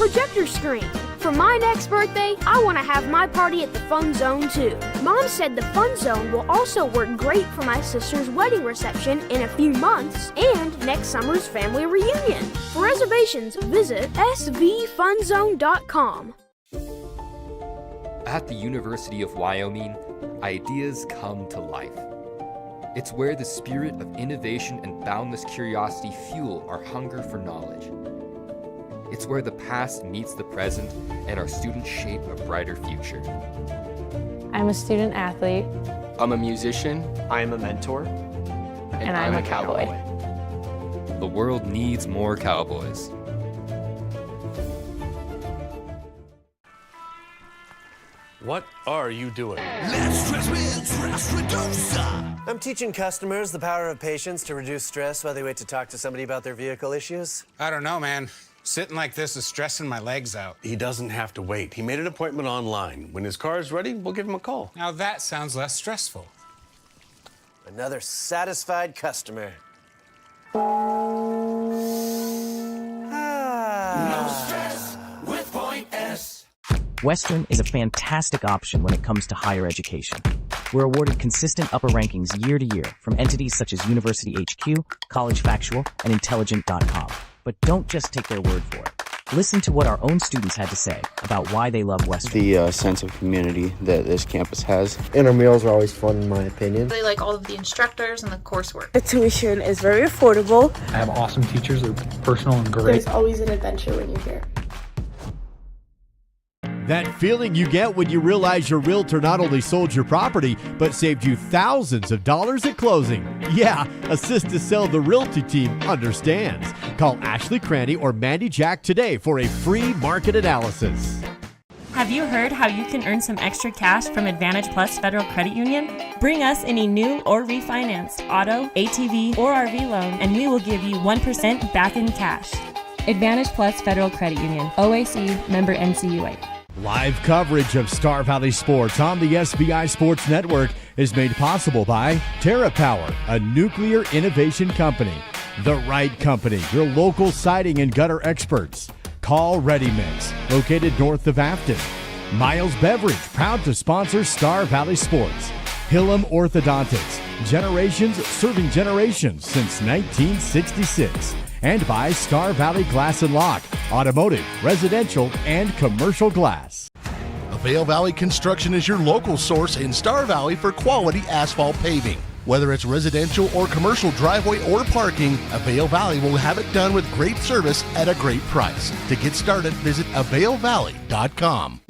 projector screen. For my next birthday, I want to have my party at the Fun Zone too. Mom said the Fun Zone will also work great for my sister's wedding reception in a few months and next summer's family reunion. For reservations, visit svfunzone.com. At the University of Wyoming, ideas come to life. It's where the spirit of innovation and boundless curiosity fuel our hunger for knowledge. It's where the past meets the present and our students shape a brighter future. I'm a student athlete. I'm a musician. I'm a mentor. And I'm a cowboy. The world needs more cowboys. What are you doing? Less stress with Stress Reducer. I'm teaching customers the power of patience to reduce stress while they wait to talk to somebody about their vehicle issues. I don't know, man. Sitting like this is stressing my legs out. He doesn't have to wait. He made an appointment online. When his car is ready, we'll give him a call. Now that sounds less stressful. Another satisfied customer. No stress with Point S. Western is a fantastic option when it comes to higher education. We're awarded consistent upper rankings year to year from entities such as University HQ, College Factual, and Intelligent.com. But don't just take their word for it. Listen to what our own students had to say about why they love Western. The sense of community that this campus has. Intramurals are always fun, in my opinion. They like all of the instructors and the coursework. The tuition is very affordable. I have awesome teachers. They're personal and great. There's always an adventure when you're here. That feeling you get when you realize your realtor not only sold your property, but saved you thousands of dollars at closing. Yeah, Assist to Sell the Realty team understands. Call Ashley Cranny or Mandy Jack today for a free market analysis. Have you heard how you can earn some extra cash from Advantage Plus Federal Credit Union? Bring us any new or refinanced auto, ATV, or RV loan, and we will give you 1% back in cash. Advantage Plus Federal Credit Union, OAC, member NCUA. Live coverage of Star Valley Sports on the SBI Sports Network is made possible by TerraPower, a nuclear innovation company. The Right Company, your local siding and gutter experts. Call Ready Mix, located north of Afton. Miles Beverage, proud to sponsor Star Valley Sports. Hillam Orthodontics, generations serving generations since 1966. And by Star Valley Glass and Lock, automotive, residential, and commercial glass. Vail Valley Construction is your local source in Star Valley for quality asphalt paving. Whether it's residential or commercial driveway or parking, Vail Valley will have it done with great service at a great price. To get started, visit availvalley.com.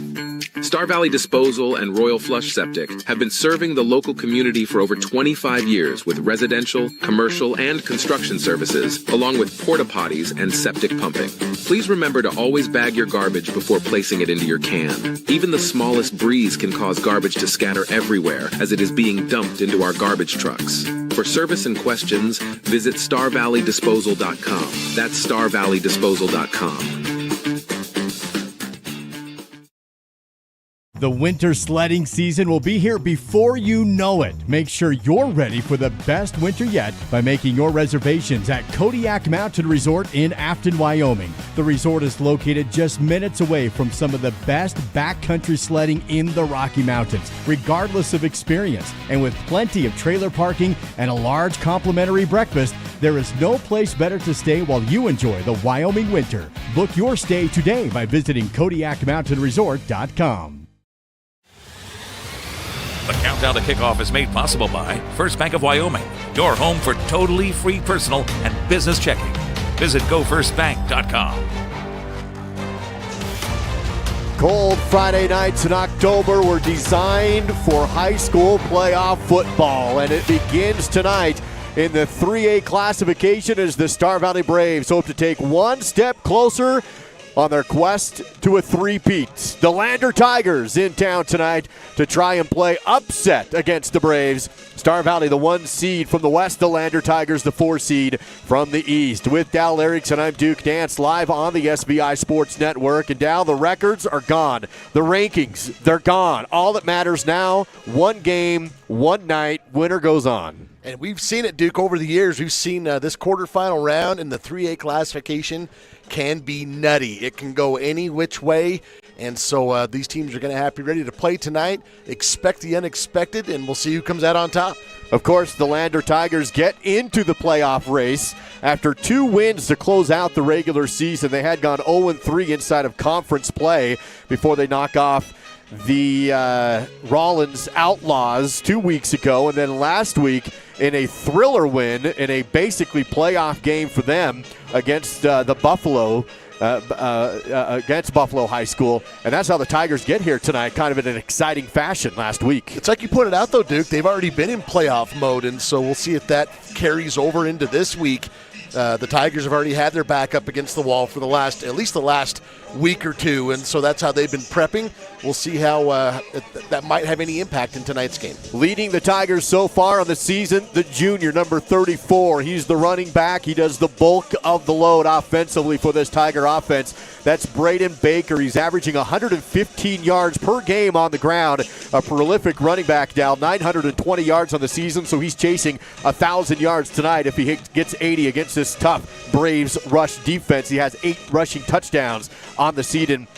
Star Valley Disposal and Royal Flush Septic have been serving the local community for over 25 years with residential, commercial, and construction services, along with porta potties and septic pumping. Please remember to always bag your garbage before placing it into your can. Even the smallest breeze can cause garbage to scatter everywhere as it is being dumped into our garbage trucks. For service and questions, visit StarValleyDisposal.com. That's StarValleyDisposal.com. The winter sledding season will be here before you know it. Make sure you're ready for the best winter yet by making your reservations at Kodiak Mountain Resort in Afton, Wyoming. The resort is located just minutes away from some of the best backcountry sledding in the Rocky Mountains, regardless of experience. And with plenty of trailer parking and a large complimentary breakfast, there is no place better to stay while you enjoy the Wyoming winter. Book your stay today by visiting KodiakMountainResort.com. The countdown to kickoff is made possible by First Bank of Wyoming, your home for totally free personal and business checking. Visit GoFirstBank.com. Cold Friday nights in October were designed for high school playoff football, and it begins tonight in the 3A classification as the Star Valley Braves hope to take one step closer on their quest to a three-peat. The Lander Tigers in town tonight to try and play upset against the Braves. Star Valley, the 1 seed from the west. The Lander Tigers, the 4 seed from the east. With Dal Erickson, I'm Duke Dance, live on the SBI Sports Network. And Dal, the records are gone. The rankings, they're gone. All that matters now, one game, one night, winner goes on. And we've seen it, Duke, over the years. We've seen this quarterfinal round in the 3A classification can be nutty. It can go any which way. And so these teams are going to have to be ready to play tonight. Expect the unexpected, and we'll see who comes out on top. Of course, the Lander Tigers get into the playoff race after 2 wins to close out the regular season. They had gone 0-3 inside of conference play before they knock off the Rollins Outlaws 2 weeks ago, and then last week in a thriller win in a basically playoff game for them against the Buffalo. Against Buffalo High School, and that's how the Tigers get here tonight, kind of in an exciting fashion last week. It's like you pointed out, though, Duke, they've already been in playoff mode, and so we'll see if that carries over into this week. The Tigers have already had their back up against the wall for at least the last week or two, and so that's how they've been prepping. We'll see how that might have any impact in tonight's game. Leading the Tigers so far on the season, the junior, number 34. He's the running back. He does the bulk of the load offensively for this Tiger offense. That's Braden Baker. He's averaging 115 yards per game on the ground. A prolific running back, Dal, 920 yards on the season, so he's chasing 1,000 yards tonight if he gets 80 against this tough Braves rush defense. He has 8 rushing touchdowns on the season,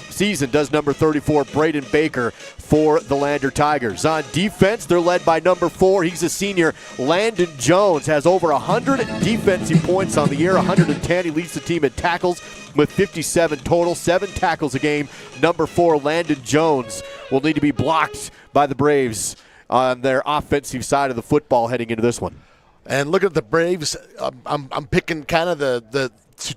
does number 34, Braden Baker, for the Lander Tigers. On defense, they're led by number 4. He's a senior. Landon Jones has over 100 defensive points on the year, 110. He leads the team in tackles with 57 total, 7 tackles a game. Number 4, Landon Jones, will need to be blocked by the Braves on their offensive side of the football heading into this one. And look at the Braves. I'm picking kind of the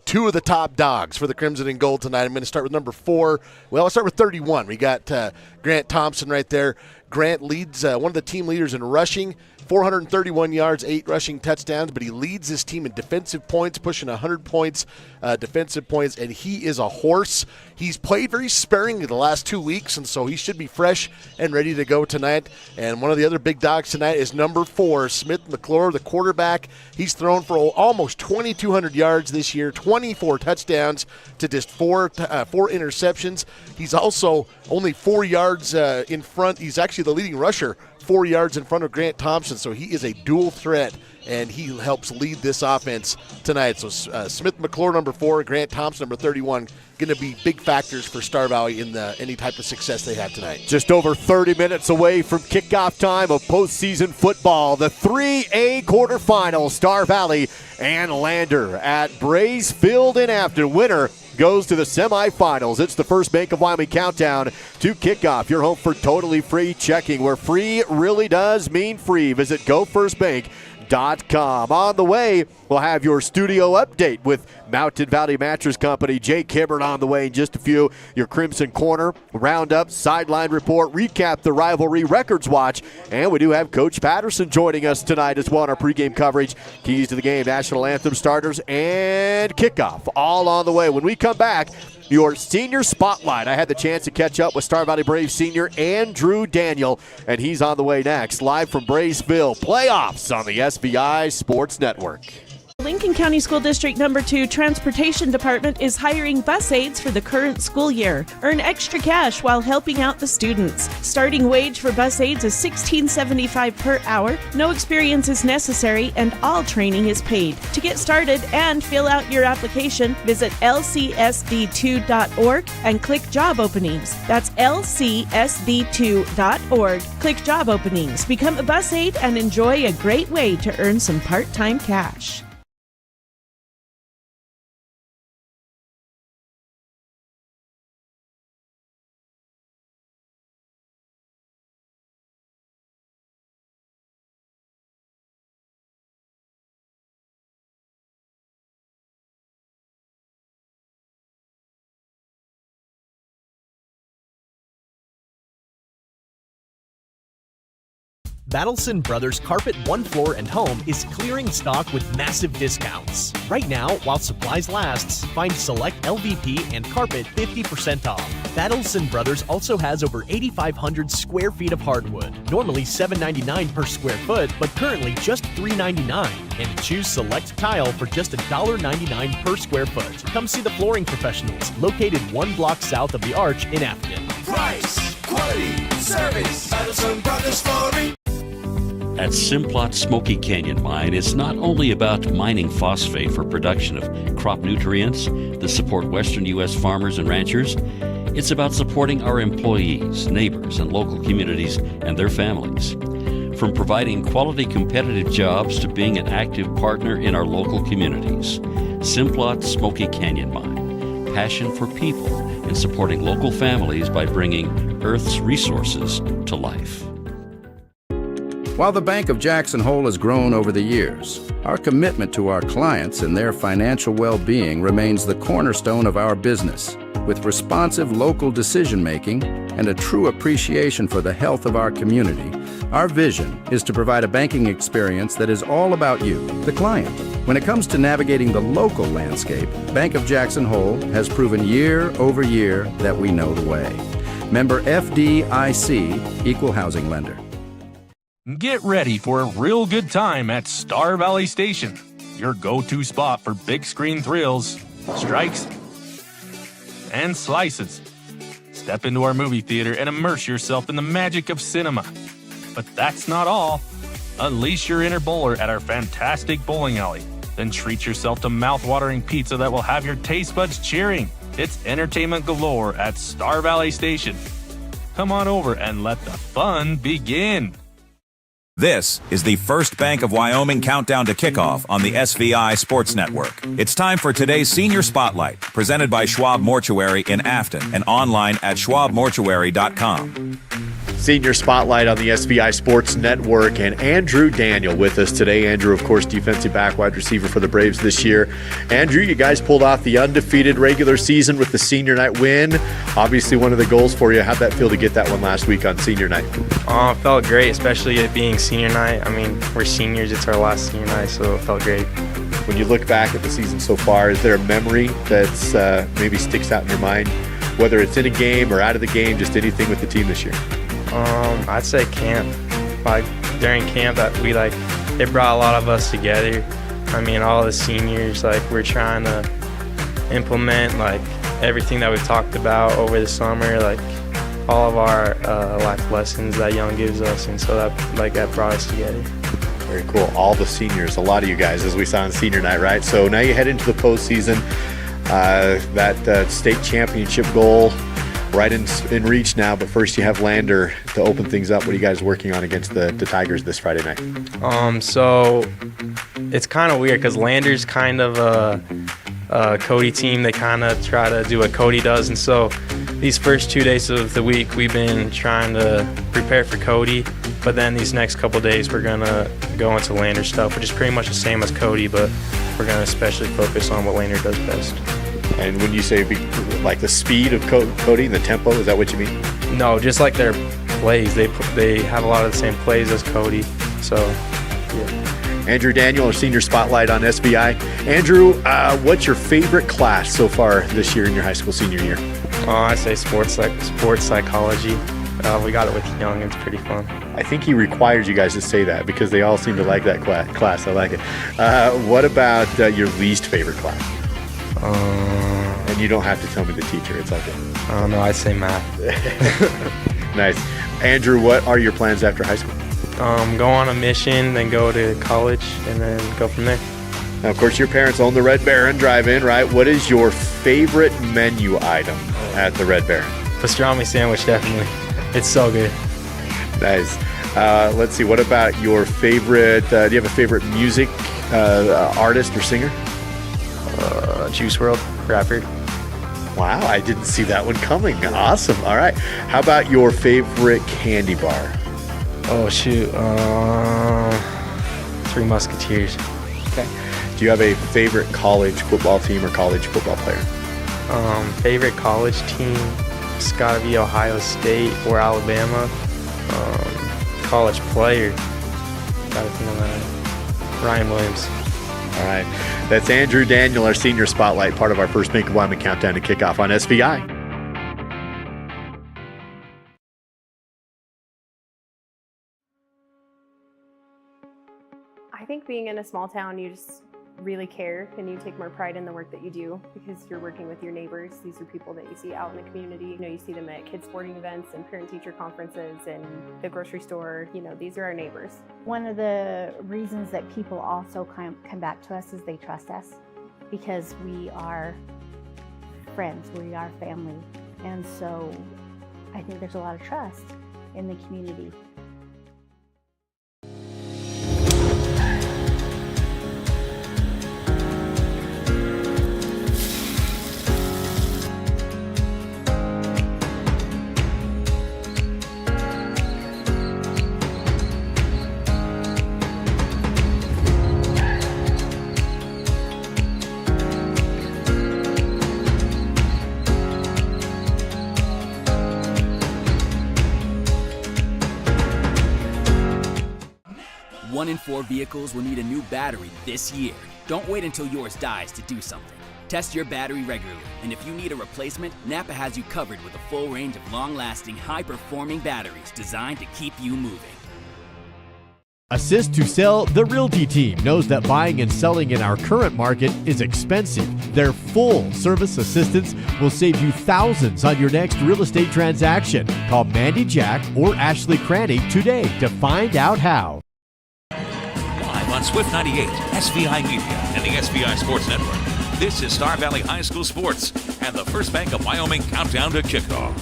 2 of the top dogs for the Crimson and Gold tonight. I'm going to start with number 4. Well, I'll start with 31. We got Grant Thompson right there. Grant leads one of the team leaders in rushing, 431 yards, 8 rushing touchdowns, but he leads his team in defensive points, pushing 100 points, defensive points, and he is a horse. He's played very sparingly the last 2 weeks, and so he should be fresh and ready to go tonight. And one of the other big dogs tonight is number 4, Smith McClure, the quarterback. He's thrown for almost 2,200 yards this year, 24 touchdowns to just 4 interceptions. He's also only 4 yards in front. He's actually the leading rusher, 4 yards in front of Grant Thompson, so he is a dual threat, and he helps lead this offense tonight. So Smith McClure, number 4, Grant Thompson, number 31, going to be big factors for Star Valley in any type of success they have tonight. Just over 30 minutes away from kickoff time of postseason football. The 3A quarterfinal, Star Valley and Lander at Brays Field in Afton. Winner goes to the semifinals. It's the First Bank of Wyoming countdown to kickoff. Your home for totally free checking, where free really does mean free. Visit GoFirstBank.com. On the way, we'll have your studio update with Mountain Valley Mattress Company. Jake Hibbert on the way in just a few. Your Crimson Corner, Roundup, Sideline Report, recap the rivalry, Records Watch, and we do have Coach Patterson joining us tonight as well on our pregame coverage. Keys to the game, National Anthem starters, and kickoff all on the way. When we come back, your senior spotlight. I had the chance to catch up with Star Valley Braves senior Andrew Daniel, and he's on the way next. Live from Braysville, playoffs on the SVI Sports Network. Lincoln County School District Number 2 Transportation Department is hiring bus aides for the current school year. Earn extra cash while helping out the students. Starting wage for bus aides is $16.75 per hour. No experience is necessary, and all training is paid. To get started and fill out your application, visit lcsd2.org and click Job Openings. That's lcsd2.org. Click Job Openings. Become a bus aide and enjoy a great way to earn some part-time cash. Battleson Brothers Carpet One Floor and Home is clearing stock with massive discounts. Right now, while supplies lasts, find select LVP and carpet 50% off. Battleson Brothers also has over 8,500 square feet of hardwood, normally $7.99 per square foot, but currently just $3.99. And choose select tile for just $1.99 per square foot. Come see the flooring professionals, located 1 block south of the Arch in Afton. Price, quality, service, Battleson Brothers Flooring. At Simplot Smoky Canyon Mine, it's not only about mining phosphate for production of crop nutrients that support western U.S. farmers and ranchers. It's about supporting our employees, neighbors, and local communities and their families. From providing quality competitive jobs to being an active partner in our local communities. Simplot Smoky Canyon Mine. Passion for people and supporting local families by bringing Earth's resources to life. While the Bank of Jackson Hole has grown over the years, our commitment to our clients and their financial well-being remains the cornerstone of our business. With responsive local decision-making and a true appreciation for the health of our community, our vision is to provide a banking experience that is all about you, the client. When it comes to navigating the local landscape, Bank of Jackson Hole has proven year over year that we know the way. Member FDIC, Equal Housing Lender. Get ready for a real good time at Star Valley Station, your go-to spot for big screen thrills, strikes, and slices. Step into our movie theater and immerse yourself in the magic of cinema. But that's not all. Unleash your inner bowler at our fantastic bowling alley. Then treat yourself to mouth-watering pizza that will have your taste buds cheering. It's entertainment galore at Star Valley Station. Come on over and let the fun begin. This is the First Bank of Wyoming countdown to kickoff on the SVI Sports Network. It's time for today's Senior Spotlight, presented by Schwab Mortuary in Afton and online at schwabmortuary.com. Senior Spotlight on the SVI Sports Network, and Andrew Daniel with us today. Andrew, of course, defensive back, wide receiver for the Braves this year. Andrew, you guys pulled off the undefeated regular season with the senior night win. Obviously one of the goals for you. How'd that feel to get that one last week on senior night? It felt great, especially it being senior night. I mean, we're seniors. It's our last senior night, so it felt great. When you look back at the season so far, is there a memory that's maybe sticks out in your mind, whether it's in a game or out of the game, just anything with the team this year? I'd say camp. Like during camp, it brought a lot of us together. I mean, all the seniors, we're trying to implement everything that we've talked about over the summer, all of our life lessons that Young gives us, and so that brought us together. Very cool. All the seniors, a lot of you guys, as we saw on senior night, right? So now you head into the postseason. That state championship goal right in reach now, but first you have Lander to open things up. What are you guys working on against the Tigers this Friday night? So it's kind of weird because Lander's kind of a Cody team. They kind of try to do what Cody does, and so these first 2 days of the week we've been trying to prepare for Cody, but then these next couple days we're gonna go into Lander stuff, which is pretty much the same as Cody, but we're gonna especially focus on what Lander does best. And when you say the speed of Cody and the tempo, is that what you mean? No, just their plays. They have a lot of the same plays as Cody. So, yeah. Andrew Daniel, our Senior Spotlight on SVI. Andrew, what's your favorite class so far this year in your high school senior year? I'd say sports psychology. We got it with Young. It's pretty fun. I think he requires you guys to say that because they all seem to like that class. I like it. What about your least favorite class? And you don't have to tell me the teacher. It's okay. I don't know. I'd say math. Nice. Andrew, what are your plans after high school? Go on a mission, then go to college, and then go from there. Now, of course, your parents own the Red Baron Drive-In, right? What is your favorite menu item at the Red Baron? Pastrami sandwich, definitely. It's so good. Nice. Let's see. What about your favorite? Do you have a favorite music artist or singer? Juice WRLD, rapper. Wow, I didn't see that one coming. Awesome. All right. How about your favorite candy bar? Oh, shoot. Three Musketeers. Okay. Do you have a favorite college football team or college football player? Favorite college team? It's got to be Ohio State or Alabama. College player? Got to think of that. Ryan Williams. All right. That's Andrew Daniel, our Senior Spotlight, part of our First Bank of Wyoming countdown to kickoff on SVI. I think being in a small town, you just really care and you take more pride in the work that you do because you're working with your neighbors. These are people that you see out in the community. You see them at kids sporting events and parent-teacher conferences and the grocery store. These are our neighbors. One of the reasons that people also come back to us is they trust us because we are friends, we are family. And so I think there's a lot of trust in the community. One in 4 vehicles will need a new battery this year. Don't wait until yours dies to do something. Test your battery regularly, and if you need a replacement, Napa has you covered with a full range of long-lasting, high-performing batteries designed to keep you moving. Assist to Sell, the Realty team knows that buying and selling in our current market is expensive. Their full service assistance will save you thousands on your next real estate transaction. Call Mandy Jack or Ashley Cranny today to find out how. Live on Swift 98, SVI Media, and the SVI Sports Network. This is Star Valley High School Sports and the First Bank of Wyoming countdown to kickoff.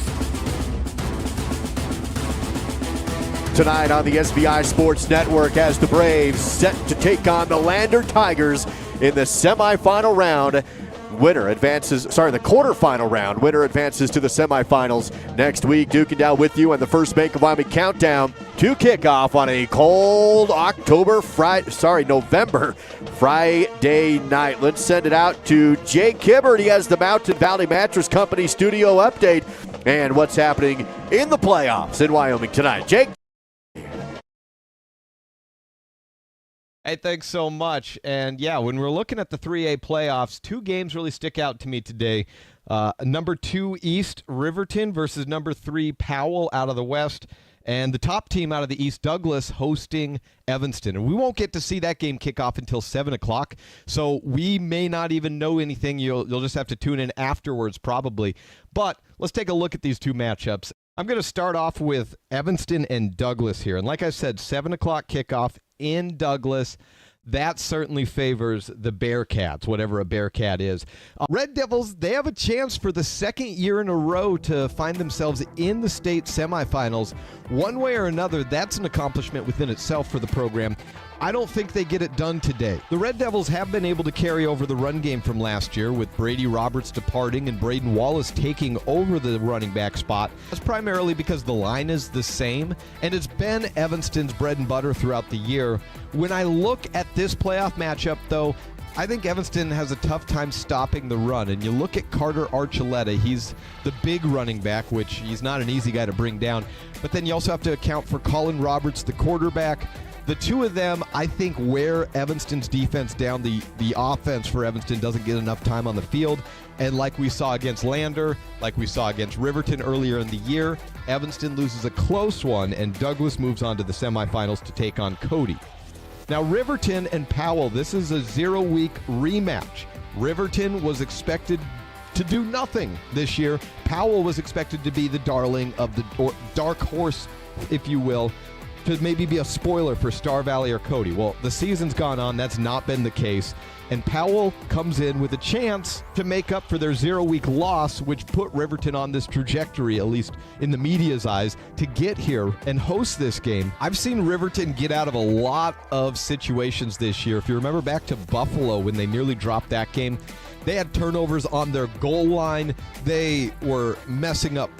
Tonight on the SVI Sports Network as the Braves set to take on the Lander Tigers in the semifinal round. The quarterfinal round. Winner advances to the semifinals next week. Duking down with you on the First Bank of Wyoming countdown to kickoff on a cold November Friday night. Let's send it out to Jake Hibbert. He has the Mountain Valley Mattress Company studio update and what's happening in the playoffs in Wyoming tonight. Jake. Hey, thanks so much. And yeah, when we're looking at the 3A playoffs, 2 games really stick out to me today. Number 2 East, Riverton versus number 3 Powell out of the West. And the top team out of the East, Douglas, hosting Evanston. And we won't get to see that game kick off until 7 o'clock. So we may not even know anything. You'll just have to tune in afterwards probably. But let's take a look at these 2 matchups. I'm going to start off with Evanston and Douglas here. And like I said, 7 o'clock kickoff in Douglas. That certainly favors the Bearcats, whatever a Bearcat is. Red Devils, they have a chance for the second year in a row to find themselves in the state semifinals. One way or another, that's an accomplishment within itself for the program. I don't think they get it done today. The Red Devils have been able to carry over the run game from last year with Brady Roberts departing and Braden Wallace taking over the running back spot. That's primarily because the line is the same, and it's been Evanston's bread and butter throughout the year. When I look at this playoff matchup, though, I think Evanston has a tough time stopping the run. And you look at Carter Archuleta, he's the big running back, which he's not an easy guy to bring down. But then you also have to account for Colin Roberts, the quarterback. The 2 of them, I think, wear Evanston's defense down. The offense for Evanston doesn't get enough time on the field. And like we saw against Lander, like we saw against Riverton earlier in the year, Evanston loses a close one, and Douglas moves on to the semifinals to take on Cody. Now, Riverton and Powell, this is a 0-week rematch. Riverton was expected to do nothing this year. Powell was expected to be the darling of the dark horse, if you will, to maybe be a spoiler for Star Valley or Cody. Well, the season's gone on. That's not been the case. And Powell comes in with a chance to make up for their 0-week loss, which put Riverton on this trajectory, at least in the media's eyes, to get here and host this game. I've seen Riverton get out of a lot of situations this year. If you remember back to Buffalo when they nearly dropped that game, they had turnovers on their goal line. They were messing up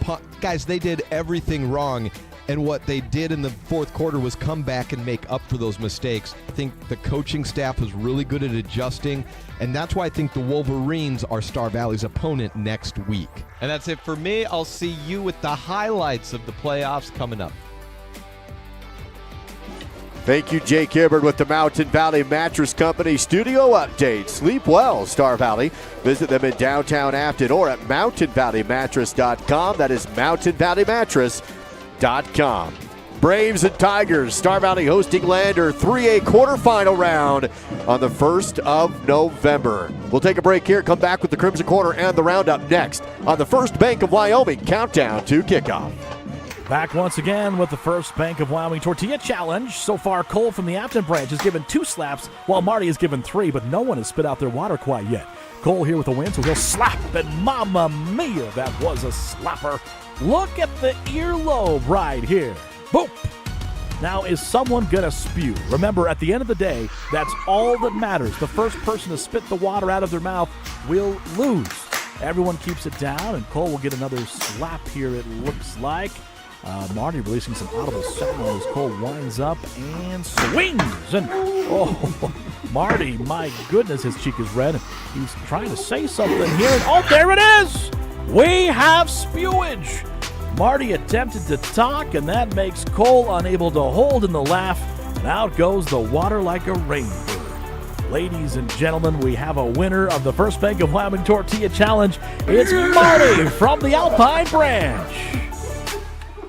guys, they did everything wrong. And what they did in the fourth quarter was come back and make up for those mistakes. I think the coaching staff was really good at adjusting, and that's why I think the Wolverines are Star Valley's opponent next week. And that's it for me. I'll see you with the highlights of the playoffs coming up. Thank you, Jake Hibbert, with the Mountain Valley Mattress Company studio update. Sleep well, Star Valley. Visit them in downtown Afton or at mountainvalleymattress.com. That is mountainvalleymattress.com. Braves and Tigers, Star Valley hosting Lander, 3A quarterfinal round on the 1st of November. We'll take a break here, come back with the Crimson Corner and the roundup next on the First Bank of Wyoming countdown to kickoff. Back once again with the First Bank of Wyoming Tortilla Challenge. So far, Cole from the Anthem branch has given 2 slaps, while Marty has given 3, but no one has spit out their water quite yet. Cole here with a win, so he'll slap, and mamma mia, that was a slapper. Look at the earlobe right here. Boop! Now, is someone going to spew? Remember, at the end of the day, that's all that matters. The first person to spit the water out of their mouth will lose. Everyone keeps it down, and Cole will get another slap here, it looks like. Marty releasing some audible sound as Cole winds up and swings. And, oh, Marty, my goodness, his cheek is red. He's trying to say something here. And, oh, there it is! We have spewage. Marty attempted to talk, and that makes Cole unable to hold in the laugh. And out goes the water like a rainbow. Ladies and gentlemen, we have a winner of the First Bank of Wyoming Tortilla Challenge. It's Marty from the Alpine branch.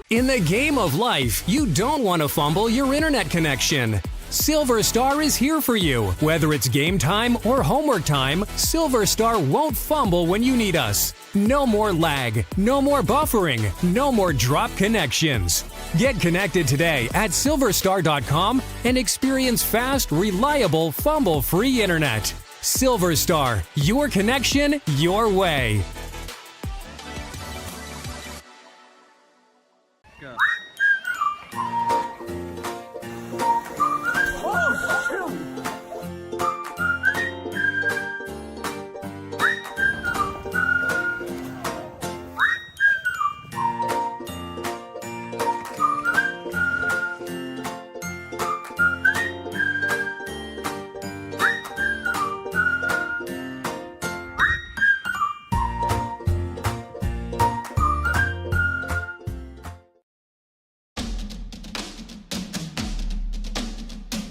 In the game of life, you don't want to fumble your internet connection. Silver Star is here for you. Whether it's game time or homework time, Silver Star won't fumble when you need us. No more lag, no more buffering, no more drop connections. Get connected today at silverstar.com and experience fast, reliable, fumble-free internet. Silver Star, your connection, your way.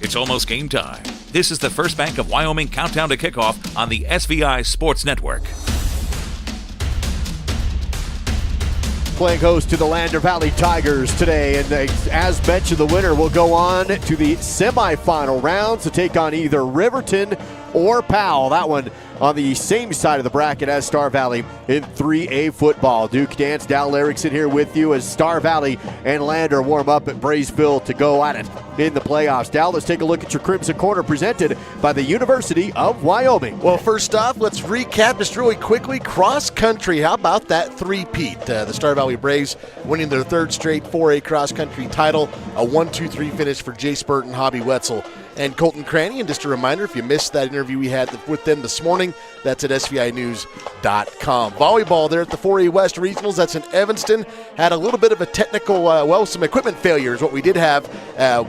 It's almost game time. This is the First Bank of Wyoming countdown to kickoff on the SVI Sports Network. Playing host to the Lander Valley Tigers today, and as mentioned, the winner will go on to the semifinal rounds to take on either Riverton or Powell. That one on the same side of the bracket as Star Valley in 3A football. Duke Dance, Dal Erickson here with you as Star Valley and Lander warm up at Braysville to go at it in the playoffs. Dal, let's take a look at your Crimson Corner presented by the University of Wyoming. Well, first off, let's recap just really quickly. Cross country, how about that three-peat? The Star Valley Braves winning their 3rd straight 4A cross country title, a 1-2-3 finish for Jay Spurt and Hobby Wetzel and Colton Cranny. And just a reminder, if you missed that interview we had with them this morning, that's at SVInews.com. Volleyball there at the 4A West Regionals, that's in Evanston. Had a little bit of a technical, some equipment failures, what we did have.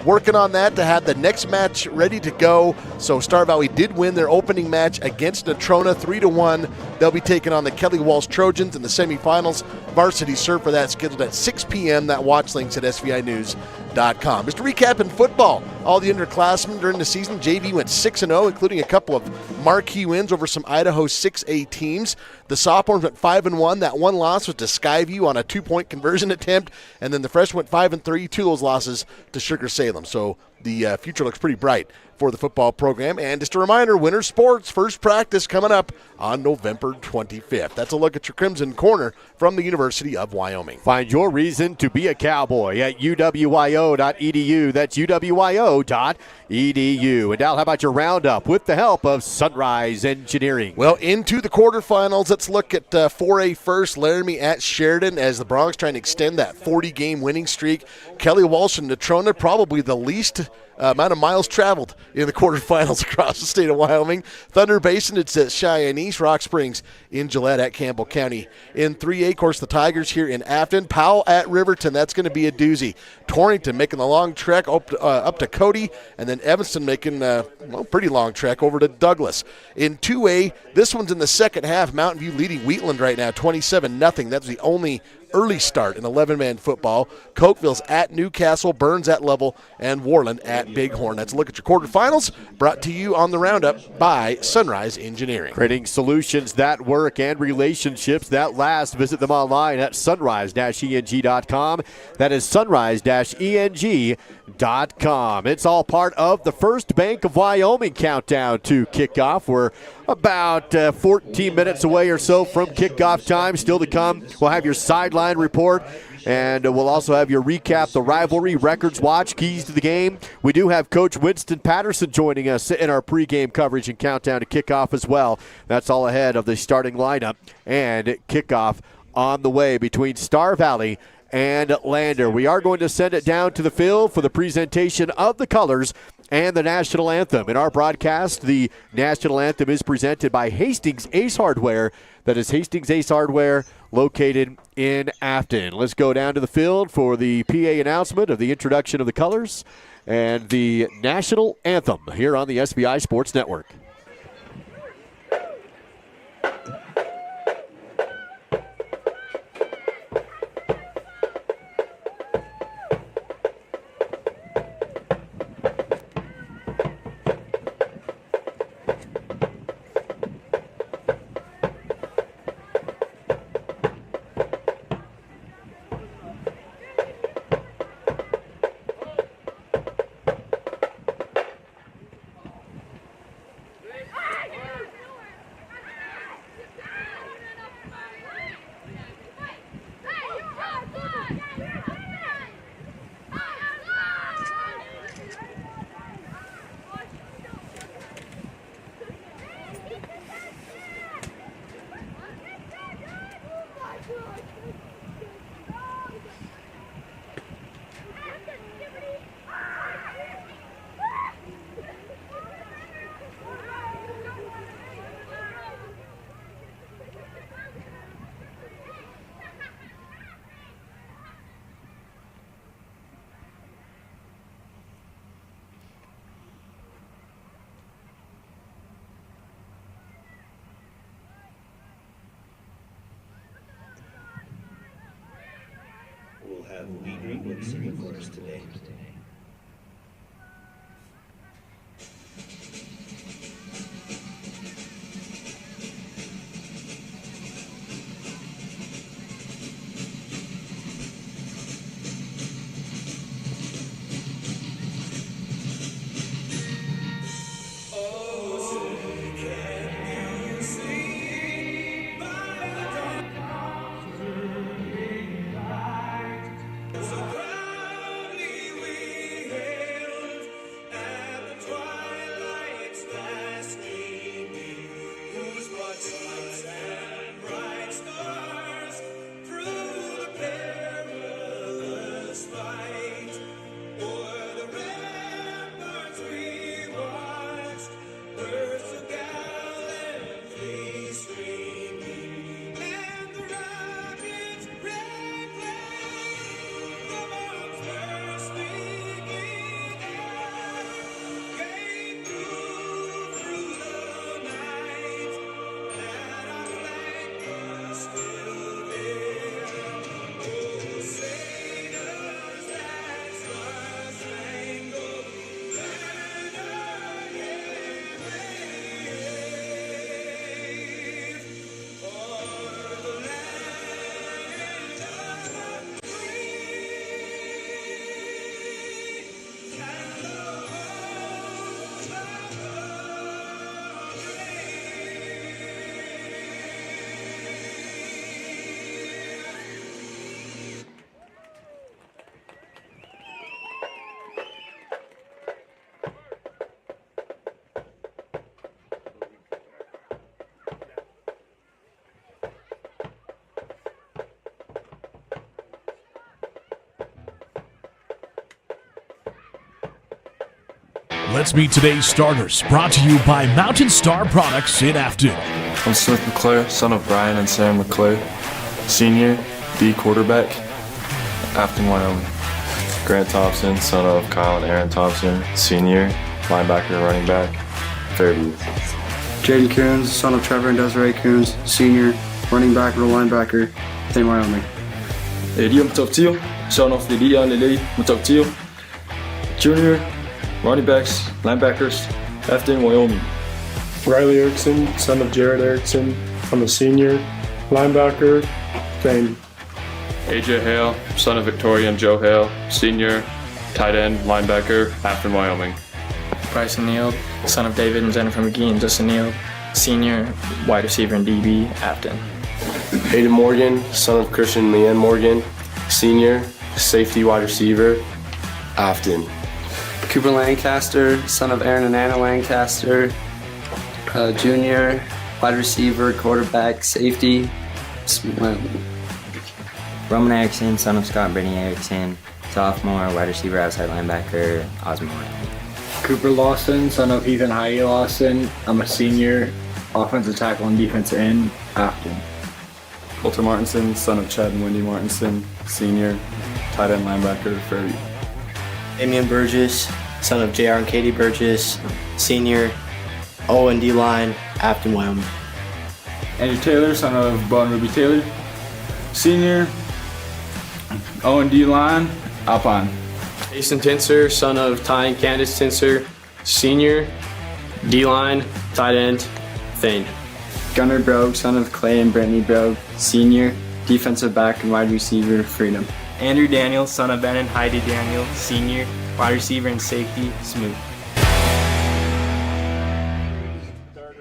Working on that to have the next match ready to go. So Star Valley did win their opening match against Natrona 3-1. They'll be taking on the Kelly Walsh Trojans in the semifinals. Varsity serve for that scheduled at 6 p.m. That watch link's at SVInews.com. Just to recap in football, all the underclassmen during the season, JV went 6-0, including a couple of marquee wins over some Idaho 6A teams. The sophomores went 5-1. That one loss was to Skyview on a 2-point conversion attempt, and then the freshmen went 5-3. 2 of those losses to Sugar Salem. So the future looks pretty bright for the football program. And just a reminder, winter sports first practice coming up on November 25th. That's a look at your Crimson Corner from the University of Wyoming. Find your reason to be a Cowboy at uwyo.edu. That's uwyo.edu. And Al, how about your roundup with the help of Sunrise Engineering? Well, into the quarterfinals, let's look at 4A first. Laramie at Sheridan as the Broncs trying to extend that 40-game winning streak. Kelly Walsh and Natrona, probably the least amount of miles traveled in the quarterfinals across the state of Wyoming. Thunder Basin, it's at Cheyenne East. Rock Springs in Gillette at Campbell County. In 3A, of course, the Tigers here in Afton. Powell at Riverton, that's going to be a doozy. Torrington making the long trek up to Cody, and then Evanston making pretty long trek over to Douglas. In 2A, this one's in the second half. Mountain View leading Wheatland right now, 27-0. That's the only early start in 11-man football. Cokeville's at Newcastle, Burns at Level, and Worland at Bighorn. That's a look at your quarterfinals, brought to you on the Roundup by Sunrise Engineering. Creating solutions that work and relationships that last. Visit them online at sunrise-eng.com. That is sunrise-eng.com. It's all part of the First Bank of Wyoming countdown to kickoff. We're about 14 minutes away or so from kickoff time. Still to come, we'll have your sideline report, and we'll also have your recap, the rivalry, records watch, keys to the game. We do have Coach Winston Patterson joining us in our pregame coverage and countdown to kickoff as well. That's all ahead of the starting lineup and kickoff on the way between Star Valley and Lander. We are going to send it down to the field for the presentation of the colors and the national anthem. In our broadcast, the national anthem is presented by Hastings Ace Hardware. That is Hastings Ace Hardware, located in Afton. Let's go down to the field for the PA announcement of the introduction of the colors and the national anthem here on the SBI Sports Network. We'll have Lee Greenwood singing for us today. Let's meet today's starters, brought to you by Mountain Star Products in Afton. I'm Smith McClure, son of Brian and Sam McClure, senior, D quarterback, Afton, Wyoming. Grant Thompson, son of Kyle and Aaron Thompson, senior, linebacker, running back, Fairview. Jaden Coons, son of Trevor and Desiree Coons, senior, running back, middle linebacker, Wyoming. Liam Mutoktil, son of Lidia Lele Mutoktil. Junior, running backs, linebackers, Afton, Wyoming. Riley Erickson, son of Jared Erickson. I'm a senior, linebacker, Thane. AJ Hale, son of Victoria and Joe Hale, senior, tight end, linebacker, Afton, Wyoming. Bryson Neal, son of David and Jennifer McGee and Justin Neal, senior, wide receiver and DB, Afton. Hayden Morgan, son of Christian and Leanne Morgan, senior, safety, wide receiver, Afton. Cooper Lancaster, son of Aaron and Anna Lancaster, junior, wide receiver, quarterback, safety, Roman Erickson, son of Scott and Brittany Erickson, sophomore, wide receiver, outside linebacker, Osmond. Cooper Lawson, son of Ethan Haye Lawson. I'm a senior, offensive tackle and defensive end, Afton. Coulter Martinson, son of Chad and Wendy Martinson, senior, tight end, linebacker, Prairie. Damian Burgess, son of JR and Katie Burgess, senior, O&D line, Afton, Wyoming. Andrew Taylor, son of Bo and Ruby Taylor, senior, O&D line, Alpine. Jason Tinser, son of Ty and Candace Tinser, senior, D-line, tight end, Thane. Gunnar Brogue, son of Clay and Brittany Brogue, senior, defensive back and wide receiver, Freedom. Andrew Daniels, son of Ben and Heidi Daniel, senior, wide receiver and safety, Smooth.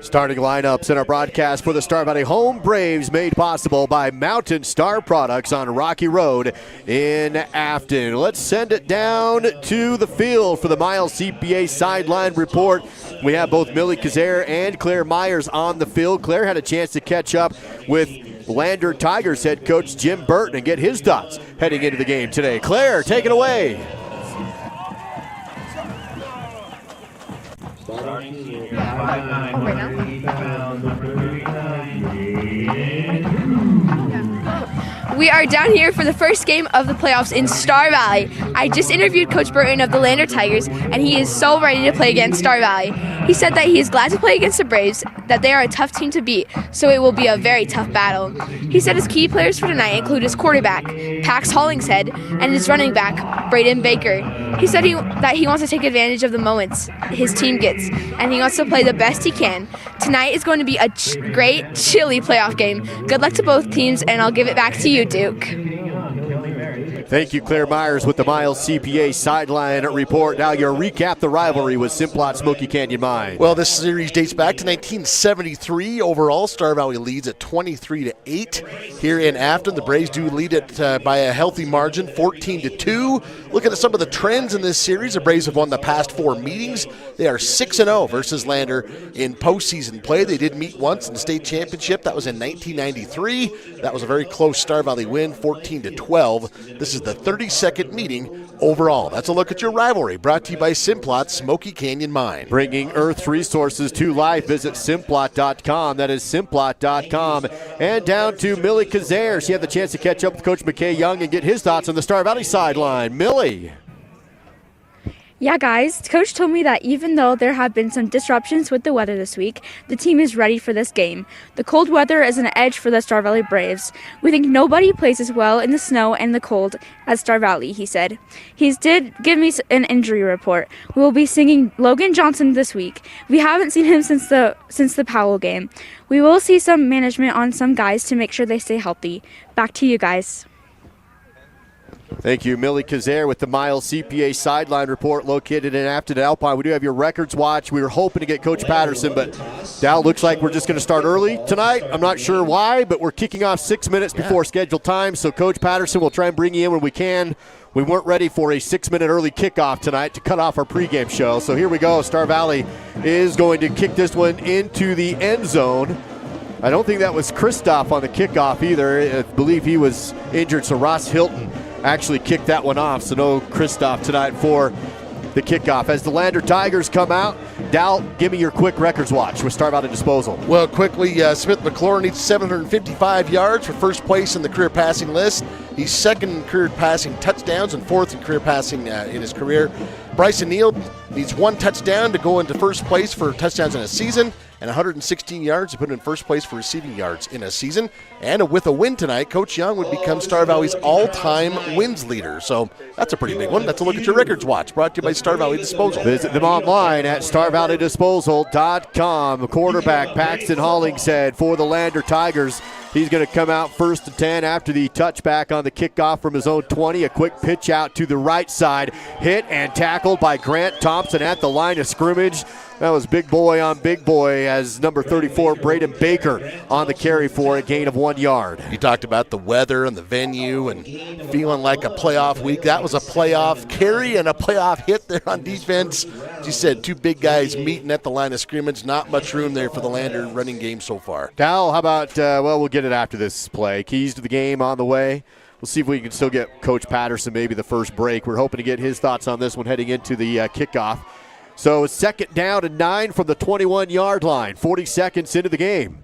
Starting lineups in our broadcast for the Star Valley Home Braves, made possible by Mountain Star Products on Rocky Road in Afton. Let's send it down to the field for the Miles CPA Sideline Report. We have both Millie Kazare and Claire Myers on the field. Claire had a chance to catch up with Lander Tigers head coach Jim Burton and get his thoughts heading into the game today. Claire, take it away. We are down here for the first game of the playoffs in Star Valley. I just interviewed Coach Burton of the Lander Tigers, and he is so ready to play against Star Valley. He said that he is glad to play against the Braves, that they are a tough team to beat, so it will be a very tough battle. He said his key players for tonight include his quarterback, Pax Hollingshead, and his running back, Braden Baker. He said that he wants to take advantage of the moments his team gets, and he wants to play the best he can. Tonight is going to be a great, chilly playoff game. Good luck to both teams, and I'll give it back to you, Duke. Thank you, Claire Myers, with the Miles CPA Sideline Report. Now your recap the rivalry with Simplot Smoky Canyon Mine. Well, this series dates back to 1973. Overall, Star Valley leads at 23-8. Here in Afton, the Braves do lead it by a healthy margin, 14-2. Looking at some of the trends in this series, the Braves have won the past 4 meetings. They are 6-0 versus Lander in postseason play. They did meet once in the state championship. That was in 1993. That was a very close Star Valley win, 14-12. This is the 32nd meeting overall. That's a look at your rivalry, brought to you by Simplot Smoky Canyon Mine. Bringing Earth's resources to life. Visit Simplot.com. That is Simplot.com. And down to Millie Kazare. She had the chance to catch up with Coach McKay Young and get his thoughts on the Star Valley sideline. Millie. Yeah, guys, Coach told me that even though there have been some disruptions with the weather this week, the team is ready for this game. The cold weather is an edge for the Star Valley Braves. We think nobody plays as well in the snow and the cold as Star Valley, he said. He did give me an injury report. We will be singing Logan Johnson this week. We haven't seen him since the Powell game. We will see some management on some guys to make sure they stay healthy. Back to you guys. Thank you, Millie Kazare, with the Miles CPA Sideline Report located in Afton Alpine. We do have your records watch. We were hoping to get Coach Patterson, but Dow looks like we're just going to start early tonight. I'm not sure why, but we're kicking off 6 minutes before scheduled time, so Coach Patterson will try and bring you in when we can. We weren't ready for a 6-minute early kickoff tonight to cut off our pregame show, so here we go. Star Valley is going to kick this one into the end zone. I don't think that was Christoph on the kickoff either. I believe he was injured, so Ross Hilton actually kicked that one off, so no Christoph tonight for the kickoff. As the Lander Tigers come out, Dal, give me your quick records watch with Star Valley Disposal. Well, quickly, Smith McClure needs 755 yards for first place in the career passing list. He's second in career passing touchdowns and fourth in career passing in his career. Bryson Neal needs 1 touchdown to go into first place for touchdowns in a season. and 116 yards to put him in first place for receiving yards in a season. And with a win tonight, Coach Young would become Star Valley's all-time wins leader. So that's a pretty big one. That's a look at your records watch, brought to you by Star Valley Disposal. Visit them online at StarValleyDisposal.com. Quarterback Paxton Hollingshead for the Lander Tigers. He's going to come out first and 10 after the touchback on the kickoff from his own 20. A quick pitch out to the right side. Hit and tackled by Grant Thompson at the line of scrimmage. That was big boy on big boy as number 34, Braden Baker, on the carry for a gain of 1 yard. You talked about the weather and the venue and feeling like a playoff week. That was a playoff carry and a playoff hit there on defense. As you said, two big guys meeting at the line of scrimmage. Not much room there for the Lander running game so far. Cal, how about, we'll get it after this play. Keys to the game on the way. We'll see if we can still get Coach Patterson maybe the first break. We're hoping to get his thoughts on this one heading into the kickoff. So 2nd down and 9 from the 21-yard line, 40 seconds into the game.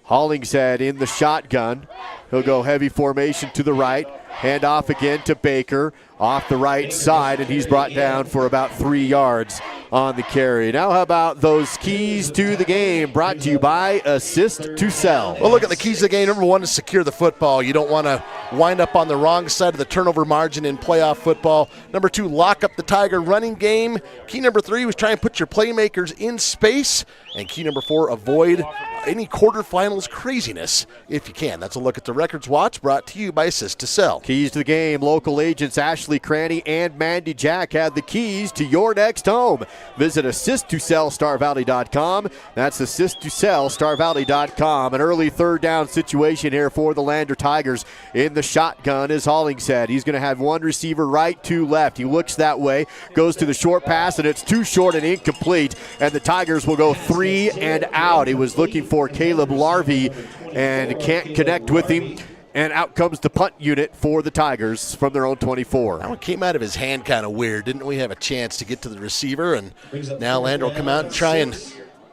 Hollingshead in the shotgun. He'll go heavy formation to the right. Hand off again to Baker off the right side, and he's brought down for about 3 yards on the carry. Now how about those keys to the game, brought to you by Assist to Sell. Well, look at the keys to the game. Number 1 is secure the football. You don't want to wind up on the wrong side of the turnover margin in playoff football. Number 2, lock up the Tiger running game. Key number 3 was try and put your playmakers in space. And key number 4, avoid any quarterfinals craziness if you can. That's a look at the Records Watch, brought to you by Assist to Sell. Keys to the game. Local agents Ashley Cranny and Mandy Jack have the keys to your next home. Visit AssistToSellStarValley.com. That's AssistToSellStarValley.com. An early 3rd down situation here for the Lander Tigers. In the shotgun is Hollingshead. He's going to have 1 receiver right, 2 left. He looks that way, goes to the short pass, and it's too short and incomplete. And the Tigers will go 3 and out. He was looking for Caleb Larvey and can't connect with him. And out comes the punt unit for the Tigers from their own 24. That one came out of his hand kind of weird. Didn't we have a chance to get to the receiver? And now Lander will come out and try and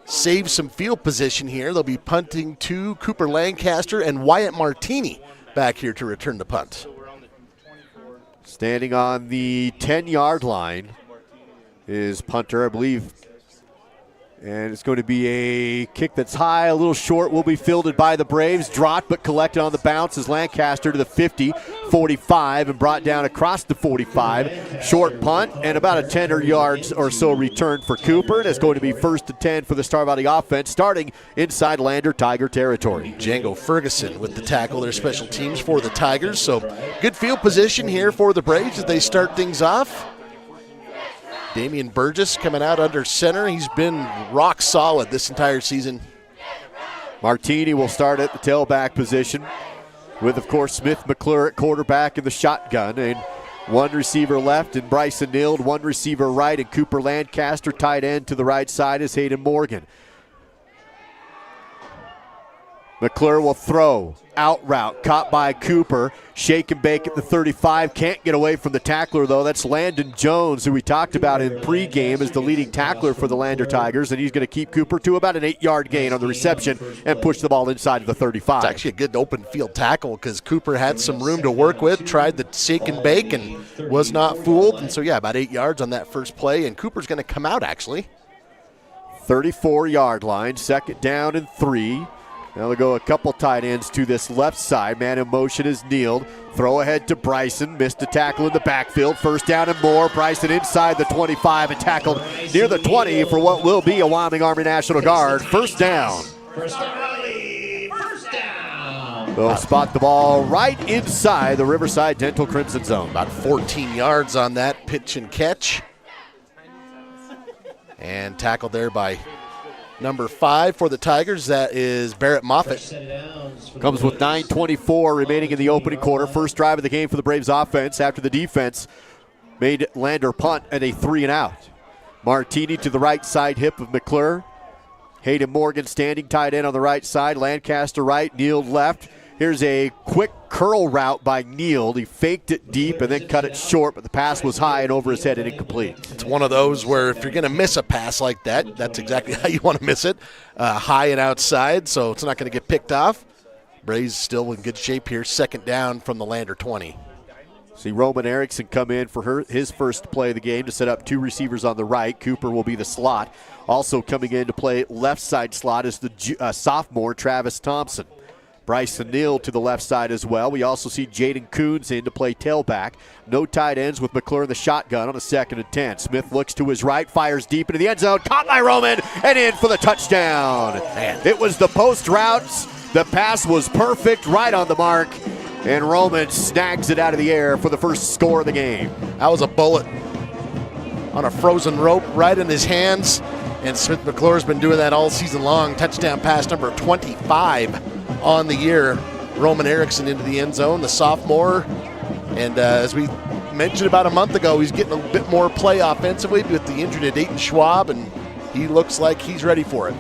save some field position here. They'll be punting to Cooper Lancaster and Wyatt Martini back here to return the punt. Standing on the 10-yard line is punter, I believe. And it's going to be a kick that's high, a little short, will be fielded by the Braves. Dropped but collected on the bounce as Lancaster to the 50, 45, and brought down across the 45. Short punt and about a 10 yards or so return for Cooper. And it's going to be 1st and 10 for the Star Valley offense, starting inside Lander Tiger territory. Django Ferguson with the tackle, their special teams for the Tigers. So good field position here for the Braves as they start things off. Damian Burgess coming out under center. He's been rock solid this entire season. Martini will start at the tailback position with, of course, Smith McClure at quarterback in the shotgun. And 1 receiver left and Bryson Nield, 1 receiver right, and Cooper Lancaster tight end to the right side is Hayden Morgan. McClure will throw, out route, caught by Cooper. Shake and bake at the 35. Can't get away from the tackler, though. That's Landon Jones, who we talked about in pregame as the leading tackler for the Lander Tigers, and he's going to keep Cooper to about an 8-yard gain on the reception and push the ball inside of the 35. It's actually a good open field tackle because Cooper had some room to work with, tried the shake and bake and was not fooled. And so, yeah, about 8 yards on that first play, and Cooper's going to come out, actually. 34-yard line, 2nd down and 3. Now they'll go a couple tight ends to this left side. Man in motion is Nield. Throw ahead to Bryson. Missed a tackle in the backfield. 1st down and more. Bryson inside the 25 and tackled near the 20 for what will be a Wyoming Army National Guard. 1st down. They'll spot the ball right inside the Riverside Dental Crimson Zone. About 14 yards on that pitch and catch. And tackled there by number 5 for the Tigers. That is Barrett Moffitt. Comes with 9:24 remaining in the opening quarter. First drive of the game for the Braves offense after the defense made Lander punt at a 3 and out. Martini to the right side hip of McClure. Hayden Morgan standing tight end on the right side. Lancaster right, Nield left. Here's a quick curl route by Nield. He faked it deep and then cut it short, but the pass was high and over his head and incomplete. It's one of those where if you're going to miss a pass like that, that's exactly how you want to miss it. High and outside, so it's not going to get picked off. Braves still in good shape here. 2nd down from the Lander 20. See Roman Erickson come in for his first play of the game to set up 2 receivers on the right. Cooper will be the slot. Also coming in to play left side slot is the sophomore Travis Thompson. Bryson Neal to the left side as well. We also see Jaden Coons in to play tailback. No tight ends with McClure in the shotgun on a 2nd and 10. Smith looks to his right, fires deep into the end zone. Caught by Roman and in for the touchdown. Man. It was the post routes. The pass was perfect, right on the mark. And Roman snags it out of the air for the first score of the game. That was a bullet on a frozen rope right in his hands. And Smith McClure's been doing that all season long. Touchdown pass number 25 on the year. Roman Erickson into the end zone, the sophomore. And as we mentioned about a month ago, he's getting a bit more play offensively with the injury to Dayton Schwab, and he looks like he's ready for it.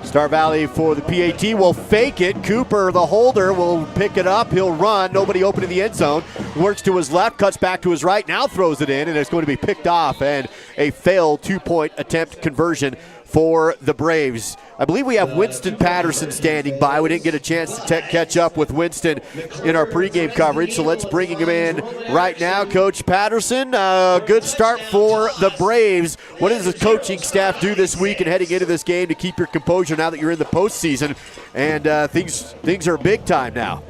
Star Valley for the PAT will fake it. Cooper, the holder, will pick it up. He'll run. Nobody open in the end zone. Works to his left, cuts back to his right, now throws it in, and it's going to be picked off, and a failed 2-point attempt conversion for the Braves. I believe we have Winston Patterson standing by. We didn't get a chance to catch up with Winston in our pregame coverage, so let's bring him in right now. Coach Patterson, good start for the Braves. What does the coaching staff do this week and heading into this game to keep your composure now that you're in the postseason and things are big time now?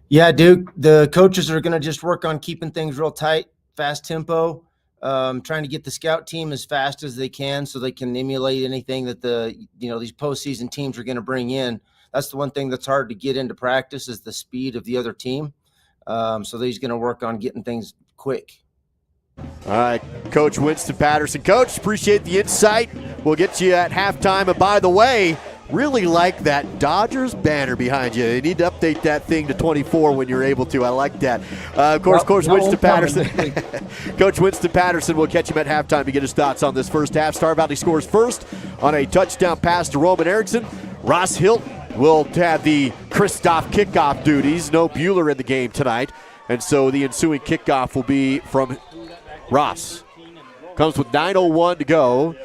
Yeah, Duke, the coaches are going to just work on keeping things real tight, fast tempo, trying to get the scout team as fast as they can so they can emulate anything that these postseason teams are going to bring in. That's the one thing that's hard to get into practice is the speed of the other team. So he's going to work on getting things quick. All right, Coach Winston Patterson. Coach, appreciate the insight. We'll get you at halftime. And by the way, really like that Dodgers banner behind you. You need to update that thing to 24 when you're able to. I like that. Of course, Coach Winston Patterson. Coach Winston Patterson will catch him at halftime to get his thoughts on this first half. Star Valley scores first on a touchdown pass to Roman Erickson. Ross Hilton will have the Kristoff kickoff duties. No Bueller in the game tonight. And so the ensuing kickoff will be from Ross. Comes with 9:01 to go.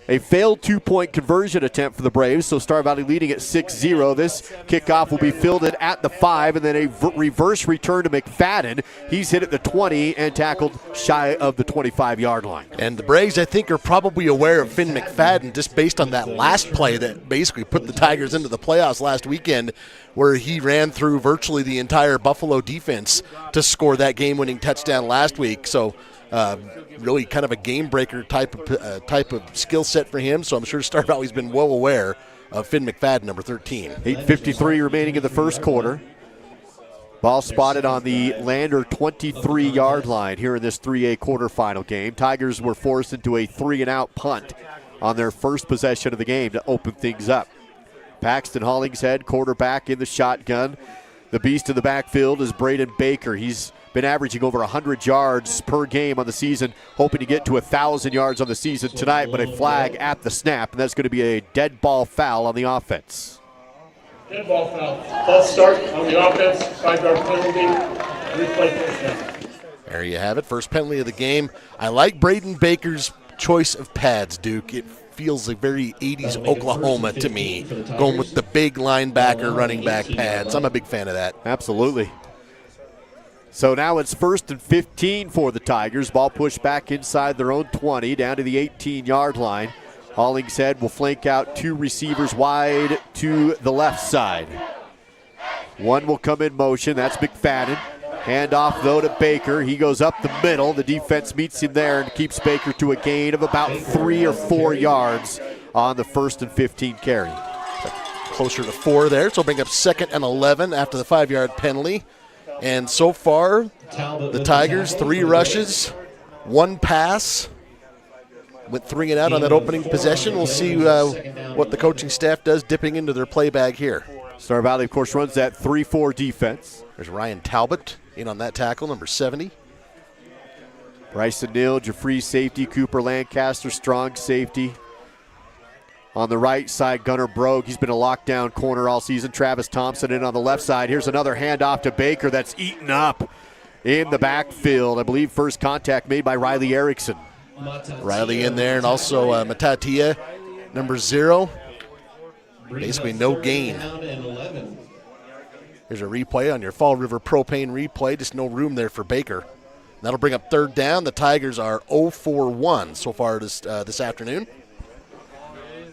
A failed 2-point conversion attempt for the Braves, so Star Valley leading at 6-0. This kickoff will be fielded at the 5, and then a reverse return to McFadden. He's hit at the 20 and tackled shy of the 25-yard line. And the Braves, I think, are probably aware of Finn McFadden just based on that last play that basically put the Tigers into the playoffs last weekend, where he ran through virtually the entire Buffalo defense to score that game-winning touchdown last week. So really kind of a game breaker type of skill set for him. So I'm sure Star Valley's been well aware of Finn McFadden, number 13. 8:53 remaining in the first quarter. Ball spotted on the Lander 23-yard line here in this 3A quarterfinal game. Tigers were forced into a 3-and-out punt on their first possession of the game to open things up. Paxton Hollingshead, quarterback in the shotgun. The beast in the backfield is Braden Baker. He's been averaging over 100 yards per game on the season, hoping to get to 1,000 yards on the season tonight, but a flag at the snap, and that's going to be a dead ball foul on the offense. Dead ball foul. False start on the offense, 5-yard penalty, replay first down. There you have it, first penalty of the game. I like Braden Baker's choice of pads, Duke. It feels like very 80s Oklahoma to me, going with the big linebacker, running back pads. I'm a big fan of that. Absolutely. So now it's 1st and 15 for the Tigers. Ball pushed back inside their own 20, down to the 18-yard line. Hollingshead will flank out 2 receivers wide to the left side. One will come in motion. That's McFadden. Handoff, though, to Baker. He goes up the middle. The defense meets him there and keeps Baker to a gain of about 3 or 4 yards on the 1st and 15 carry. Closer to 4 there, so bring up 2nd and 11 after the 5-yard penalty. And so far, the Tigers, 3 rushes, 1 pass. Went 3 and out on that opening possession. We'll see what the coaching staff does dipping into their play bag here. Star Valley, of course, runs that 3-4 defense. There's Ryan Talbot in on that tackle, number 70. Bryson Neal, Jeffrey safety, Cooper Lancaster, strong safety. On the right side, Gunnar Brogue. He's been a lockdown corner all season. Travis Thompson in on the left side. Here's another handoff to Baker that's eaten up in the backfield. I believe first contact made by Riley Erickson. Riley in there, and also Matatia, number 0. Basically no gain. Here's a replay on your Fall River Propane replay. Just no room there for Baker. That'll bring up third down. The Tigers are 0 for 1 so far this afternoon.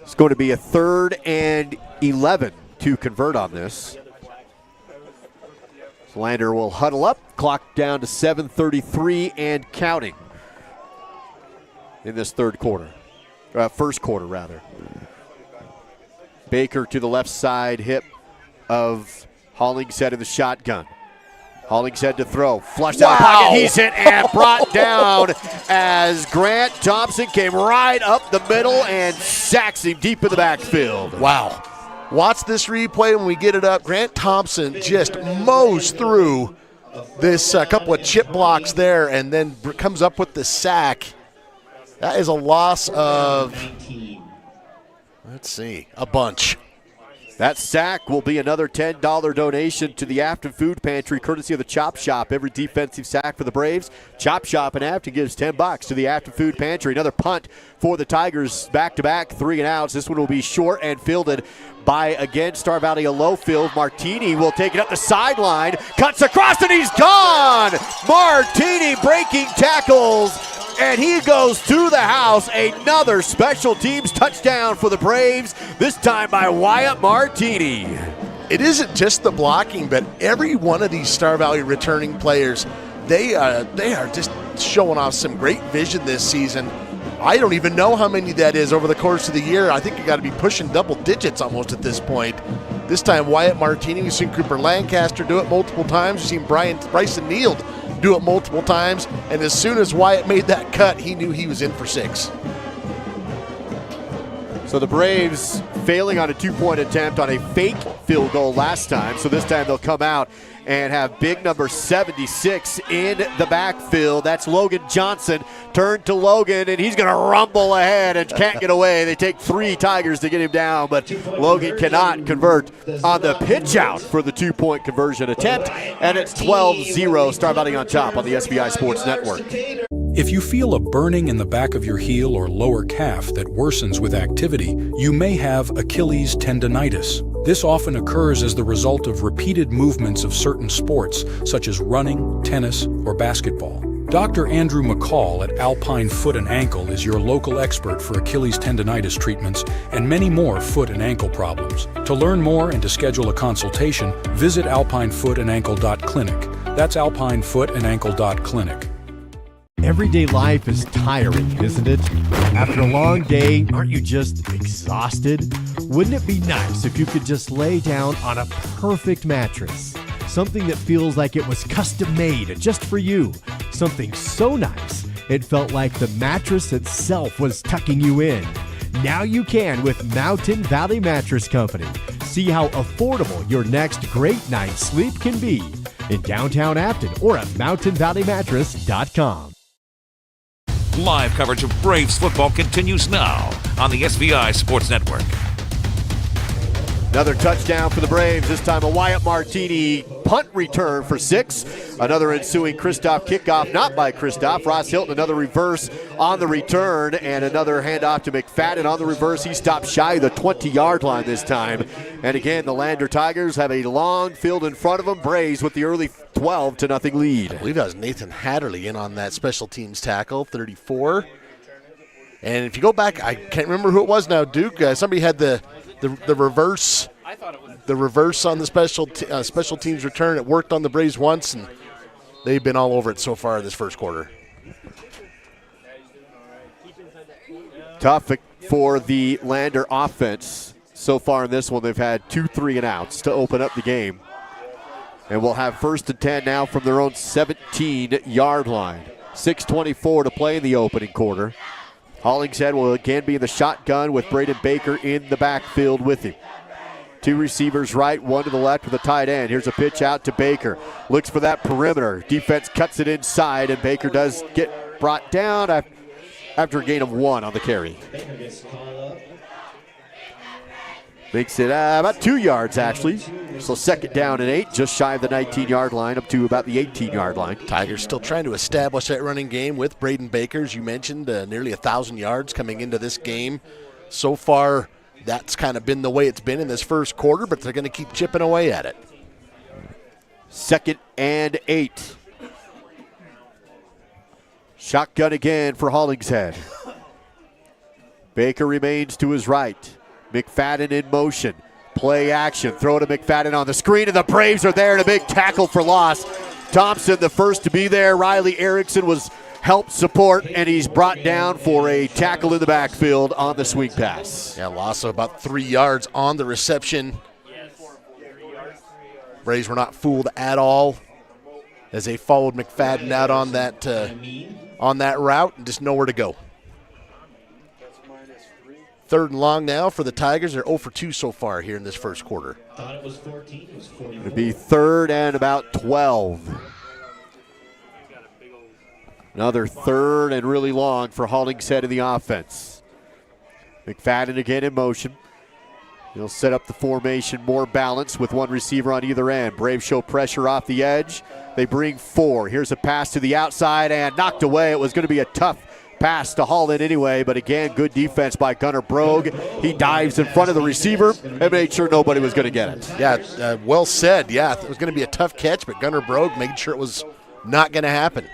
It's going to be a 3rd and 11 to convert on this. Lander will huddle up. Clock down to 7:33 and counting in this first quarter, rather. Baker to the left side hip of Hollingshead in the shotgun. Hollingshead to throw. Flushed out of pocket. He's hit and brought down as Grant Thompson came right up the middle and sacks him deep in the backfield. Wow. Watch this replay when we get it up. Grant Thompson just mows through this couple of chip blocks there and then comes up with the sack. That is a loss of, let's see, a bunch. That sack will be another $10 donation to the Afton Food Pantry, courtesy of the Chop Shop. Every defensive sack for the Braves, Chop Shop in Afton gives $10 to the Afton Food Pantry. Another punt for the Tigers, back-to-back 3 and outs. This one will be short and fielded by, again, Star Valley, a low field. Martini will take it up the sideline, cuts across, and he's gone! Martini breaking tackles, and he goes to the house. Another special teams touchdown for the Braves, this time by Wyatt Martini. It isn't just the blocking, but every one of these Star Valley returning players, they are just showing off some great vision this season. I don't even know how many that is over the course of the year. I think you got to be pushing double digits almost at this point. This time, Wyatt Martini, we've seen Cooper Lancaster do it multiple times. We've seen Bryson Neild do it multiple times. And as soon as Wyatt made that cut, he knew he was in for 6. So the Braves failing on a 2-point attempt on a fake field goal last time. So this time they'll come out and have big number 76 in the backfield. That's Logan Johnson. Turn to Logan, and he's going to rumble ahead and can't get away. They take 3 Tigers to get him down, but Logan cannot convert on the pitch out for the 2-point conversion attempt, and it's 12-0, Star Valley on top on the SBI Sports Network. If you feel a burning in the back of your heel or lower calf that worsens with activity, you may have Achilles tendonitis. This often occurs as the result of repeated movements of certain sports, such as running, tennis, or basketball. Dr. Andrew McCall at Alpine Foot and Ankle is your local expert for Achilles tendonitis treatments and many more foot and ankle problems. To learn more and to schedule a consultation, visit alpinefootанdankle.clinic. That's alpinefootанdankle.clinic. Everyday life is tiring, isn't it? After a long day, aren't you just exhausted? Wouldn't it be nice if you could just lay down on a perfect mattress? Something that feels like it was custom made just for you. Something so nice, it felt like the mattress itself was tucking you in. Now you can with Mountain Valley Mattress Company. See how affordable your next great night's sleep can be in downtown Afton or at mountainvalleymattress.com. Live coverage of Braves football continues now on the SBI Sports Network. Another touchdown for the Braves, this time a Wyatt Martini punt return for 6. Another ensuing Kristoff kickoff, not by Kristoff. Ross Hilton, another reverse on the return, and another handoff to McFadden on the reverse. He stopped shy of the 20-yard line this time. And again, the Lander Tigers have a long field in front of them. Braves with the early 12-0 lead. I believe that was Nathan Hatterley in on that special teams tackle, 34. And if you go back, I can't remember who it was now, Duke. Somebody had the reverse. I thought it was the reverse on the special teams return. It worked on the Braves once, and they've been all over it so far this first quarter. Tough for the Lander offense. So far in this one, they've had 2 3-and-outs to open up the game. And we'll have 1st and 10 now from their own 17-yard line. 6:24 to play in the opening quarter. Hollingshead will again be in the shotgun with Braden Baker in the backfield with him. 2 receivers right, 1 to the left with a tight end. Here's a pitch out to Baker. Looks for that perimeter. Defense cuts it inside, and Baker does get brought down after a gain of 1 on the carry. Makes it about 2 yards, actually. So 2nd down and 8, just shy of the 19-yard line, up to about the 18-yard line. Tigers still trying to establish that running game with Braden Baker, as you mentioned, nearly 1,000 yards coming into this game. So far, that's kind of been the way it's been in this first quarter, but they're going to keep chipping away at it. 2nd and 8. Shotgun again for Hollingshead. Baker remains to his right. McFadden in motion. Play action. Throw to McFadden on the screen, and the Braves are there, and a big tackle for loss. Thompson, the first to be there. Riley Erickson was help support, and he's brought down for a tackle in the backfield on the swing pass. Yeah, loss of about 3 yards on the reception. Braves were not fooled at all as they followed McFadden out on that route and just nowhere to go. 3rd and long now for the Tigers. They're 0 for 2 so far here in this first quarter. It'll be 3rd and about 12. Another 3rd and really long for Hollingshead in the offense. McFadden again in motion. He'll set up the formation more balanced with one receiver on either end. Braves show pressure off the edge. They bring 4. Here's a pass to the outside and knocked away. It was going to be a tough pass to haul in anyway, but again, good defense by Gunnar Brogue. He dives in front of the receiver and made sure nobody was going to get it. Yeah, well said. Yeah, it was going to be a tough catch, but Gunnar Brogue made sure it was not going to happen.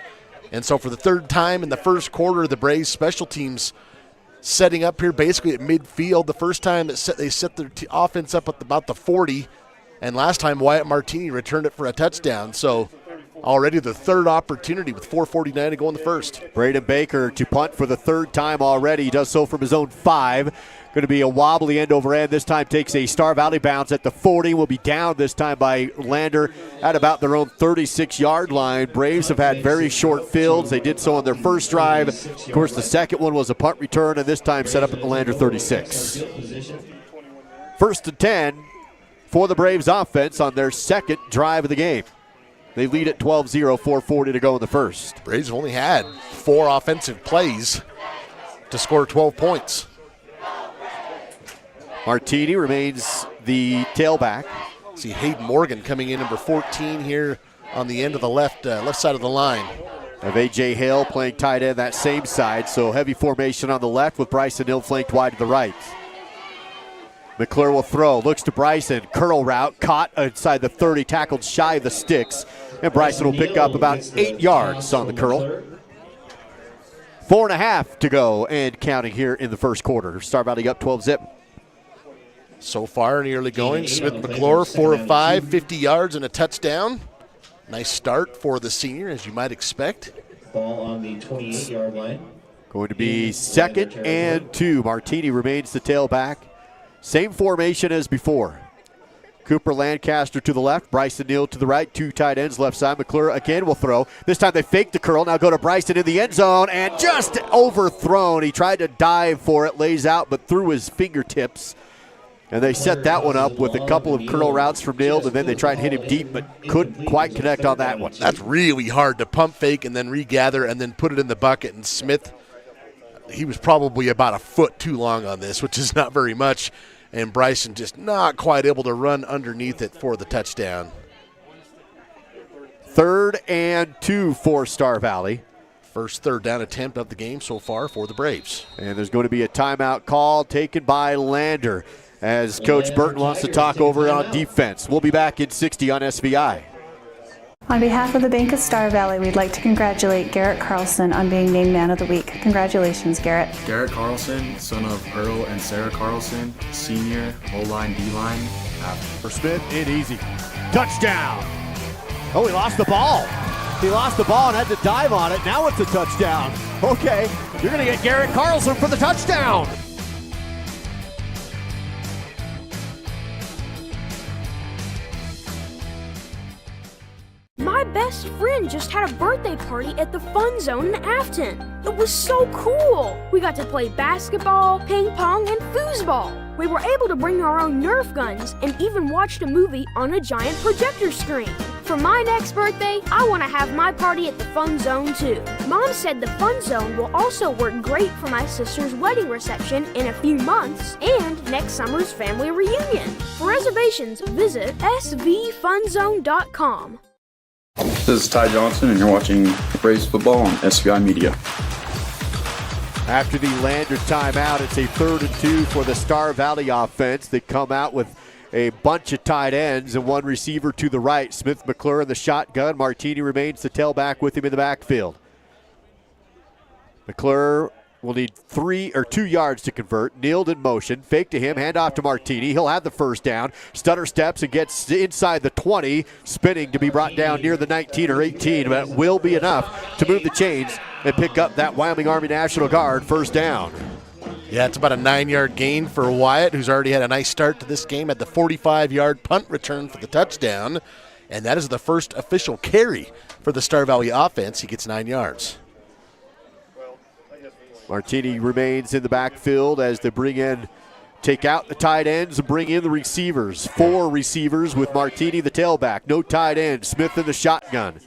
And so for the 3rd time in the first quarter, the Braves special teams setting up here basically at midfield. The first time they set their offense up at about the 40, and last time Wyatt Martini returned it for a touchdown. So already the 3rd opportunity with 4:49 to go in the first. Braden Baker to punt for the 3rd time already. He does so from his own 5. Going to be a wobbly end over end. This time takes a Star Valley bounce at the 40. Will be down this time by Lander at about their own 36-yard line. Braves have had very short fields. They did so on their first drive. Of course, the second one was a punt return, and this time set up at the Lander 36. 1st and 10 for the Braves offense on their 2nd drive of the game. They lead at 12-0, 4:40 to go in the first. Braves have only had 4 offensive plays to score 12 points. Martini remains the tailback. See Hayden Morgan coming in, number 14 here on the end of the left side of the line. Of A.J. Hale playing tight end that same side, so heavy formation on the left with Bryson Hill flanked wide to the right. McClure will throw, looks to Bryson, curl route, caught inside the 30, tackled shy of the sticks, and Bryson will pick up about 8 yards on the curl. 4.5 to go and counting here in the first quarter. Star Valley up 12-zip. So far in the early going, Smith McClure, 4 of 5, 50 yards and a touchdown. Nice start for the senior, as you might expect. Ball on the 28-yard line. Going to be 2nd and 2. Martini remains the tailback. Same formation as before. Cooper Lancaster to the left, Bryson Neal to the right, 2 tight ends left side. McClure again will throw. This time they fake the curl. Now go to Bryson in the end zone and just overthrown. He tried to dive for it, lays out, but through his fingertips. And they set that one up with a couple of curl routes from Neal, and then they tried to hit him deep, but couldn't quite connect on that one. That's really hard to pump fake and then regather and then put it in the bucket. And Smith, he was probably about a foot too long on this, which is not very much. And Bryson just not quite able to run underneath it for the touchdown. 3rd and 2 for Star Valley. First 3rd down attempt of the game so far for the Braves. And there's going to be a timeout call taken by Lander as Coach Burton wants to talk over on defense. We'll be back in 60 on SVI. On behalf of the Bank of Star Valley, we'd like to congratulate Garrett Carlson on being named Man of the Week. Congratulations, Garrett. Garrett Carlson, son of Earl and Sarah Carlson, senior, O-line, D-line. For Smith, in easy. Touchdown! Oh, he lost the ball. He lost the ball and had to dive on it. Now it's a touchdown. Okay, you're going to get Garrett Carlson for the touchdown. My best friend just had a birthday party at the Fun Zone in Afton. It was so cool. We got to play basketball, ping pong, and foosball. We were able to bring our own Nerf guns and even watched a movie on a giant projector screen. For my next birthday, I want to have my party at the Fun Zone too. Mom said the Fun Zone will also work great for my sister's wedding reception in a few months and next summer's family reunion. For reservations, visit svfunzone.com. This is Ty Johnson, and you're watching Braves football on SVI Media. After the Lander timeout, it's a 3rd and 2 for the Star Valley offense. They come out with a bunch of tight ends and one receiver to the right. Smith McClure in the shotgun. Martini remains the tailback with him in the backfield. McClure will need 2 yards to convert. Kneeled in motion. Fake to him. Hand off to Martini. He'll have the first down. Stutter steps and gets inside the 20. Spinning to be brought down near the 19 or 18. But it will be enough to move the chains and pick up that Wyoming Army National Guard first down. Yeah, it's about a 9-yard gain for Wyatt, who's already had a nice start to this game at the 45-yard punt return for the touchdown. And that is the first official carry for the Star Valley offense. He gets 9 yards. Martini remains in the backfield as they take out the tight ends and bring in the receivers. 4 receivers with Martini, the tailback. No tight end. Smith in the shotgun.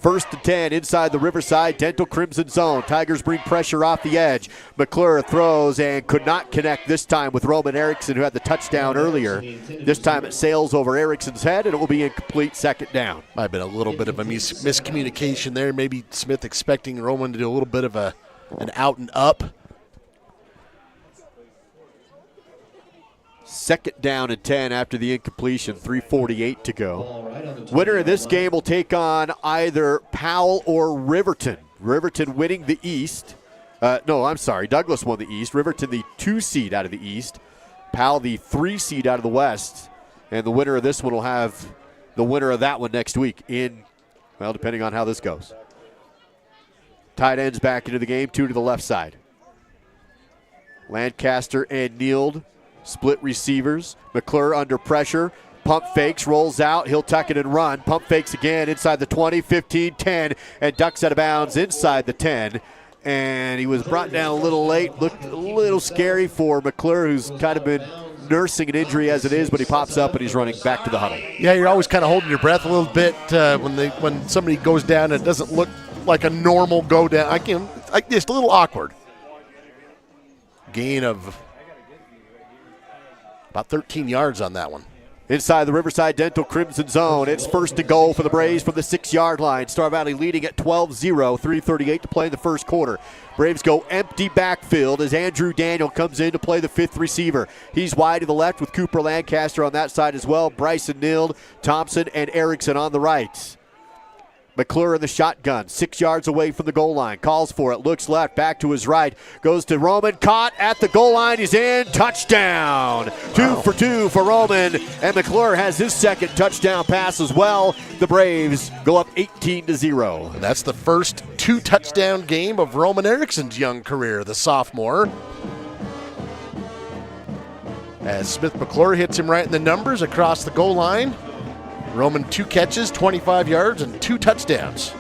1st and 10 inside the Riverside Dental Crimson zone. Tigers bring pressure off the edge. McClure throws and could not connect this time with Roman Erickson, who had the touchdown earlier. This time it sails over Erickson's head, and it will be incomplete 2nd down. Might have been a little bit of a miscommunication there. Maybe Smith expecting Roman to do a little bit of an out and up. 2nd down and 10 after the incompletion, 3:48 to go. Winner of this game will take on either Powell or Riverton. Riverton winning the East. Douglas won the East. Riverton the 2 seed out of the East. Powell the 3 seed out of the West. And the winner of this one will have the winner of that one next week depending on how this goes. Tight ends back into the game, 2 to the left side. Lancaster and Neild. Split receivers. McClure under pressure. Pump fakes, rolls out. He'll tuck it and run. Pump fakes again inside the 20, 15, 10, and ducks out of bounds inside the 10. And he was brought down a little late. Looked a little scary for McClure, who's kind of been nursing an injury as it is, but he pops up and he's running back to the huddle. Yeah, you're always kind of holding your breath a little bit when somebody goes down and it doesn't look like a normal go down. Just a little awkward. Gain of about 13 yards on that one. Inside the Riverside Dental Crimson zone, it's 1st and goal for the Braves from the 6-yard line. Star Valley leading at 12-0, 3:38 to play in the first quarter. Braves go empty backfield as Andrew Daniel comes in to play the 5th receiver. He's wide to the left with Cooper Lancaster on that side as well. Bryson Neild, Thompson, and Erickson on the right. McClure in the shotgun, 6 yards away from the goal line. Calls for it, looks left, back to his right. Goes to Roman, caught at the goal line. He's in, touchdown. 2 for 2 for Roman, and McClure has his 2nd touchdown pass as well. The Braves go up 18-0. And that's the first 2-touchdown game of Roman Erickson's young career, the sophomore. As Smith McClure hits him right in the numbers across the goal line. Roman 2 catches, 25 yards, and 2 touchdowns.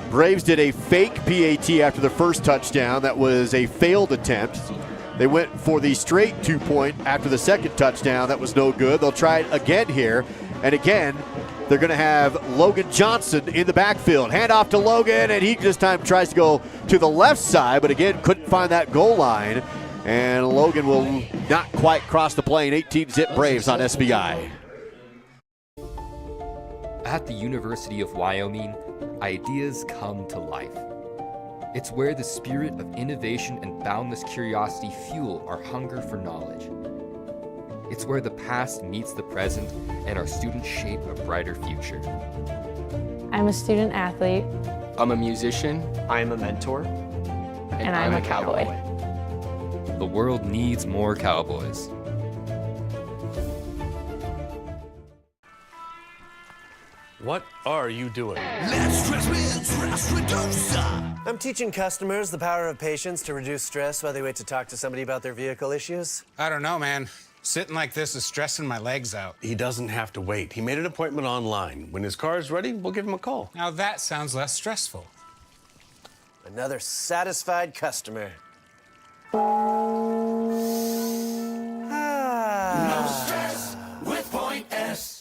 Braves did a fake PAT after the first touchdown. That was a failed attempt. They went for the straight 2-point after the 2nd touchdown. That was no good. They'll try it again here. And again, they're going to have Logan Johnson in the backfield. Hand off to Logan, and he this time tries to go to the left side, but again, couldn't find that goal line. And Logan will not quite cross the plane. 18-zip Braves on SVI. At the University of Wyoming, ideas come to life. It's where the spirit of innovation and boundless curiosity fuel our hunger for knowledge. It's where the past meets the present and our students shape a brighter future. I'm a student athlete. I'm a musician. I'm a mentor. And I'm a cowboy. The world needs more cowboys. What are you doing? I'm teaching customers the power of patience to reduce stress while they wait to talk to somebody about their vehicle issues. I don't know, man. Sitting like this is stressing my legs out. He doesn't have to wait. He made an appointment online. When his car is ready, we'll give him a call. Now that sounds less stressful. Another satisfied customer. No stress with Point S.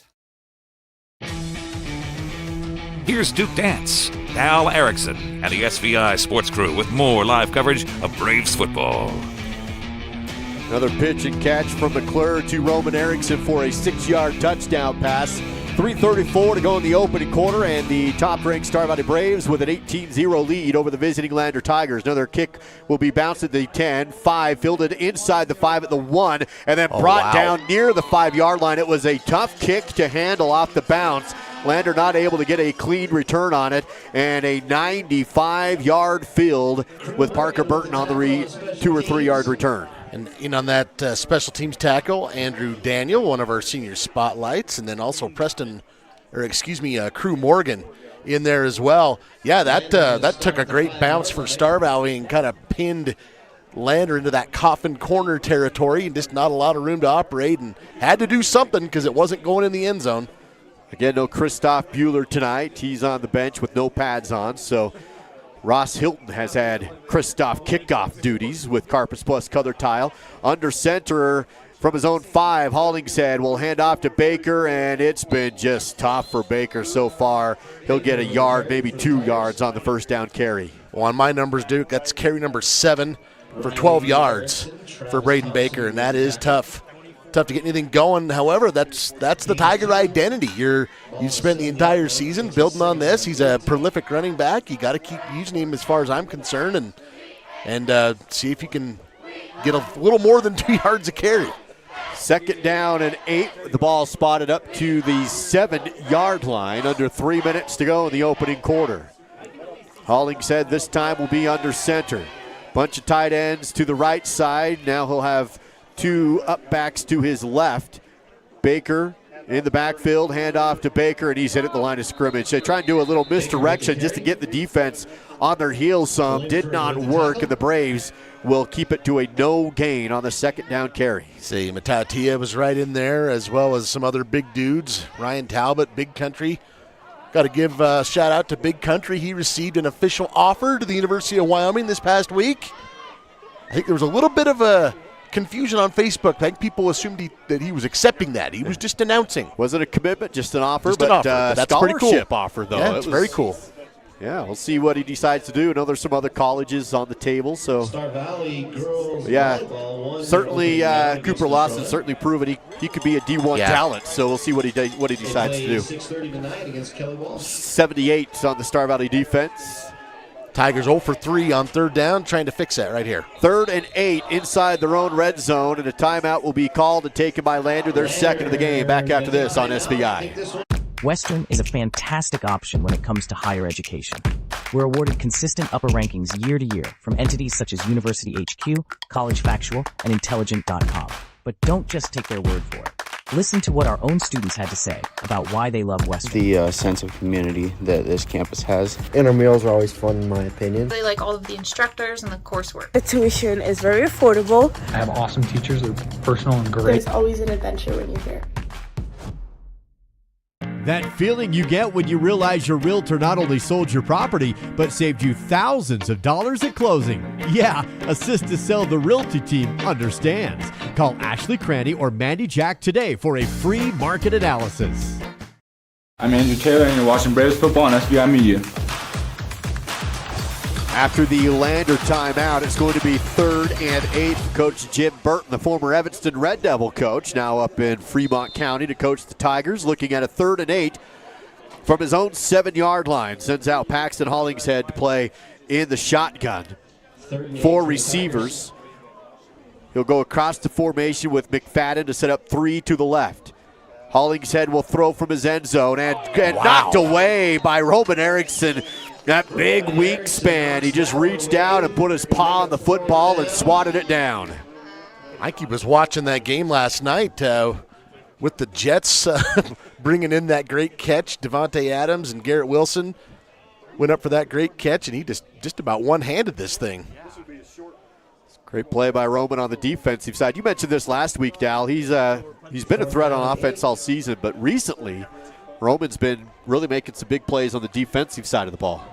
Here's Duke Dance, Al Erickson, and the SVI Sports Crew with more live coverage of Braves football. Another pitch and catch from McClure to Roman Erickson for a 6-yard touchdown pass. 3:34 to go in the opening quarter, and the top-ranked Star Valley Braves with an 18-0 lead over the visiting Lander Tigers. Another kick will be bounced at the 10, 5, fielded inside the 5 at the 1, and then brought down near the 5-yard line. It was a tough kick to handle off the bounce. Lander not able to get a clean return on it, and a 95-yard field with Parker Burton on the 2 or 3 yard return. And in on that special teams tackle, Andrew Daniel, one of our senior spotlights, and then also Crew Morgan in there as well. Yeah, that took a great bounce for Star Valley and kind of pinned Lander into that coffin corner territory, and just not a lot of room to operate, and had to do something because it wasn't going in the end zone. Again, no Christoph Bueller tonight. He's on the bench with no pads on, so Ross Hilton has had Christoph kickoff duties with Carpus Plus color tile. Under center from his own 5, Hollingshead will hand off to Baker, and it's been just tough for Baker so far. He'll get a yard, maybe 2 yards on the first down carry. Well, on my numbers, Duke, that's carry number 7 for 12 yards for Braden Baker, and that is tough. Tough to get anything going. However, that's the Tiger identity. You've spent the entire season building on this. He's a prolific running back. You got to keep using him as far as I'm concerned, and see if you can get a little more than 2 yards a carry. 2nd down and 8. The ball spotted up to the 7-yard line. Under 3 minutes to go in the opening quarter. Hollingshead this time will be under center. Bunch of tight ends to the right side. Now he'll have 2 up backs to his left. Baker in the backfield, hand off to Baker, and he's hit at the line of scrimmage. They try and do a little misdirection just to get the defense on their heels some. Did not work, and the Braves will keep it to a no gain on the 2nd down carry. See, Matatia was right in there, as well as some other big dudes. Ryan Talbot, Big Country. Got to give a shout out to Big Country. He received an official offer to the University of Wyoming this past week. I think there was a little bit of a confusion on Facebook. I think people assumed that he was accepting that. He was just announcing. Wasn't a commitment, just an offer. Just an offer. That's pretty cool. Scholarship offer, though. Yeah, it's very cool. Yeah, we'll see what he decides to do. I know there's some other colleges on the table, so yeah, certainly Cooper Lawson certainly proven he could be a D1 talent. So we'll see what he decides to do. 78 on the Star Valley defense. Tigers 0 for 3 on 3rd down, trying to fix that right here. 3rd and 8 inside their own red zone, and a timeout will be called and taken by Lander, their 2nd of the game. Back after this on SBI. Western is a fantastic option when it comes to higher education. We're awarded consistent upper rankings year to year from entities such as University HQ, College Factual, and Intelligent.com. But don't just take their word for it. Listen to what our own students had to say about why they love Western. The sense of community that this campus has. Intramurals are always fun, in my opinion. They like all of the instructors and the coursework. The tuition is very affordable. I have awesome teachers. They're personal and great. There's always an adventure when you're here. That feeling you get when you realize your realtor not only sold your property, but saved you thousands of dollars at closing. Yeah, Assist to Sell the Realty team understands. Call Ashley Cranny or Mandy Jack today for a free market analysis. I'm Andrew Taylor, and you're watching Braves football on SBI Media. After the Lander timeout, it's going to be 3rd and 8. Coach Jim Burton, the former Evanston Red Devil coach, now up in Fremont County to coach the Tigers, looking at a 3rd and 8 from his own 7-yard line. Sends out Paxton Hollingshead to play in the shotgun. 4 receivers. He'll go across the formation with McFadden to set up 3 to the left. Hollingshead will throw from his end zone and knocked away by Roman Erickson. That big wingspan, he just reached down and put his paw on the football and swatted it down. Mikey was watching that game last night with the Jets bringing in that great catch. Devontae Adams and Garrett Wilson went up for that great catch, and he just about one-handed this thing. Great play by Roman on the defensive side. You mentioned this last week, Dal. He's been a threat on offense all season, but recently Roman's been really making some big plays on the defensive side of the ball.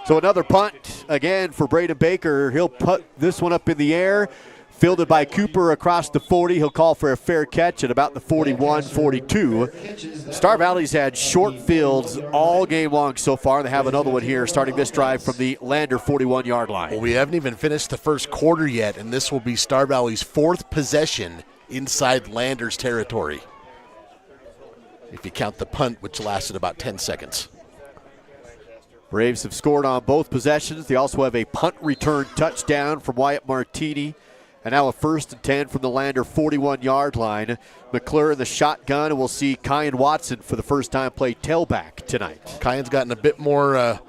So another punt again for Braden Baker. He'll put this one up in the air. Fielded by Cooper across the 40. He'll call for a fair catch at about the 41-42. Star Valley's had short fields all game long so far. They have another one here starting this drive from the Lander 41-yard line. Well, we haven't even finished the first quarter yet, and this will be Star Valley's 4th possession inside Lander's territory. if you count the punt, which lasted about 10 seconds. Braves have scored on both possessions. They also have a punt return touchdown from Wyatt Martini. And now a 1st and 10 from the Lander 41-yard line. McClure in the shotgun, and we'll see Kyan Watson for the first time play tailback tonight. Kyan's gotten a bit more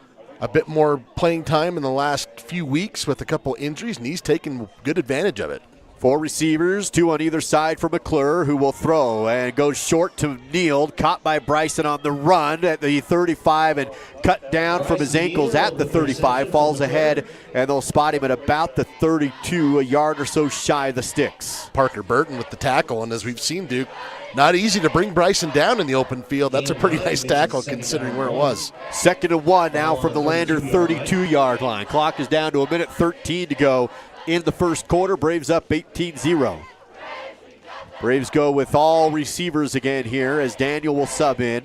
playing time in the last few weeks with a couple injuries, and he's taken good advantage of it. 4 receivers, 2 on either side for McClure, who will throw and goes short to Neal, caught by Bryson on the run at the 35 and cut down from his ankles at the 35, falls ahead, and they'll spot him at about the 32, a yard or so shy of the sticks. Parker Burton with the tackle, and as we've seen, Duke, not easy to bring Bryson down in the open field. That's a pretty nice tackle considering where it was. 2nd and 1 now from the Lander 32-yard line. Clock is down to 1:13 to go in the first quarter. Braves up 18-0. Braves go with all receivers again here as Daniel will sub in.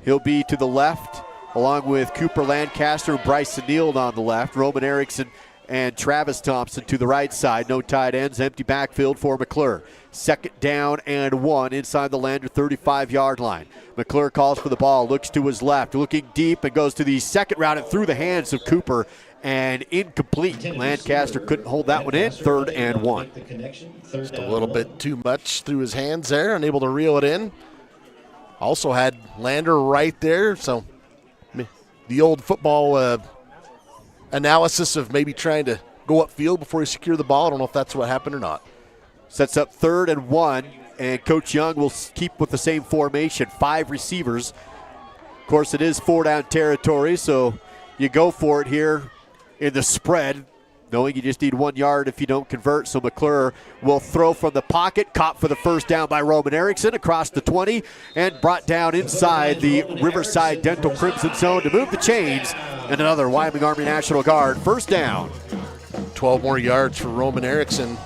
He'll be to the left along with Cooper Lancaster and Bryson Neal on the left. Roman Erickson and Travis Thompson to the right side. No tight ends, empty backfield for McClure. 2nd down and 1 inside the Lander 35-yard line. McClure calls for the ball, looks to his left, looking deep, and goes to the second route and through the hands of Cooper, and incomplete. Lancaster couldn't hold that one in. 3rd and 1. Just a little bit too much through his hands there, unable to reel it in. Also had Lander right there, so the old football analysis of maybe trying to go upfield before he secured the ball. I don't know if that's what happened or not. Sets up 3rd and 1, and Coach Young will keep with the same formation, 5 receivers. Of course, it is 4-down territory, so you go for it here in the spread, knowing you just need 1 yard if you don't convert. So McClure will throw from the pocket, caught for the first down by Roman Erickson across the 20, and brought down inside the Riverside Dental Crimson Zone to move the chains, and another Wyoming Army National Guard 1st down. 12 more yards for Roman Erickson.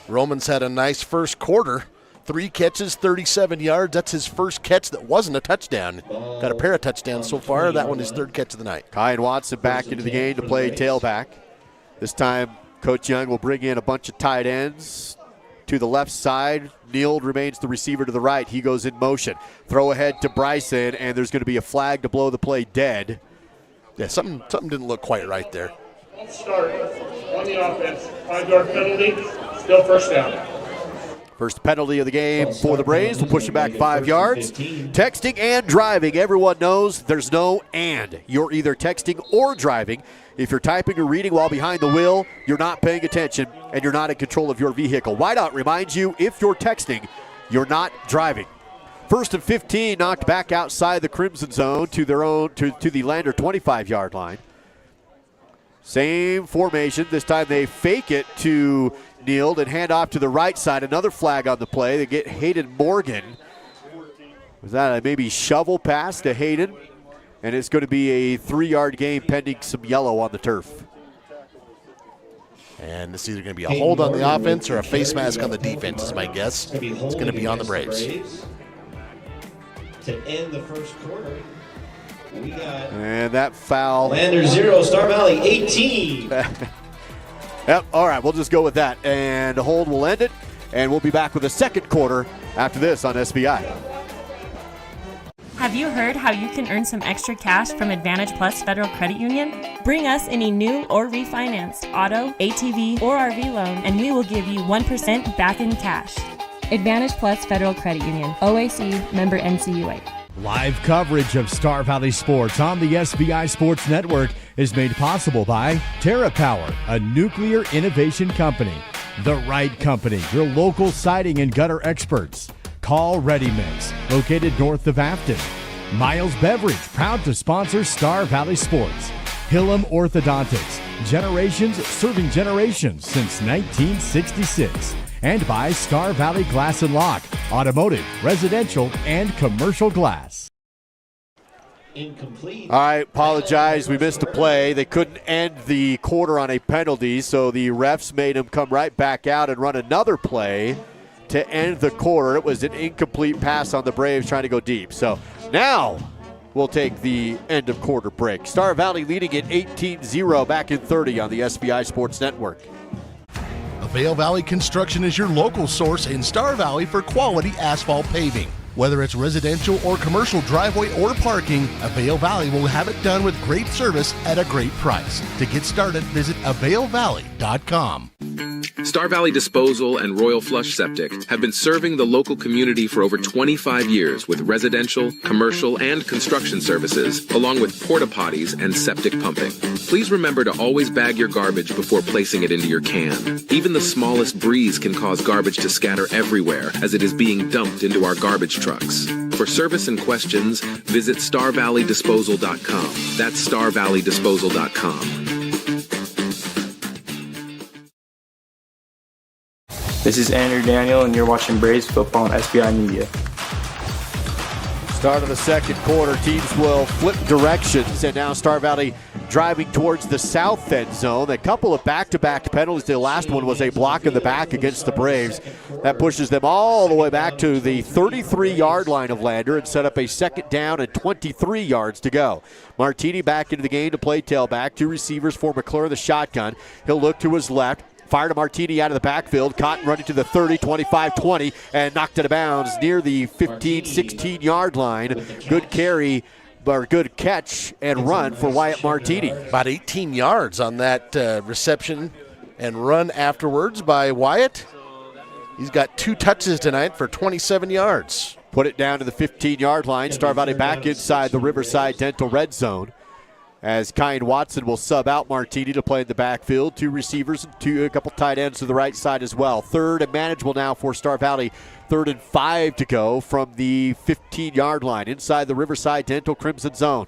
Roman's had a nice first quarter. 3 catches, 37 yards. That's his first catch that wasn't a touchdown. Got a pair of touchdowns so far. That one is 3rd catch of the night. Kyan Watson back into the game to play tailback. This time, Coach Young will bring in a bunch of tight ends to the left side. Neal remains the receiver to the right. He goes in motion. Throw ahead to Bryson, and there's going to be a flag to blow the play dead. Yeah, something didn't look quite right there. Start on the offense. 5-yard penalty. Still 1st down. First penalty of the game for the Braves. We'll push it back 5 yards. Texting and driving. Everyone knows there's no and. You're either texting or driving. If you're typing or reading while behind the wheel, you're not paying attention and you're not in control of your vehicle. Whiteout reminds you, if you're texting, you're not driving. 1st and 15, knocked back outside the Crimson Zone to the Lander 25-yard line. Same formation. This time they fake it to Neal and hand off to the right side. Another flag on the play. They get Hayden Morgan. Was that a maybe shovel pass to Hayden? And it's going to be a 3-yard gain pending some yellow on the turf. And this is either going to be a hold on the offense or a face mask on the defense is my guess. It's going to be on the Braves. To end the first quarter, we got and that foul. Lander 0, Star Valley 18. Yep, all right, we'll just go with that. And the hold will end it, and we'll be back with the second quarter after this on SBI. Have you heard how you can earn some extra cash from Advantage Plus Federal Credit Union? Bring us any new or refinanced auto, ATV, or RV loan, and we will give you 1% back in cash. Advantage Plus Federal Credit Union, OAC, member NCUA. Live coverage of Star Valley Sports on the SBI Sports Network is made possible by TerraPower, a nuclear innovation company. The Right Company, your local siding and gutter experts. Call Ready Mix, located north of Afton. Miles Beverage, proud to sponsor Star Valley Sports. Hillam Orthodontics, generations serving generations since 1966. And by Star Valley Glass and Lock, automotive, residential, and commercial glass. Incomplete. All right, apologize. We missed a play. They couldn't end the quarter on a penalty, so the refs made them come right back out and run another play to end the quarter. It was an incomplete pass on the Braves trying to go deep. So now we'll take the end of quarter break. Star Valley leading it 18-0 back in 30 on the SBI Sports Network. Vail Valley Construction is your local source in Star Valley for quality asphalt paving. Whether it's residential or commercial driveway or parking, Avail Valley will have it done with great service at a great price. To get started, visit availvalley.com. Star Valley Disposal and Royal Flush Septic have been serving the local community for over 25 years with residential, commercial, and construction services, along with porta potties and septic pumping. Please remember to always bag your garbage before placing it into your can. Even the smallest breeze can cause garbage to scatter everywhere as it is being dumped into our garbage trucks. For service and questions, visit starvalleydisposal.com. That's starvalleydisposal.com. This is Andrew Daniel, and you're watching Braves football on SBI Media. Start of the second quarter, teams will flip directions, and now Star Valley driving towards the south end zone. A couple of back-to-back penalties. The last one was a block in the back against the Braves. That pushes them all the way back to the 33-yard line of Lander and set up a second down and 23 yards to go. Martini back into the game to play tailback. Two receivers for McClure, the shotgun. He'll look to his left. Fire to Martini out of the backfield. Cotton running to the 30, 25, 20, and knocked out of bounds near the 15, 16-yard line. Good carry, or good catch and run for Wyatt Martini. About 18 yards on that reception and run afterwards by Wyatt. He's got 2 touches tonight for 27 yards. Put it down to the 15-yard line. Star Valley back inside the Riverside Dental red zone, as Kyan Watson will sub out Martini to play in the backfield. 2 receivers and a couple tight ends to the right side as well. Third and manageable now for Star Valley. 3rd and 5 to go from the 15-yard line inside the Riverside Dental Crimson zone.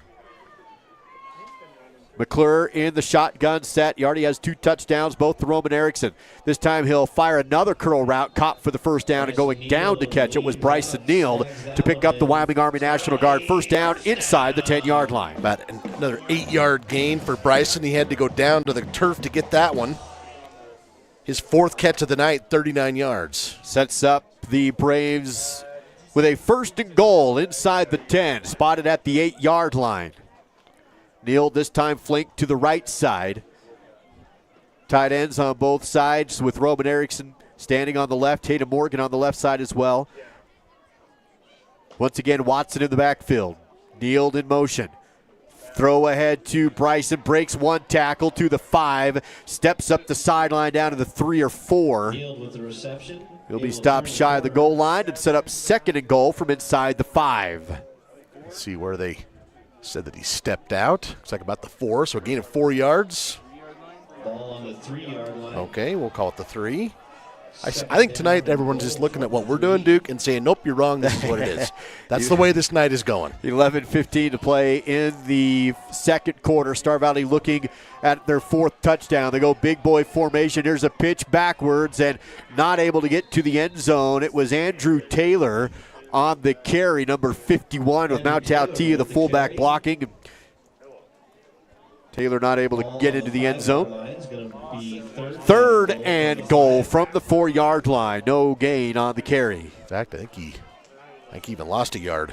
McClure in the shotgun set. He already has 2 touchdowns, both to Roman Erickson. This time he'll fire another curl route, caught for the first down, and going down to catch it was Bryson Neild to pick up the Wyoming Army National Guard first down inside the 10-yard line. About another 8-yard gain for Bryson. He had to go down to the turf to get that one. His 4th catch of the night, 39 yards. Sets up the Braves with a 1st and goal inside the 10, spotted at the 8-yard line. Neal this time flanked to the right side. Tight ends on both sides with Roman Erickson standing on the left. Hayden Morgan on the left side as well. Once again, Watson in the backfield. Neal in motion. Throw ahead to Bryson. Breaks 1 tackle to the 5. Steps up the sideline down to the 3 or 4. He'll be stopped shy of the goal line and set up 2nd and goal from inside the 5. Let's see where they said that he stepped out. Looks like about the 4, so a gain of 4 yards. Ball on the 3-yard line. Okay, we'll call it the 3. I think tonight everyone's just looking at what we're doing, Duke, and saying, nope, you're wrong, this is what it is. That's the way this night is going. 11:15 to play in the second quarter. Star Valley looking at their 4th touchdown. They go big boy formation. Here's a pitch backwards and not able to get to the end zone. It was Andrew Taylor on the carry, number 51, with Mautautia, the fullback, blocking. Taylor not able to get into the end zone. 3rd and goal from the 4-yard line. No gain on the carry. In fact, I think he even lost a yard.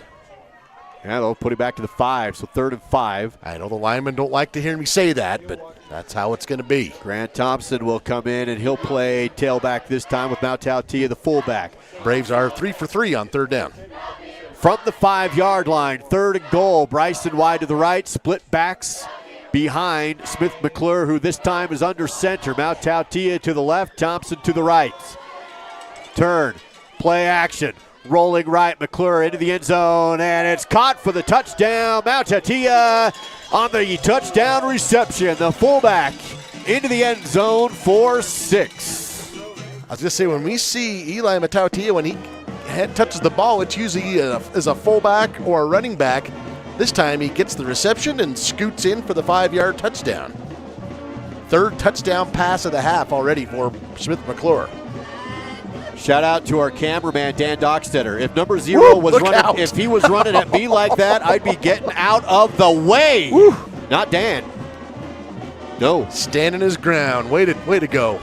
Yeah, they'll put him back to the 5, so 3rd and 5. I know the linemen don't like to hear me say that, but that's how it's going to be. Grant Thompson will come in, and he'll play tailback this time with Mautautia, the fullback. Braves are 3 for 3 on 3rd down. From the 5-yard line, 3rd and goal. Bryson wide to the right, split backs behind Smith McClure, who this time is under center. Mautautia to the left, Thompson to the right. Turn, play action. Rolling right, McClure into the end zone, and it's caught for the touchdown. Mautautia on the touchdown reception. The fullback into the end zone for 6. I was going to say, when we see Eli Mautautia, when he touches the ball, it's usually as a fullback or a running back. This time he gets the reception and scoots in for the 5-yard touchdown. 3rd touchdown pass of the half already for Smith McClure. Shout out to our cameraman, Dan Dockstetter. If number 0 was running, if he was running at me like that, I'd be getting out of the way. Woo. Not Dan. No. Standing his ground. Way to go.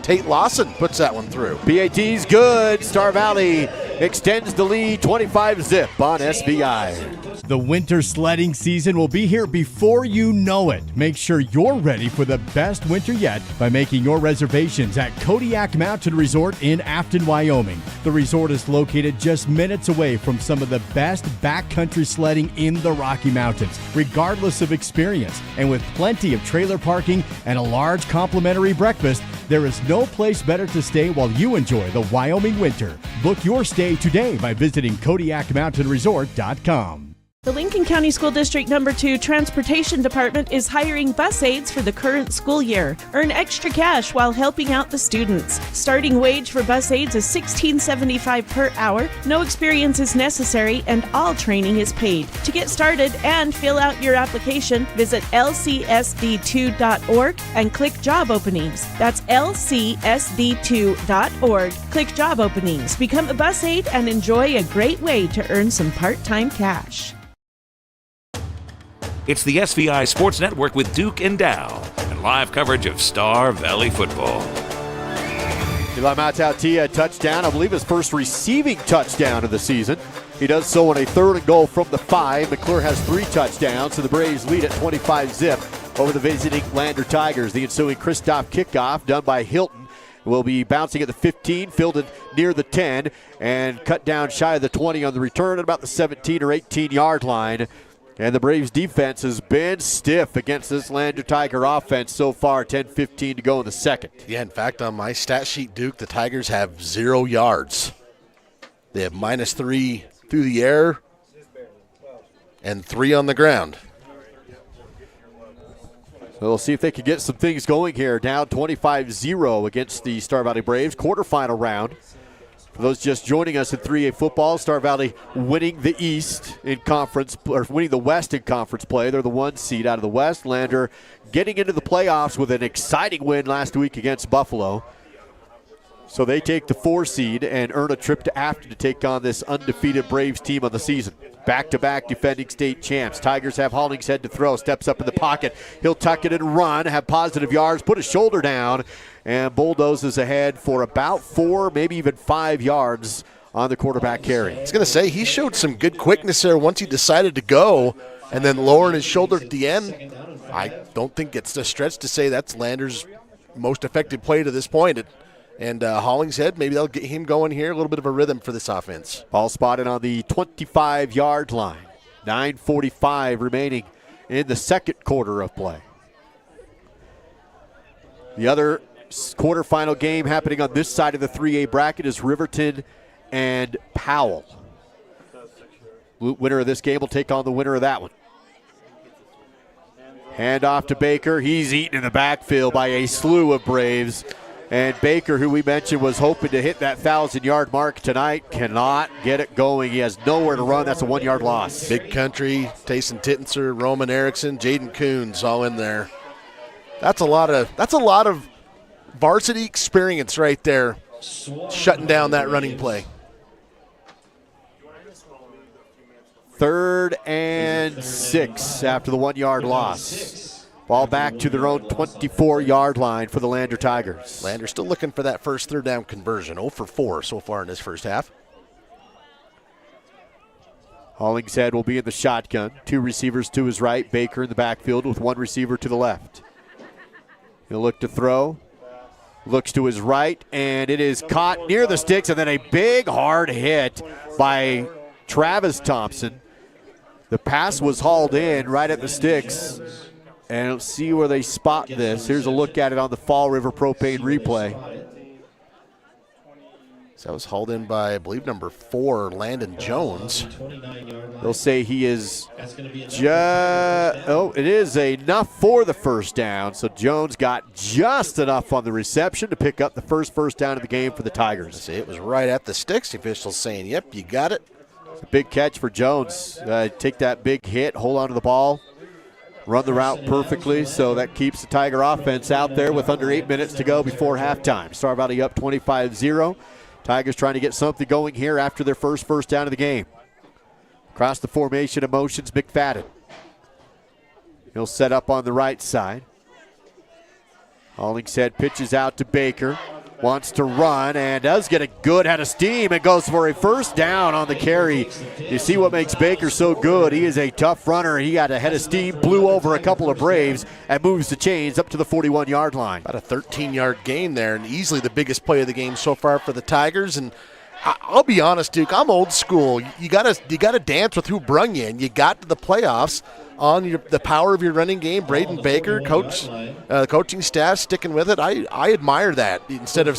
Tate Lawson puts that one through. PAT's good. Star Valley extends the lead 25-zip on SVI. The winter sledding season will be here before you know it. Make sure you're ready for the best winter yet by making your reservations at Kodiak Mountain Resort in Afton, Wyoming. The resort is located just minutes away from some of the best backcountry sledding in the Rocky Mountains, regardless of experience. And with plenty of trailer parking and a large complimentary breakfast, there is no place better to stay while you enjoy the Wyoming winter. Book your stay today by visiting KodiakMountainResort.com. The Lincoln County School District No. 2 Transportation Department is hiring bus aides for the current school year. Earn extra cash while helping out the students. Starting wage for bus aides is $16.75 per hour. No experience is necessary and all training is paid. To get started and fill out your application, visit lcsd2.org and click job openings. That's lcsd2.org. Click job openings. Become a bus aide and enjoy a great way to earn some part-time cash. It's the SVI Sports Network with Duke and Dow and live coverage of Star Valley football. Eli Matautia, touchdown. I believe his first receiving touchdown of the season. He does so on a 3rd and goal from the 5. McClure has 3 touchdowns, so the Braves lead at 25-zip over the visiting Lander Tigers. The ensuing Christoph kickoff done by Hilton will be bouncing at the 15, fielded near the 10, and cut down shy of the 20 on the return at about the 17 or 18-yard line. And the Braves defense has been stiff against this Lander Tiger offense so far, 10-15 to go in the second. Yeah, in fact, on my stat sheet, Duke, the Tigers have 0 yards. They have -3 through the air and 3 on the ground. So we'll see if they can get some things going here. Down 25-0 against the Star Valley Braves, quarterfinal round. For those just joining us in 3A football, Star Valley winning the East in conference, or winning the West in conference play. They're the 1 seed out of the West. Lander getting into the playoffs with an exciting win last week against Buffalo. So they take the 4 seed and earn a trip to Afton to take on this undefeated Braves team on the season. Back-to-back defending state champs. Tigers have Hollingshead to throw, steps up in the pocket. He'll tuck it and run, have positive yards, put his shoulder down, and bulldozes ahead for about 4, maybe even 5 yards on the quarterback carry. I was going to say, he showed some good quickness there once he decided to go, and then lowering his shoulder at the end. I don't think it's a stretch to say that's Lander's most effective play to this point. And Hollingshead, maybe they'll get him going here, a little bit of a rhythm for this offense. Ball spotted on the 25-yard line. 9:45 remaining in the second quarter of play. The other quarterfinal game happening on this side of the 3A bracket is Riverton and Powell. Winner of this game will take on the winner of that one. Hand off to Baker. He's eaten in the backfield by a slew of Braves. And Baker, who we mentioned was hoping to hit that 1,000-yard mark tonight, cannot get it going. He has nowhere to run. That's a 1-yard loss. Big Country, Tayson Tittenser, Roman Erickson, Jaden Coons all in there. That's a lot of varsity experience right there, shutting down that running play. 3rd and 6 after the 1-yard loss. Ball back to their own 24-yard line for the Lander Tigers. Lander still looking for that first 3rd down conversion. 0 for 4 so far in this first half. Hollingshead will be in the shotgun. 2 receivers to his right. Baker in the backfield with 1 receiver to the left. He'll look to throw. Looks to his right, and it is caught near the sticks, and then a big hard hit by Travis Thompson. The pass was hauled in right at the sticks. And let's see where they spot this. Here's a look at it on the Fall River Propane replay. So that was hauled in by, I believe, number 4, Landon Jones. They'll say he is it is enough for the first down. So Jones got just enough on the reception to pick up the first down of the game for the Tigers. See, it was right at the sticks. The officials saying, yep, you got it. It's a big catch for Jones. Take that big hit, hold on to the ball. Run the route perfectly, so that keeps the Tiger offense out there with under 8 minutes to go before halftime. Star Valley up 25-0. Tigers trying to get something going here after their first down of the game. Across the formation of motions, McFadden. He'll set up on the right side. Hollingshead pitches out to Baker. wants to run and does get a good head of steam and goes for a first down on the carry. You see what makes Baker so good. He is a tough runner. He got a head of steam, blew over a couple of Braves, and moves the chains up to the 41-yard line. About a 13-yard gain there, and easily the biggest play of the game so far for the Tigers. And I'll be honest, Duke, I'm old school. You gotta dance with who brung you, and you got to the playoffs on the power of your running game. Braden Baker, the coaching staff sticking with it. I admire that. Instead of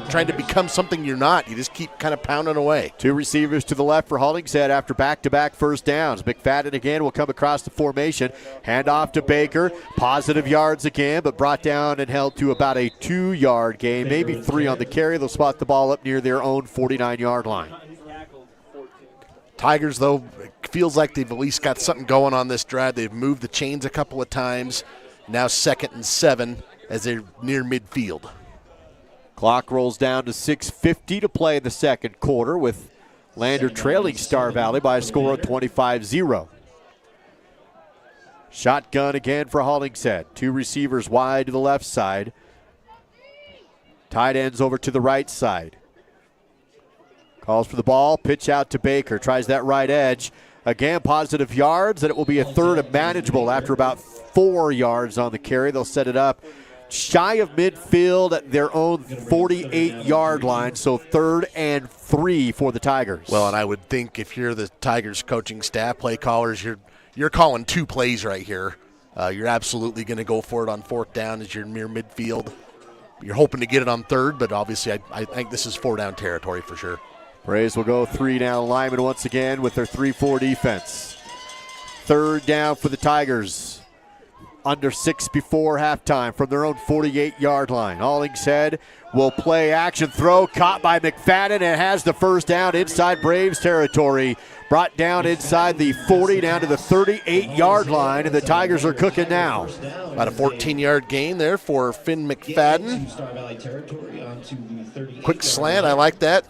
trying to become something you're not, you just keep kind of pounding away. Two receivers to the left for Hollingshead after back-to-back first downs. McFadden again will come across the formation. Hand off to Baker. Positive yards again, but brought down and held to about a 2-yard gain, maybe 3 on the carry. They'll spot the ball up near their own 49-yard line. Tigers, though, it feels like they've at least got something going on this drive. They've moved the chains a couple of times. Now 2nd and 7 as they're near midfield. Clock rolls down to 6:50 to play in the second quarter, with Lander trailing Star Valley by a score of 25-0. Shotgun again for Hollingshead. 2 receivers wide to the left side. Tight ends over to the right side. Calls for the ball, pitch out to Baker, tries that right edge. Again, positive yards, and it will be a third and manageable after about 4 yards on the carry. They'll set it up shy of midfield at their own 48-yard line, so 3rd and 3 for the Tigers. Well, and I would think if you're the Tigers coaching staff, play callers, you're calling 2 plays right here. You're absolutely going to go for it on 4th down as you're near midfield. You're hoping to get it on 3rd, but obviously I think this is 4-down territory for sure. Braves will go 3-down linemen once again with their 3-4 defense. 3rd down for the Tigers. Under 6 before halftime from their own 48-yard line. Hollingshead will play action throw, caught by McFadden, and has the first down inside Braves territory. Brought down inside the 40, down to the 38-yard line, and the Tigers are cooking now. About a 14-yard gain there for Finn McFadden. Quick slant, I like that.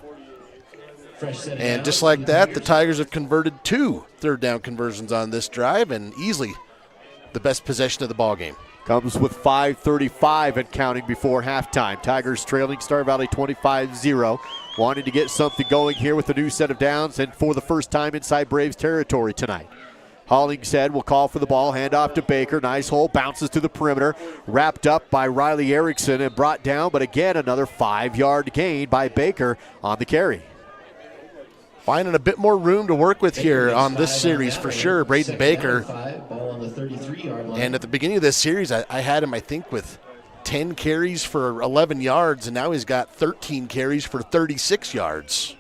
And just like that, the Tigers have converted 2 third-down conversions on this drive, and easily the best possession of the ballgame. Comes with 5:35 and counting before halftime. Tigers trailing Star Valley 25-0. Wanting to get something going here with a new set of downs, and for the first time inside Braves territory tonight. Hollingshead will call for the ball, hand off to Baker. Nice hole, bounces to the perimeter. Wrapped up by Riley Erickson and brought down, but again another 5-yard gain by Baker on the carry. Finding a bit more room to work with here on this series for sure, Braden Baker. And at the beginning of this series, I had him, I think, with 10 carries for 11 yards, and now he's got 13 carries for 36 yards.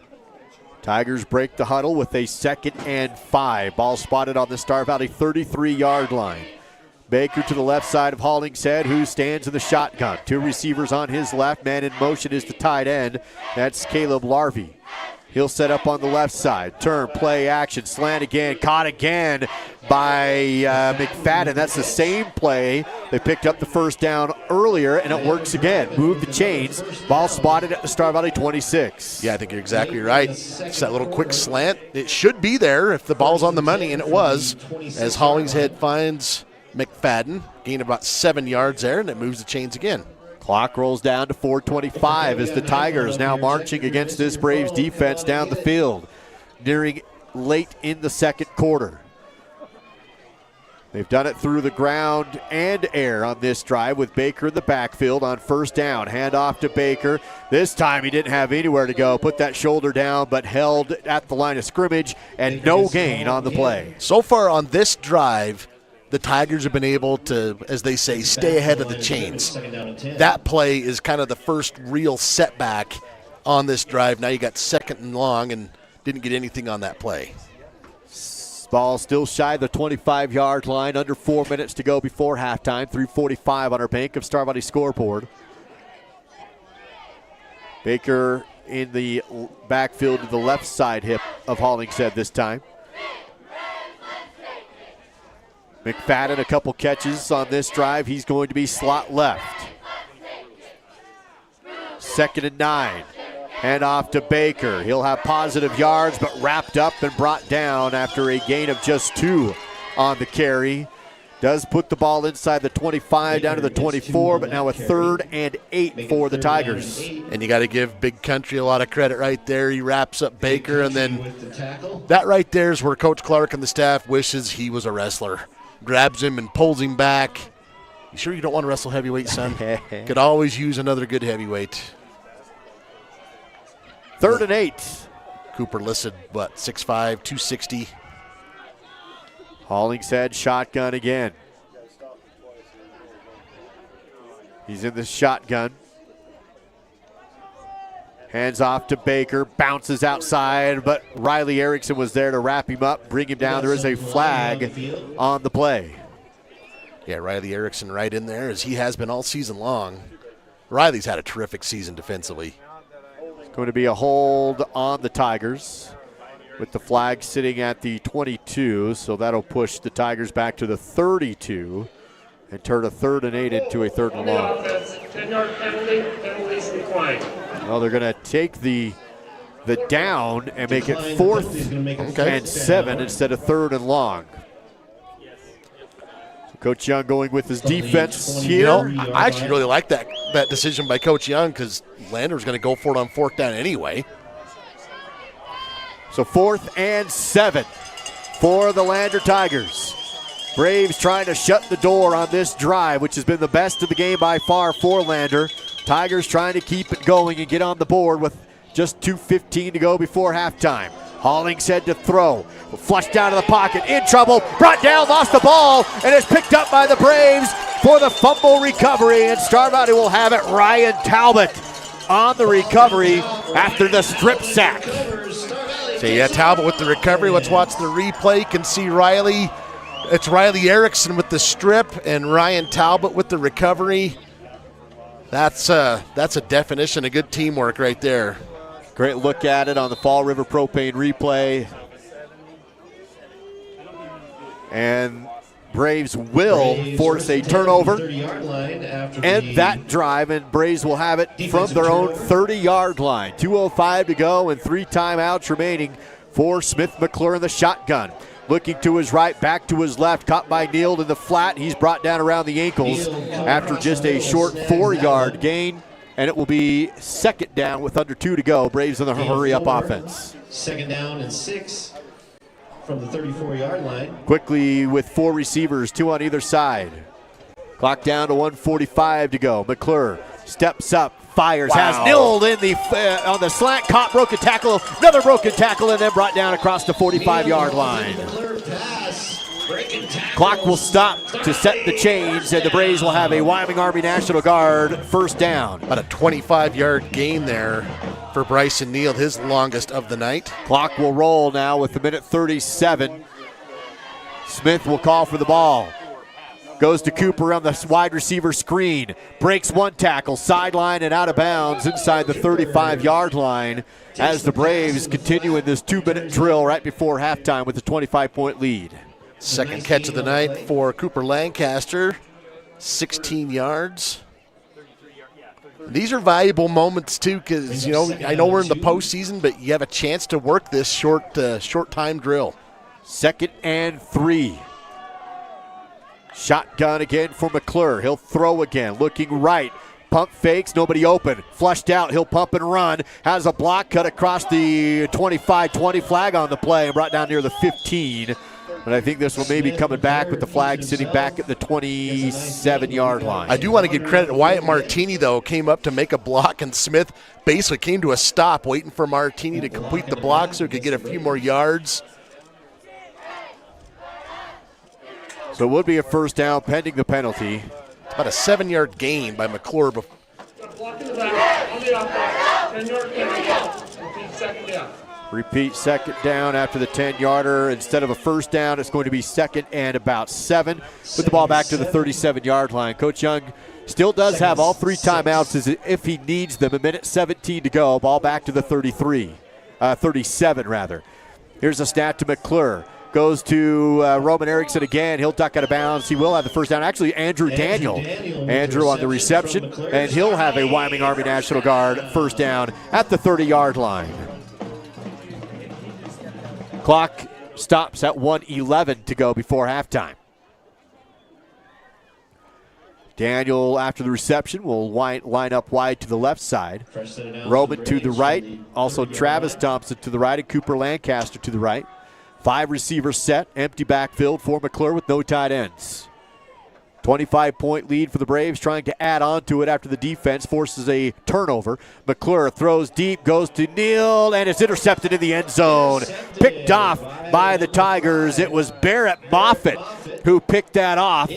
Tigers break the huddle with a 2nd and 5. Ball spotted on the Star Valley 33-yard line. Baker to the left side of Hollingshead, who stands in the shotgun. 2 receivers on his left. Man in motion is the tight end. That's Caleb Larvey. He'll set up on the left side. Turn, play, action, slant again. Caught again by McFadden. That's the same play. They picked up the first down earlier, and it works again. Move the chains. Ball spotted at the Star Valley 26. Yeah, I think you're exactly right. It's that little quick slant. It should be there if the ball's on the money, and it was, as Hollingshead finds McFadden. Gain about 7 yards there, and it moves the chains again. Clock rolls down to 4:25 as the Tigers now marching against this Braves defense down the field, nearing late in the second quarter. They've done it through the ground and air on this drive with Baker in the backfield on first down. Hand off to Baker. This time he didn't have anywhere to go. Put that shoulder down, but held at the line of scrimmage, and no gain on the play. So far on this drive, the Tigers have been able to, as they say, stay ahead of the chains. That play is kind of the first real setback on this drive. Now you got 2nd and long and didn't get anything on that play. Ball still shy of the 25-yard line. Under 4 minutes to go before halftime. 3:45 on our Bank of Star Valley scoreboard. Baker in the backfield to the left side hip of Hollingshead this time. McFadden, a couple catches on this drive. He's going to be slot left. 2nd and 9. Hand off to Baker. He'll have positive yards, but wrapped up and brought down after a gain of just 2 on the carry. Does put the ball inside the 25 down to the 24, but now a 3rd and 8 for the Tigers. And you got to give Big Country a lot of credit right there. He wraps up Baker, and then that right there is where Coach Clark and the staff wishes he was a wrestler. Grabs him and pulls him back. You sure you don't want to wrestle heavyweight, son? Could always use another good heavyweight. 3rd and 8. Cooper listed, 6'5", 260. Hollingshead shotgun again. He's in the shotgun. Hands off to Baker, bounces outside, but Riley Erickson was there to wrap him up, bring him down. There is a flag on the play. Yeah, Riley Erickson right in there, as he has been all season long. Riley's had a terrific season defensively. It's going to be a hold on the Tigers, with the flag sitting at the 22, so that'll push the Tigers back to the 32 and turn a 3rd and 8 into a 3rd and long. 10-yard penalty, penalties declined. Well, they're going to take the down and make it 4th and 7 instead of 3rd and long. So Coach Young going with his defense here. I actually really like that decision by Coach Young, because Lander was going to go for it on 4th down anyway. So 4th and 7 for the Lander Tigers. Braves trying to shut the door on this drive, which has been the best of the game by far for Lander. Tigers trying to keep it going and get on the board with just 2:15 to go before halftime. Hollingshead to throw. Flushed out of the pocket. In trouble. Brought down, lost the ball, and is picked up by the Braves for the fumble recovery. And Star Valley will have it. Ryan Talbot on the recovery after the strip sack. So yeah, Talbot with the recovery. Let's watch the replay. You can see Riley. It's Riley Erickson with the strip and Ryan Talbot with the recovery. That's a definition of good teamwork right there. Great look at it on the Fall River Propane replay. And Braves will force a turnover. End that drive, and Braves will have it from their own 30-yard line. 2:05 to go and 3 timeouts remaining for Smith McClure in the shotgun. Looking to his right, back to his left, caught by Neal in the flat. He's brought down around the ankles after just a short 4-yard gain, and it will be 2nd down with under 2 to go. Braves in the hurry-up offense. 2nd down and 6 from the 34-yard line. Quickly with 4 receivers, 2 on either side. Clock down to 1:45 to go. McClure steps up, fires, has nilled in the on the slant, caught, broken tackle, another broken tackle, and then brought down across the 45-yard line. Clock will stop to set the chains, and the Braves will have a Wyoming Army National Guard 1st down. About a 25-yard gain there for Bryson Neal, his longest of the night. Clock will roll now with the 1:37. Smith will call for the ball. Goes to Cooper on the wide receiver screen. Breaks 1 tackle, sideline and out of bounds inside the 35-yard line as the Braves continue in this 2-minute drill right before halftime with a 25-point lead. 2nd catch of the night for Cooper Lancaster, 16 yards. These are valuable moments too, because I know we're in the postseason, but you have a chance to work this short time drill. 2nd and 3. Shotgun again for McClure. He'll throw again, looking right. Pump fakes, nobody open. Flushed out, he'll pump and run. Has a block cut across the 25-20, flag on the play and brought down near the 15. But I think this will maybe coming back with the flag sitting back at the 27-yard line. I do want to give credit. Wyatt Martini, though, came up to make a block, and Smith basically came to a stop waiting for Martini to complete the block so he could get a few more yards. So it would be a 1st down pending the penalty. It's about a 7-yard gain by McClure. Repeat 2nd down after the 10-yarder. Instead of a 1st down, it's going to be 2nd and about 7. With the ball back to the 37-yard line. Coach Young still does have all 3 timeouts as if he needs them. 1:17 to go. Ball back to the 37 rather. Here's a snap to McClure. Goes to Roman Erickson again. He'll duck out of bounds. He will have the 1st down. Actually, Andrew Daniel. Andrew on the reception, and he'll have a Wyoming Army National Guard 1st down at the 30-yard line. Clock stops at 1:11 to go before halftime. Daniel, after the reception, will line up wide to the left side. Roman to the right. Also Travis Thompson to the right and Cooper Lancaster to the right. 5 receivers set. Empty backfield for McClure with no tight ends. 25-point lead for the Braves, trying to add on to it after the defense forces a turnover. McClure throws deep, goes to Neal, and it's intercepted in the end zone. Picked off by the Tigers. It was Barrett Moffitt who picked that off.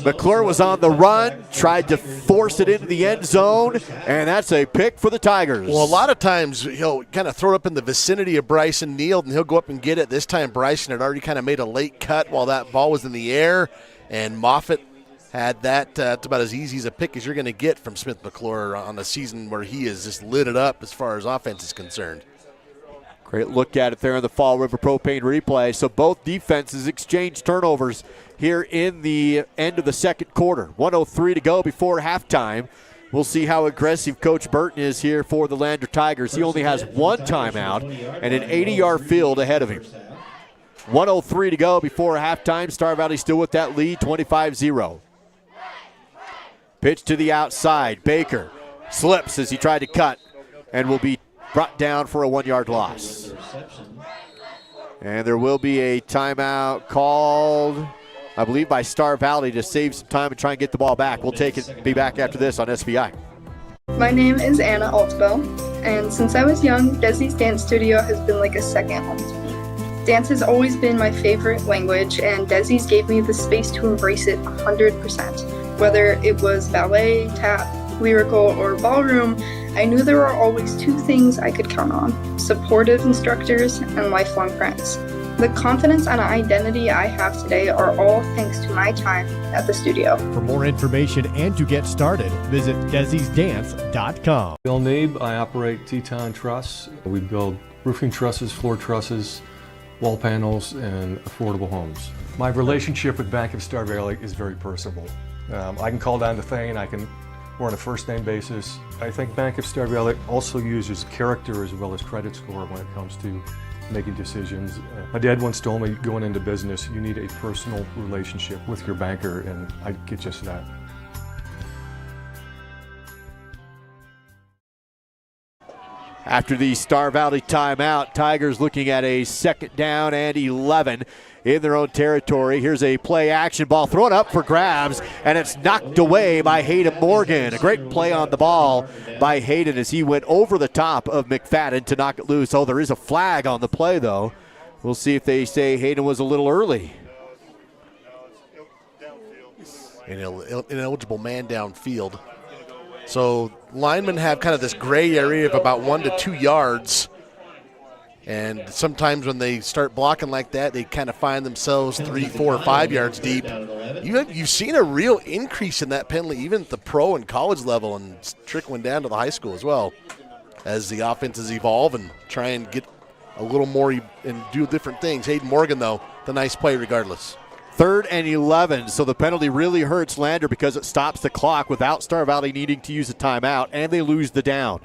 McClure was on the run, tried to force it into the end zone, and that's a pick for the Tigers. Well, a lot of times he'll kind of throw it up in the vicinity of Bryson Neal, and he'll go up and get it. This time Bryson had already kind of made a late cut while that ball was in the air, and Moffitt had that. It's about as easy as a pick as you're going to get from Smith McClure on a season where he has just lit it up as far as offense is concerned. Great look at it there in the Fall River Propane replay. So both defenses exchanged turnovers here in the end of the second quarter. 1:03 to go before halftime. We'll see how aggressive Coach Burton is here for the Lander Tigers. He only has 1 timeout and an 80-yard field ahead of him. 1:03 to go before halftime. Star Valley still with that lead, 25-0. Pitch to the outside. Baker slips as he tried to cut and will be brought down for a 1-yard loss. And there will be a timeout called, I believe, by Star Valley to save some time and try and get the ball back. We'll take it, be back after this on SVI. My name is Anna Altabo, and since I was young, Desi's dance studio has been like a second home to me. Dance has always been my favorite language, and Desi's gave me the space to embrace it 100%. Whether it was ballet, tap, lyrical, or ballroom, I knew there were always 2 things I could count on: supportive instructors and lifelong friends. The confidence and identity I have today are all thanks to my time at the studio. For more information and to get started, visit Desi'sDance.com. Bill Neeb, I operate Teton Truss. We build roofing trusses, floor trusses, wall panels, and affordable homes. My relationship with Bank of Star Valley is very personable. I can call down to Thane. We're on a first-name basis. I think Bank of Star Valley also uses character as well as credit score when it comes to making decisions. My dad once told me, going into business, you need a personal relationship with your banker, and I get just that. After the Star Valley timeout, Tigers looking at a 2nd down and 11 in their own territory. Here's a play action ball thrown up for grabs, and it's knocked away by Hayden Morgan. A great play on the ball by Hayden as he went over the top of McFadden to knock it loose. Oh, there is a flag on the play, though. We'll see if they say Hayden was a little early. An ineligible man downfield. So linemen have kind of this gray area of about 1 to 2 yards. And sometimes when they start blocking like that, they kind of find themselves 3, 4, or 5 yards deep. You've seen a real increase in that penalty, even at the pro and college level, and trickling down to the high school as well, as the offenses evolve and try and get a little more and do different things. Hayden Morgan, though, the nice play regardless. 3rd and 11, so the penalty really hurts Lander because it stops the clock without Star Valley needing to use a timeout, and they lose the down.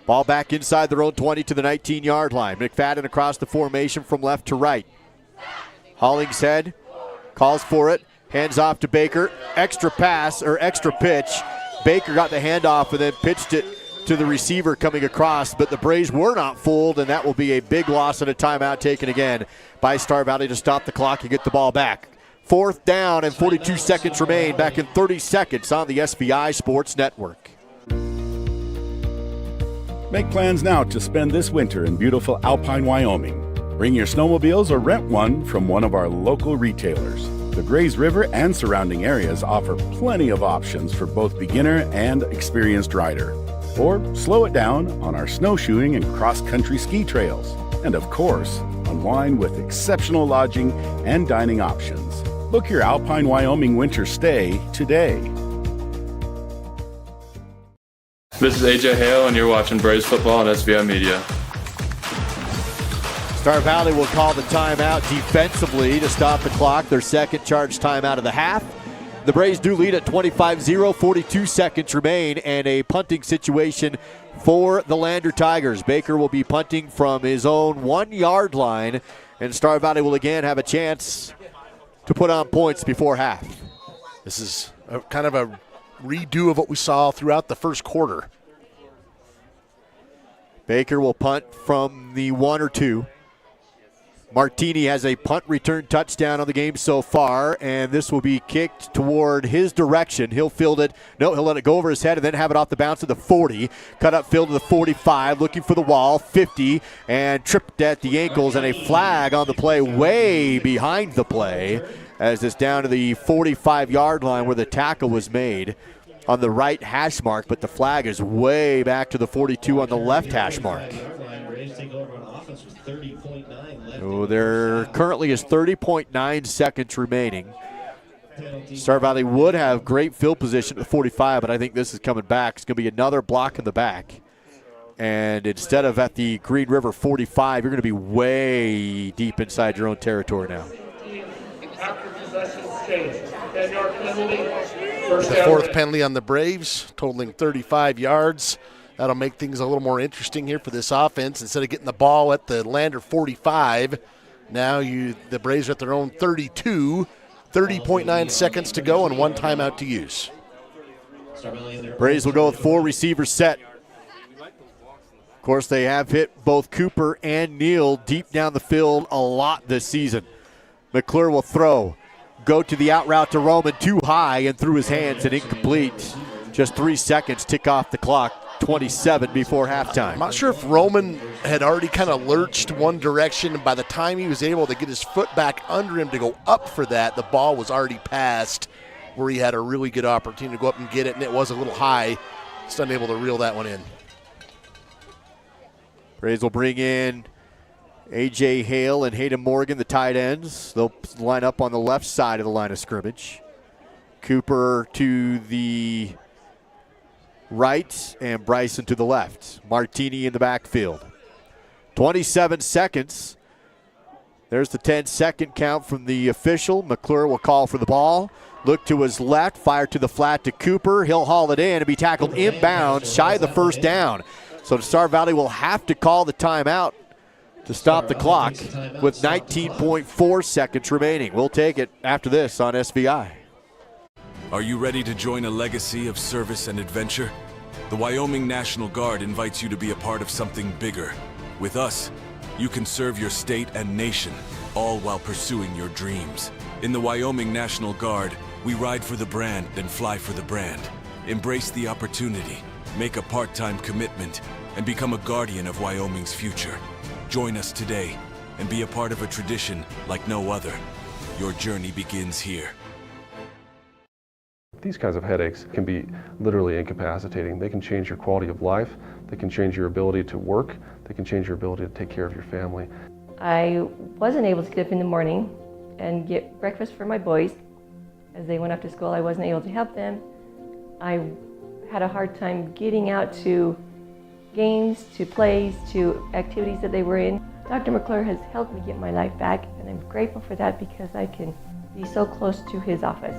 Ball back inside their own 20 to the 19-yard line. McFadden across the formation from left to right. Hollingshead calls for it, hands off to Baker. Extra pass, or extra pitch. Baker got the handoff and then pitched it to the receiver coming across, but the Braves were not fooled, and that will be a big loss and a timeout taken again by Star Valley to stop the clock and get the ball back. 4th down and 42 seconds remain, back in 30 seconds on the SVI Sports Network. Make plans now to spend this winter in beautiful Alpine, Wyoming. Bring your snowmobiles or rent one from one of our local retailers. The Grays River and surrounding areas offer plenty of options for both beginner and experienced rider. Or slow it down on our snowshoeing and cross-country ski trails. And of course, unwind with exceptional lodging and dining options. Book your Alpine, Wyoming winter stay today. This is AJ Hale, and you're watching Braves football on SVI Media. Star Valley will call the timeout defensively to stop the clock, their 2nd charge timeout of the half. The Braves do lead at 25-0, 42 seconds remain, and a punting situation for the Lander Tigers. Baker will be punting from his own 1-yard line, and Star Valley will again have a chance to put on points before half. This is kind of a redo of what we saw throughout the first quarter. Baker will punt from the 1 or 2. Martini has a punt return touchdown on the game so far, and this will be kicked toward his direction. He'll field it. No, he'll let it go over his head and then have it off the bounce of the 40. Cut up field to the 45, looking for the wall, 50, and tripped at the ankles, and a flag on the play way behind the play as it's down to the 45-yard line where the tackle was made on the right hash mark, but the flag is way back to the 42 on the left hash mark. So there currently is 30.9 seconds remaining. Star Valley would have great field position at the 45, but I think this is coming back. It's going to be another block in the back. And instead of at the Green River 45, you're going to be way deep inside your own territory now. The fourth penalty on the Braves, totaling 35 yards. That'll make things a little more interesting here for this offense. Instead of getting the ball at the Lander 45, now the Braves are at their own 32, 30.9 seconds to go and 1 timeout to use. Braves will go with 4 receivers set. Of course, they have hit both Cooper and Neal deep down the field a lot this season. McClure will throw. Go to the out route to Roman, too high and through his hands and incomplete. Just 3 seconds tick off the clock. 27 before halftime. I'm not sure if Roman had already kind of lurched one direction, and by the time he was able to get his foot back under him to go up for that, the ball was already passed where he had a really good opportunity to go up and get it, and it was a little high. Just unable to reel that one in. Braves will bring in A.J. Hale and Hayden Morgan, the tight ends. They'll line up on the left side of the line of scrimmage. Cooper to the right and Bryson to the left. Martini in the backfield. 27 seconds. There's the 10-second count from the official. McClure will call for the ball. Look to his left, fire to the flat to Cooper. He'll haul it in and be tackled inbounds, shy of the first down. So Star Valley will have to call the timeout to stop the clock with 19.4 seconds remaining. We'll take it after this on SVI. Are you ready to join a legacy of service and adventure? The Wyoming National Guard invites you to be a part of something bigger. With us, you can serve your state and nation, all while pursuing your dreams. In the Wyoming National Guard, we ride for the brand and fly for the brand. Embrace the opportunity, make a part-time commitment, and become a guardian of Wyoming's future. Join us today and be a part of a tradition like no other. Your journey begins here. These kinds of headaches can be literally incapacitating. They can change your quality of life. They can change your ability to work. They can change your ability to take care of your family. I wasn't able to get up in the morning and get breakfast for my boys. As they went off to school, I wasn't able to help them. I had a hard time getting out to games, to plays, to activities that they were in. Dr. McClure has helped me get my life back, and I'm grateful for that because I can be so close to his office.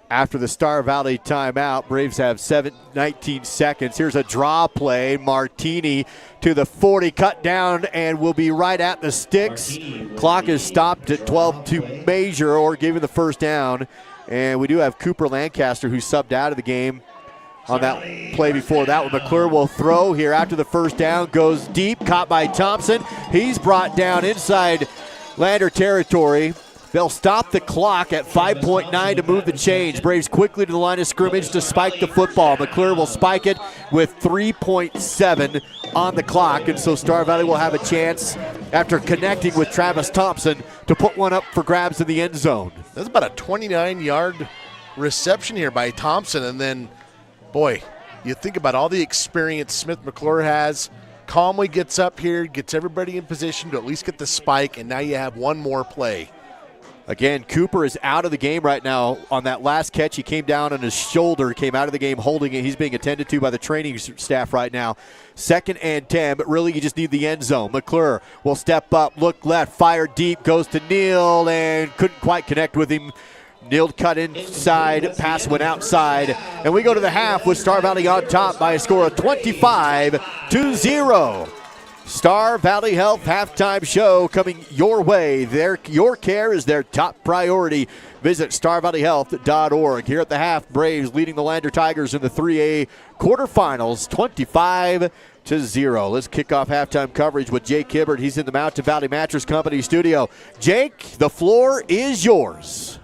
After the Star Valley timeout, Braves have 19 seconds. Here's a draw play. Martini to the 40, cut down, and will be right at the sticks. Clock is stopped at 12 to measure or given the first down. And we do have Cooper Lancaster, who subbed out of the game on that play before that one. McClure will throw here after the first down. Goes deep, caught by Thompson. He's brought down inside Lander territory. They'll stop the clock at 5.9 to move the chains. Braves quickly to the line of scrimmage to spike the football. McClure will spike it with 3.7 on the clock, and so Star Valley will have a chance after connecting with Travis Thompson to put one up for grabs in the end zone. That's about a 29-yard reception here by Thompson, and then, boy, you think about all the experience Smith McClure has. Calmly gets up here, gets everybody in position to at least get the spike, and now you have one more play. Again, Cooper is out of the game right now. On that last catch, he came down on his shoulder, came out of the game holding it. He's being attended to by the training staff right now. 2nd and 10, but really you just need the end zone. McClure will step up, look left, fire deep, goes to Neal, and couldn't quite connect with him. Neal cut inside, pass went outside, and we go to the half with Star Valley on top by a score of 25-0. Star Valley Health halftime show coming your way. Your care is their top priority. Visit starvalleyhealth.org. Here at the half, Braves leading the Lander Tigers in the 3A quarterfinals, 25-0. Let's kick off halftime coverage with Jake Hibbert. He's in the Mountain Valley Mattress Company studio. Jake, the floor is yours.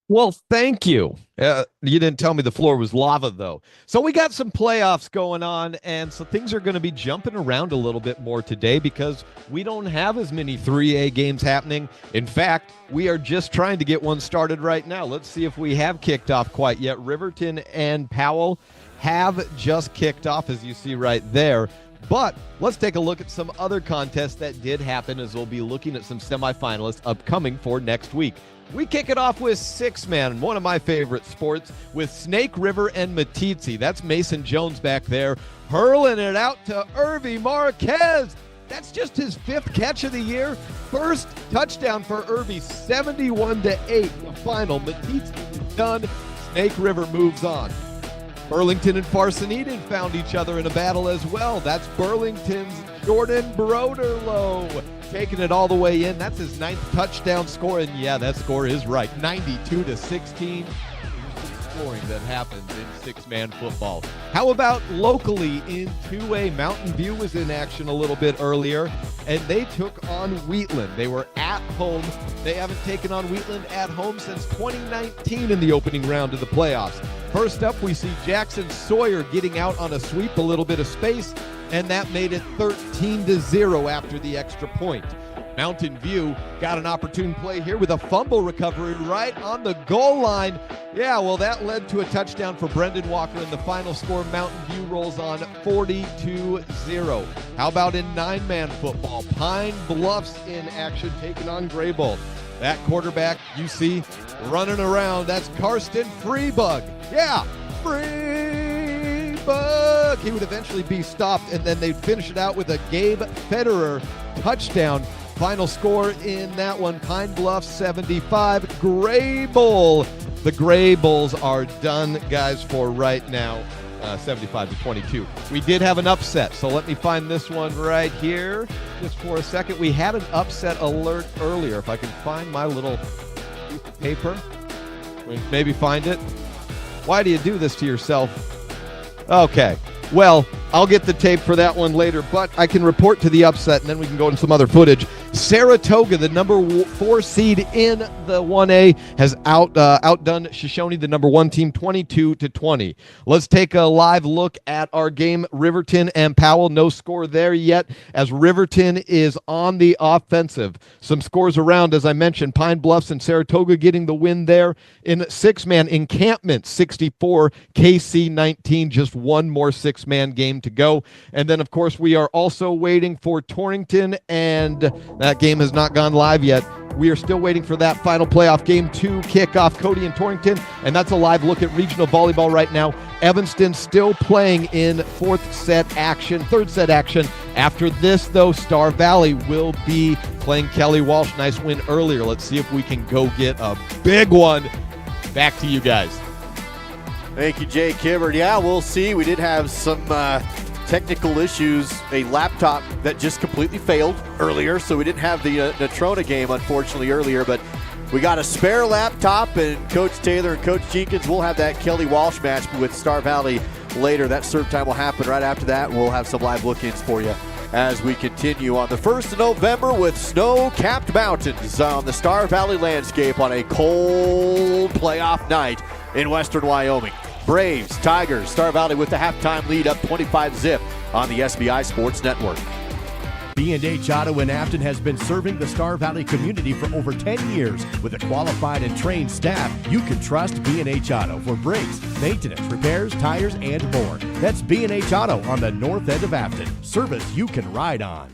Well, thank you. You didn't tell me the floor was lava, though. So we got some playoffs going on, and so things are going to be jumping around a little bit more today because we don't have as many 3A games happening. In fact, we are just trying to get one started right now. Let's see if we have kicked off quite yet. Riverton and Powell have just kicked off, as you see right there. But let's take a look at some other contests that did happen, as we'll be looking at some semifinalists upcoming for next week. We kick it off with six-man, one of my favorite sports, with Snake River and Matitsi. That's Mason Jones back there, hurling it out to Irvi Marquez. That's just his 5th catch of the year. First touchdown for Irvi, 71-8. The final, Matitsi is done. Snake River moves on. Burlington and Farson Eden found each other in a battle as well. That's Burlington's Jordan Broderlow taking it all the way in. That's his 9th touchdown score, and yeah, that score is right, 92-16. Scoring that happens in six-man football. How about locally in 2A? Mountain View was in action a little bit earlier, and they took on Wheatland. They were at home. They haven't taken on Wheatland at home since 2019 in the opening round of the playoffs. First up, we see Jackson Sawyer getting out on a sweep, a little bit of space, and that made it 13-0 after the extra point. Mountain View got an opportune play here with a fumble recovery right on the goal line. Yeah, well, that led to a touchdown for Brendan Walker, and the final score, Mountain View rolls on 42-0. How about in 9-man football? Pine Bluffs in action, taking on Graybull. That quarterback you see running around, that's Karsten Freebug. Yeah, Freebug. He would eventually be stopped, and then they'd finish it out with a Gabe Federer touchdown. Final score in that one, Pine Bluffs 75, Graybull. The Gray Bulls are done, guys, for right now, 75-22. We did have an upset, so let me find this one right here just for a second. We had an upset alert earlier. If I can find my little piece of paper, maybe find it. Why do you do this to yourself? Okay. Well, I'll get the tape for that one later, but I can report to the upset, and then we can go into some other footage. Saratoga, the number 4 seed in the 1A, has outdone Shoshone, the number 1 team, 22-20. Let's take a live look at our game, Riverton and Powell. No score there yet, as Riverton is on the offensive. Some scores around, as I mentioned, Pine Bluffs and Saratoga getting the win there. In 6-man encampment, 64, KC 19, just one more 6-man game to go. And then, of course, we are also waiting for Torrington, and that game has not gone live yet. We are still waiting for that final playoff game to kick off, Cody and Torrington, and that's a live look at regional volleyball right now. Evanston still playing in third set action. After this, though, Star Valley will be playing Kelly Walsh. Nice win earlier. Let's see if we can go get a big one. Back to you guys. Thank you, Jake Hibbert. Yeah, we'll see. We did have some technical issues. A laptop that just completely failed earlier, so we didn't have the Natrona game, unfortunately, earlier. But we got a spare laptop, and Coach Taylor and Coach Jenkins will have that Kelly Walsh match with Star Valley later. That serve time will happen right after that. We'll have some live look-ins for you as we continue on the 1st of November with snow-capped mountains on the Star Valley landscape on a cold playoff night in western Wyoming. Braves, Tigers, Star Valley with the halftime lead up 25-0 on the SBI Sports Network. B&H Auto in Afton has been serving the Star Valley community for over 10 years. With a qualified and trained staff, you can trust B&H Auto for brakes, maintenance, repairs, tires, and more. That's B&H Auto on the north end of Afton. Service you can ride on.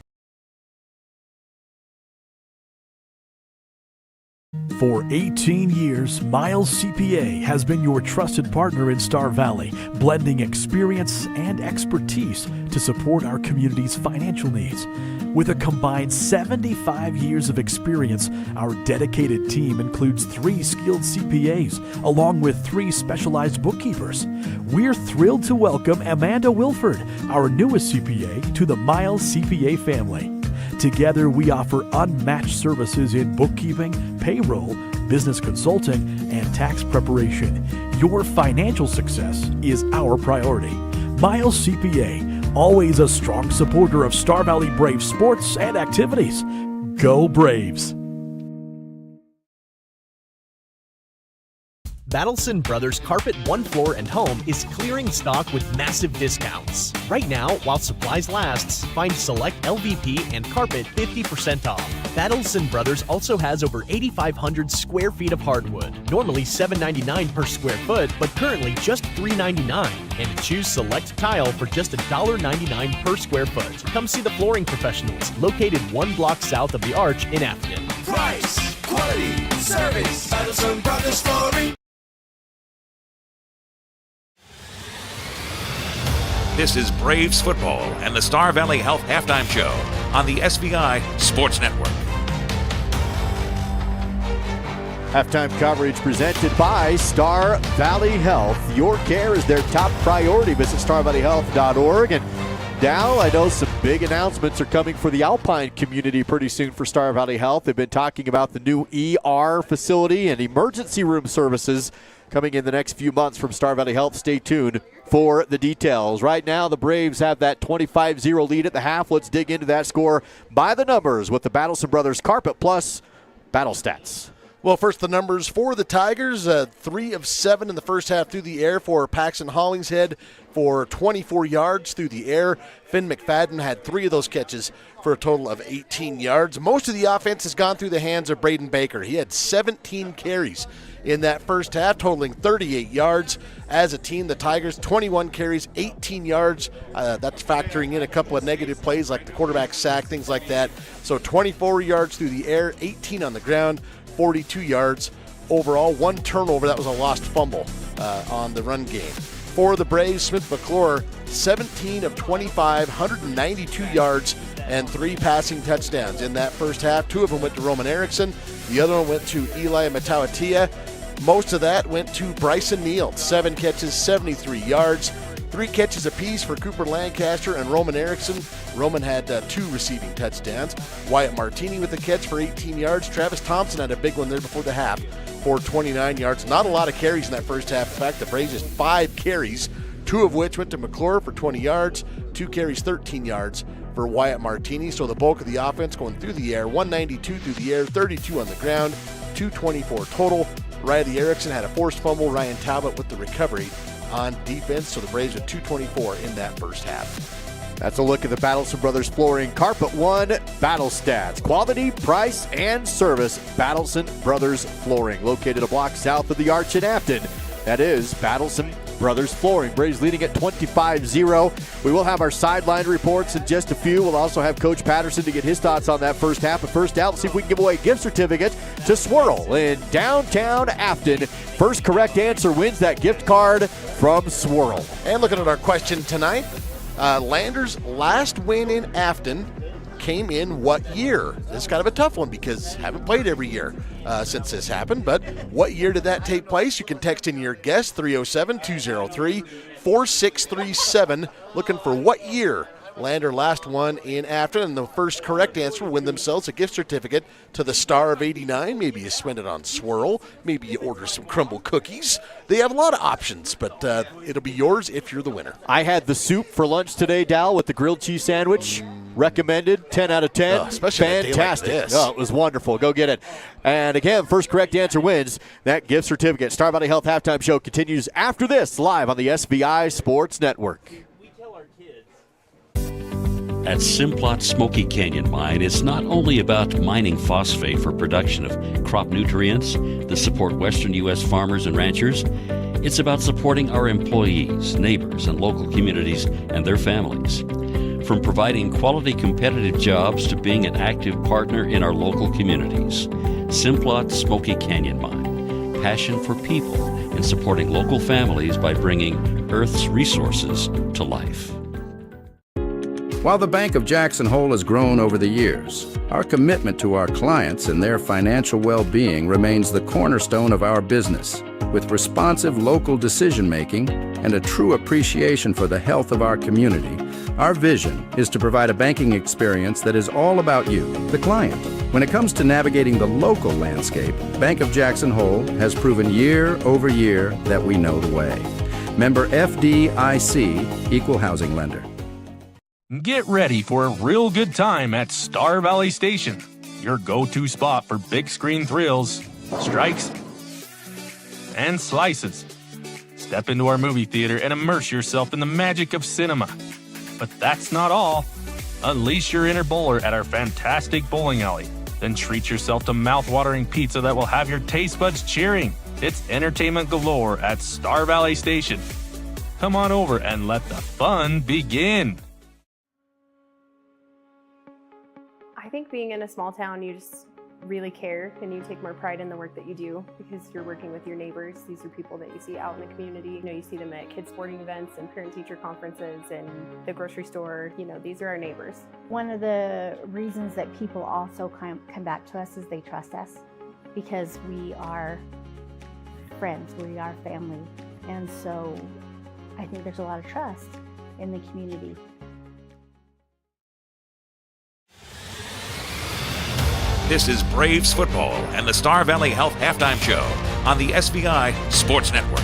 For 18 years, Miles CPA has been your trusted partner in Star Valley, blending experience and expertise to support our community's financial needs. With a combined 75 years of experience, our dedicated team includes 3 skilled CPAs, along with 3 specialized bookkeepers. We're thrilled to welcome Amanda Wilford, our newest CPA, to the Miles CPA family. Together, we offer unmatched services in bookkeeping, payroll, business consulting, and tax preparation. Your financial success is our priority. Miles CPA, always a strong supporter of Star Valley Braves sports and activities. Go Braves! Battleson Brothers Carpet One Floor and Home is clearing stock with massive discounts. Right now, while supplies lasts, find select LVP and carpet 50% off. Battleson Brothers also has over 8,500 square feet of hardwood, normally $7.99 per square foot, but currently just $3.99. And choose select tile for just $1.99 per square foot. Come see the flooring professionals, located 1 block south of the Arch in Afton. Price, quality, service, Battleson Brothers Flooring. This is Braves football and the Star Valley Health Halftime Show on the SVI Sports Network. Halftime coverage presented by Star Valley Health. Your care is their top priority. Visit starvalleyhealth.org. And Dal, I know some big announcements are coming for the Alpine community pretty soon for Star Valley Health. They've been talking about the new ER facility and emergency room services coming in the next few months from Star Valley Health. Stay tuned for the details. Right now, the Braves have that 25-0 lead at the half. Let's dig into that score by the numbers with the Battleson Brothers Carpet Plus Battle Stats. Well, first the numbers for the Tigers. 3 of 7 in the first half through the air for Paxton Hollingshead for 24 yards through the air. Finn McFadden had 3 of those catches for a total of 18 yards. Most of the offense has gone through the hands of Braden Baker. He had 17 carries in that first half, totaling 38 yards. As a team, the Tigers, 21 carries, 18 yards. That's factoring in a couple of negative plays like the quarterback sack, things like that. So 24 yards through the air, 18 on the ground, 42 yards overall. 1 turnover, that was a lost fumble on the run game. For the Braves, Smith McClure, 17 of 25, 192 yards, and 3 passing touchdowns in that first half. 2 of them went to Roman Erickson. The other one went to Eli Matauatia. Most of that went to Bryson Neal. 7 catches, 73 yards. 3 catches apiece for Cooper Lancaster and Roman Erickson. Roman had 2 receiving touchdowns. Wyatt Martini with a catch for 18 yards. Travis Thompson had a big one there before the half for 29 yards. Not a lot of carries in that first half. In fact, the Braves just 5 carries, 2 of which went to McClure for 20 yards. 2 carries, 13 yards for Wyatt Martini. So the bulk of the offense going through the air, 192 through the air, 32 on the ground, 224 total. Riley Erickson had a forced fumble. Ryan Talbot with the recovery on defense. So the Braves with 224 in that first half. That's a look at the Battleson Brothers Flooring Carpet One Battle Stats. Quality, price, and service. Battleson Brothers Flooring, located a block south of the Arch in Afton. That is Battleson Brothers Flooring. Braves leading at 25-0. We will have our sideline reports in just a few. We'll also have Coach Patterson to get his thoughts on that first half. But first out, let's see if we can give away a gift certificate to Swirl in downtown Afton. First correct answer wins that gift card from Swirl. And looking at our question tonight, Landers' last win in Afton came in what year? This is kind of a tough one because haven't played every year since this happened, but what year did that take place? You can text in your guess, 307-203-4637, looking for what year Lander last won in Afton, and the first correct answer will win themselves a gift certificate to the Star of 89. Maybe you spend it on Swirl. Maybe you order some crumble cookies. They have a lot of options, but it'll be yours if you're the winner. I had the soup for lunch today, Dal, with the grilled cheese sandwich. Recommended, 10 out of 10. Especially fantastic. On a day like this. Oh, it was wonderful. Go get it. And again, first correct answer wins that gift certificate. Star Valley Health Halftime Show continues after this, live on the SVI Sports Network. At Simplot Smoky Canyon Mine, it's not only about mining phosphate for production of crop nutrients that support western U.S. farmers and ranchers. It's about supporting our employees, neighbors, and local communities and their families. From providing quality competitive jobs to being an active partner in our local communities, Simplot Smoky Canyon Mine. Passion for people and supporting local families by bringing Earth's resources to life. While the Bank of Jackson Hole has grown over the years, our commitment to our clients and their financial well-being remains the cornerstone of our business. With responsive local decision-making and a true appreciation for the health of our community, our vision is to provide a banking experience that is all about you, the client. When it comes to navigating the local landscape, Bank of Jackson Hole has proven year over year that we know the way. Member FDIC, Equal Housing Lender. Get ready for a real good time at Star Valley Station, your go-to spot for big screen thrills, strikes, and slices. Step into our movie theater and immerse yourself in the magic of cinema. But that's not all. Unleash your inner bowler at our fantastic bowling alley. Then treat yourself to mouth-watering pizza that will have your taste buds cheering. It's entertainment galore at Star Valley Station. Come on over and let the fun begin. I think being in a small town, you just really care and you take more pride in the work that you do because you're working with your neighbors. These are people that you see out in the community. You know, you see them at kids sporting events and parent-teacher conferences and the grocery store. You know, these are our neighbors. One of the reasons that people also come back to us is they trust us because we are friends, we are family. And so I think there's a lot of trust in the community. This is Braves football and the Star Valley Health Halftime Show on the SVI Sports Network.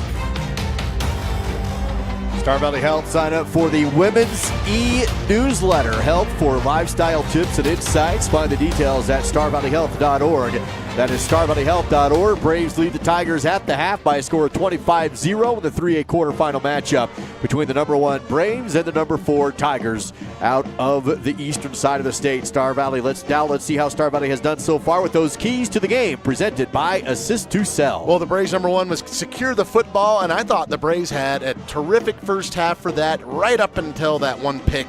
Star Valley Health, sign up for the Women's e-newsletter. Help for lifestyle tips and insights. Find the details at starvalleyhealth.org. That is starvalleyhealth.org. Braves lead the Tigers at the half by a score of 25-0 in the 3A quarterfinal matchup between the number 1 Braves and the number 4 Tigers out of the eastern side of the state. Star Valley, let's see how Star Valley has done so far with those keys to the game presented by Assist to Sell. Well, the Braves number 1 was secure the football, and I thought the Braves had a terrific first half for that right up until that one pick.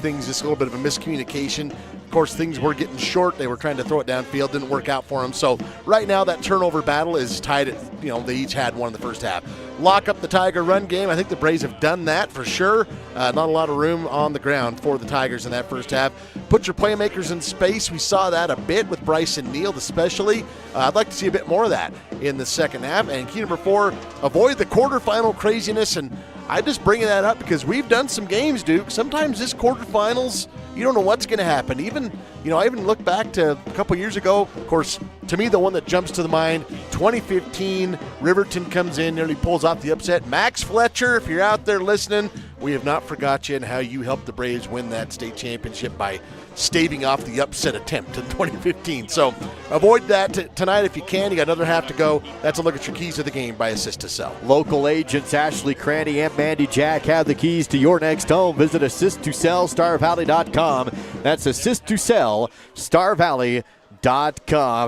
Things just a little bit of a miscommunication. Of course, things were getting short. They were trying to throw it downfield. Didn't work out for them. So right now that turnover battle is tied at, they each had one in the first half. Lock up the Tiger run game. I think the Braves have done that for sure. Not a lot of room on the ground for the Tigers in that first half. Put your playmakers in space. We saw that a bit with Bryson Neal especially. I'd like to see a bit more of that in the second half. And key number 4, avoid the quarterfinal craziness. And I just bring that up because we've done some games, Duke. Sometimes this quarterfinals, you don't know what's going to happen. I even look back to a couple years ago. Of course, to me, the one that jumps to the mind, 2015, Riverton comes in, nearly pulls off the upset. Max Fletcher, if you're out there listening, we have not forgot you and how you helped the Braves win that state championship by staving off the upset attempt in 2015. So avoid that tonight if you can. You got another half to go. That's a look at your keys to the game by Assist to Sell. Local agents Ashley Cranny and Mandy Jack have the keys to your next home. Visit Assist to Sell, StarValley.com. That's Assist to Sell, StarValley.com.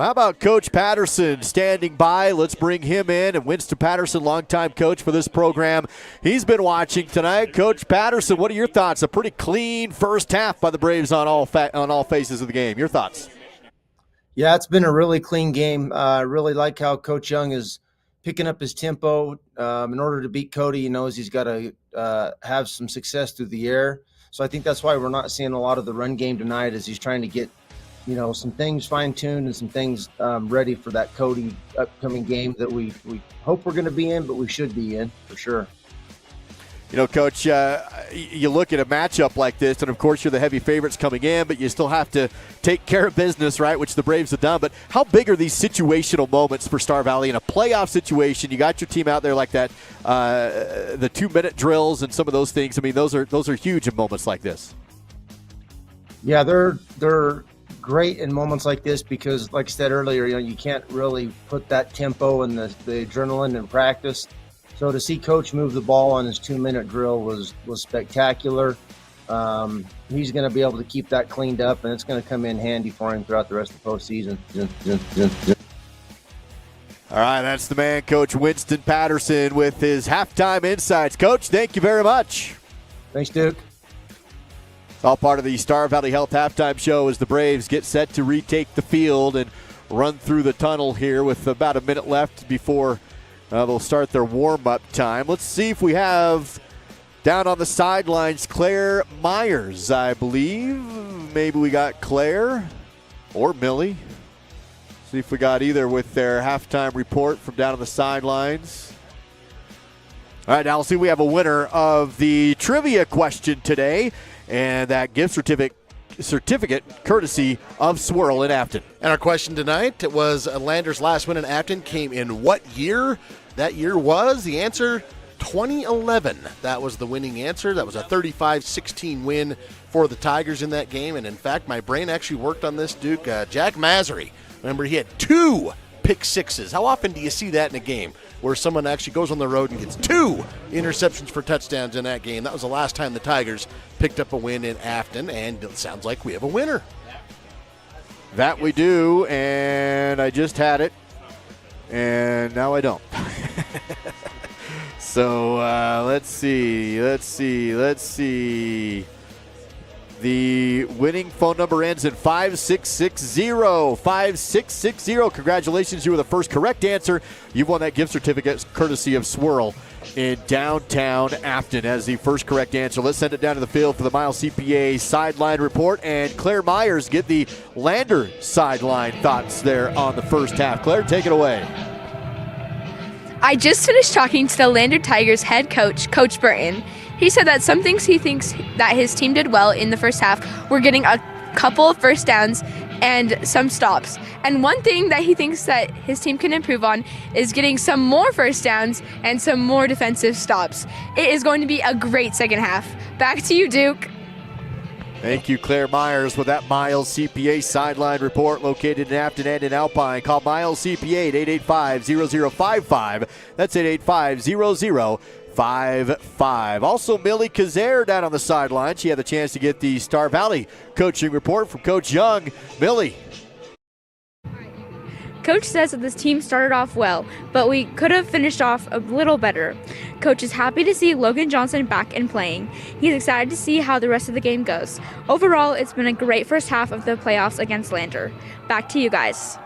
How about Coach Patterson standing by? Let's bring him in. And Winston Patterson, longtime coach for this program. He's been watching tonight. Coach Patterson, what are your thoughts? A pretty clean first half by the Braves on all phases of the game. Your thoughts? Yeah, it's been a really clean game. I really like how Coach Young is picking up his tempo. In order to beat Cody, he knows he's got to have some success through the air. So I think that's why we're not seeing a lot of the run game tonight, as he's trying to get some things fine-tuned and some things ready for that Cody upcoming game that we hope we're going to be in, but we should be in for sure. Coach, you look at a matchup like this, and of course you're the heavy favorites coming in, but you still have to take care of business, right, which the Braves have done. But how big are these situational moments for Star Valley in a playoff situation? You got your team out there like that, the 2-minute drills and some of those things. I mean, those are huge in moments like this. Yeah, they're great in moments like this because, like I said earlier, you can't really put that tempo and the adrenaline in practice. So to see Coach move the ball on his 2-minute drill was spectacular. He's going to be able to keep that cleaned up, and it's going to come in handy for him throughout the rest of the postseason. All right, that's the man, Coach Winston Patterson, with his halftime insights. Coach, thank you very much. Thanks, Duke. It's all part of the Star Valley Health halftime show as the Braves get set to retake the field. And run through the tunnel here with about a minute left before they'll start their warm-up time. Let's see if we have down on the sidelines Claire Myers, I believe. Maybe we got Claire or Millie. See if we got either with their halftime report from down on the sidelines. All right, now let's see if we have a winner of the trivia question today, and that gift certificate courtesy of Swirl in Afton. And our question tonight was Lander's last win in Afton came in what year? That year was the answer 2011. That was the winning answer. That was a 35-16 win for the Tigers in that game. And in fact, my brain actually worked on this, Duke. Jack Masery, remember, he had 2 pick sixes. How often do you see that in a game where someone actually goes on the road and gets 2 interceptions for touchdowns in that game? That was the last time the Tigers picked up a win in Afton, and it sounds like we have a winner. That we do, and I just had it, and now I don't. So let's see. The winning phone number ends in 5660. 5660. Congratulations, you were the first correct answer. You've won that gift certificate courtesy of Swirl in downtown Afton as the first correct answer. Let's send it down to the field for the Miles CPA sideline report, and Claire Myers get the Lander sideline thoughts there on the first half. Claire, take it away. I just finished talking to the Lander Tigers head coach, Coach Burton. He said that some things he thinks that his team did well in the first half were getting a couple of first downs and some stops. And one thing that he thinks that his team can improve on is getting some more first downs and some more defensive stops. It is going to be a great second half. Back to you, Duke. Thank you, Claire Myers, with that Miles CPA sideline report located in Afton and in Alpine. Call Miles CPA at 885-0055. That's 885-0055. Also, Millie Kazare down on the sideline. She had the chance to get the Star Valley coaching report from Coach Young. Millie. Coach says that this team started off well, but we could have finished off a little better. Coach is happy to see Logan Johnson back and playing. He's excited to see how the rest of the game goes. Overall, it's been a great first half of the playoffs against Lander. Back to you guys.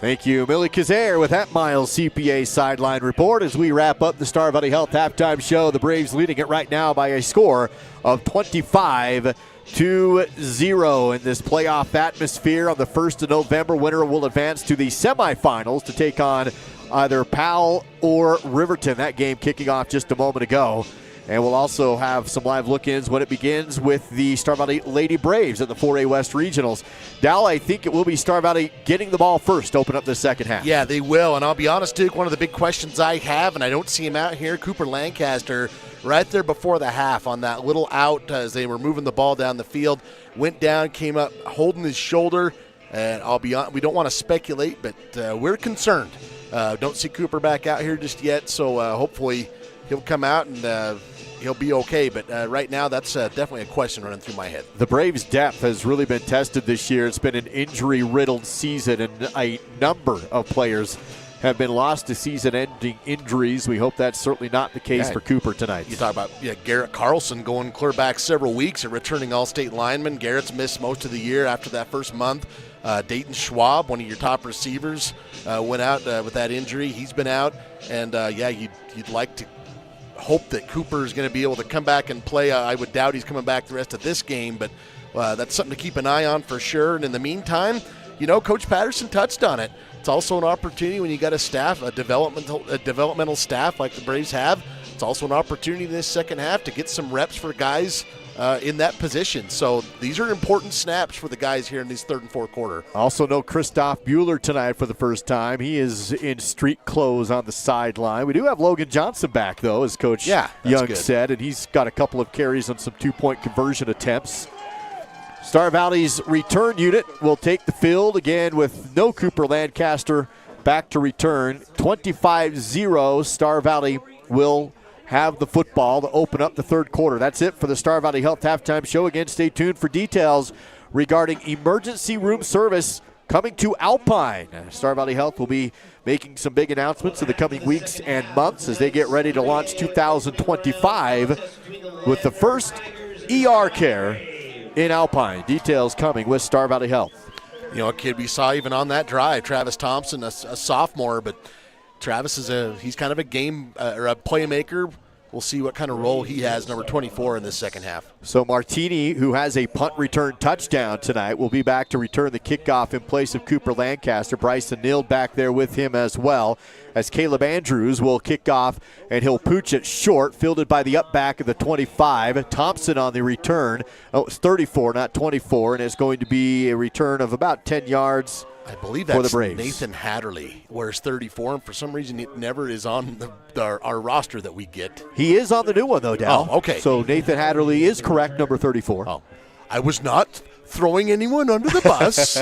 Thank you, Millie Kazare, with that Miles CPA sideline report as we wrap up the Star Valley Health halftime show. The Braves leading it right now by a score of 25-0 in this playoff atmosphere. On the 1st of November, winner will advance to the semifinals to take on either Powell or Riverton. That game kicking off just a moment ago. And we'll also have some live look-ins when it begins with the Star Valley Lady Braves at the 4A West Regionals. Dal, I think it will be Star Valley getting the ball first to open up the second half. Yeah, they will. And I'll be honest, Duke, one of the big questions I have, and I don't see him out here, Cooper Lancaster, right there before the half on that little out as they were moving the ball down the field, went down, came up holding his shoulder. And I'll be honest, we don't want to speculate, but we're concerned. Don't see Cooper back out here just yet, so hopefully he'll come out and he'll be okay. But right now, that's definitely a question running through my head. The Braves' depth has really been tested this year. It's been an injury-riddled season, and a number of players have been lost to season-ending injuries. We hope that's certainly not the case for Cooper tonight. You talk about Garrett Carlson going clear back several weeks and returning all-state lineman. Garrett's missed most of the year after that first month. Dayton Schwab, one of your top receivers, went out with that injury. He's been out, and you'd like to hope that Cooper is going to be able to come back and play. I would doubt he's coming back the rest of this game, but that's something to keep an eye on for sure. And in the meantime, Coach Patterson touched on it. It's also an opportunity when you got a staff, a developmental staff like the Braves have. It's also an opportunity in this second half to get some reps for guys in that position. So these are important snaps for the guys here in these third and fourth quarter. Also no Christoph Bueller tonight for the first time. He is in street clothes on the sideline. We do have Logan Johnson back, though, as Coach Young said, and he's got a couple of carries on some two-point conversion attempts. Star Valley's return unit will take the field again with no Cooper Lancaster back to return. 25-0, Star Valley will have the football to open up the third quarter. That's it for the Star Valley Health halftime show. Again, stay tuned for details regarding emergency room service coming to Alpine. Star Valley Health will be making some big announcements in the coming weeks and months as they get ready to launch 2025 with the first ER care in Alpine. Details coming with Star Valley Health. a kid we saw even on that drive, Travis Thompson, a sophomore, but Travis he's kind of a game or a playmaker. We'll see what kind of role he has, number 24, in this second half. So Martini, who has a punt return touchdown tonight, will be back to return the kickoff in place of Cooper Lancaster. Bryson Neild back there with him as well, as Caleb Andrews will kick off, and he'll pooch it short, fielded by the up back of the 25. Thompson on the return. Oh, it's 34, not 24, and it's going to be a return of about 10 yards. I believe for the that's Braves. Nathan Hatterley wears 34, and for some reason it never is on our roster that we get. He is on the new one, though, Dal. Oh, okay. So Nathan Hatterley is correct, number 34. Oh, I was not throwing anyone under the bus.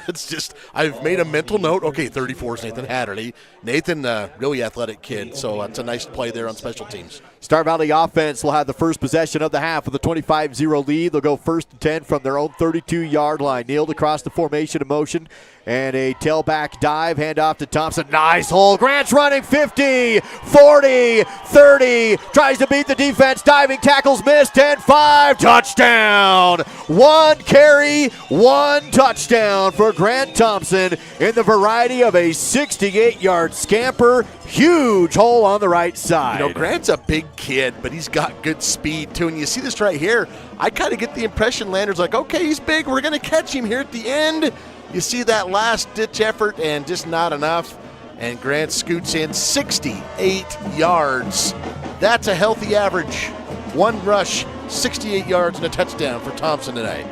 It's just I've made a mental note. Okay, 34 is Nathan Hatterley. Nathan, really athletic kid, so it's a nice play there on special teams. Star Valley offense will have the first possession of the half with a 25-0 lead. They'll go 1st and 10 from their own 32-yard line. Neild across the formation of motion, and a tailback dive, handoff to Thompson. Nice hole. Grant's running 50, 40, 30. Tries to beat the defense. Diving tackles missed. 10-5. Touchdown. 1 carry, 1 touchdown for Grant Thompson in the variety of a 68-yard scamper. Huge hole on the right side. Grant's a big kid, but he's got good speed, too. And you see this right here, I kind of get the impression Landers like, okay, he's big. We're going to catch him here at the end. You see that last-ditch effort and just not enough. And Grant scoots in 68 yards. That's a healthy average. 1 rush, 68 yards and a touchdown for Thompson tonight.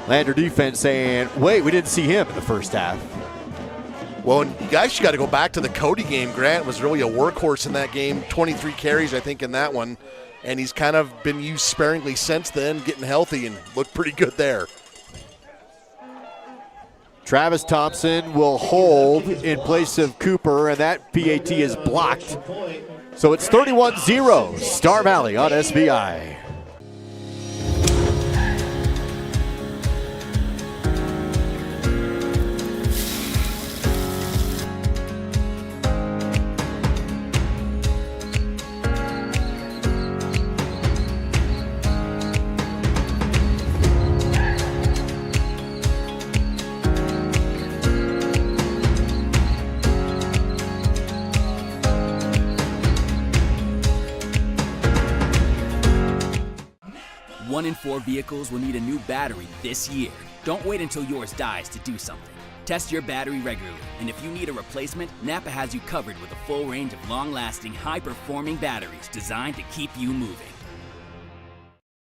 Lander defense saying, wait, we didn't see him in the first half. Well, you guys got to go back to the Cody game. Grant was really a workhorse in that game. 23 carries, I think, in that one. And he's kind of been used sparingly since then, getting healthy and looked pretty good there. Travis Thompson will hold in place of Cooper, and that PAT is blocked. So it's 31-0, Star Valley on SVI. One in 4 vehicles will need a new battery this year. Don't wait until yours dies to do something. Test your battery regularly, and if you need a replacement, Napa has you covered with a full range of long-lasting, high-performing batteries designed to keep you moving.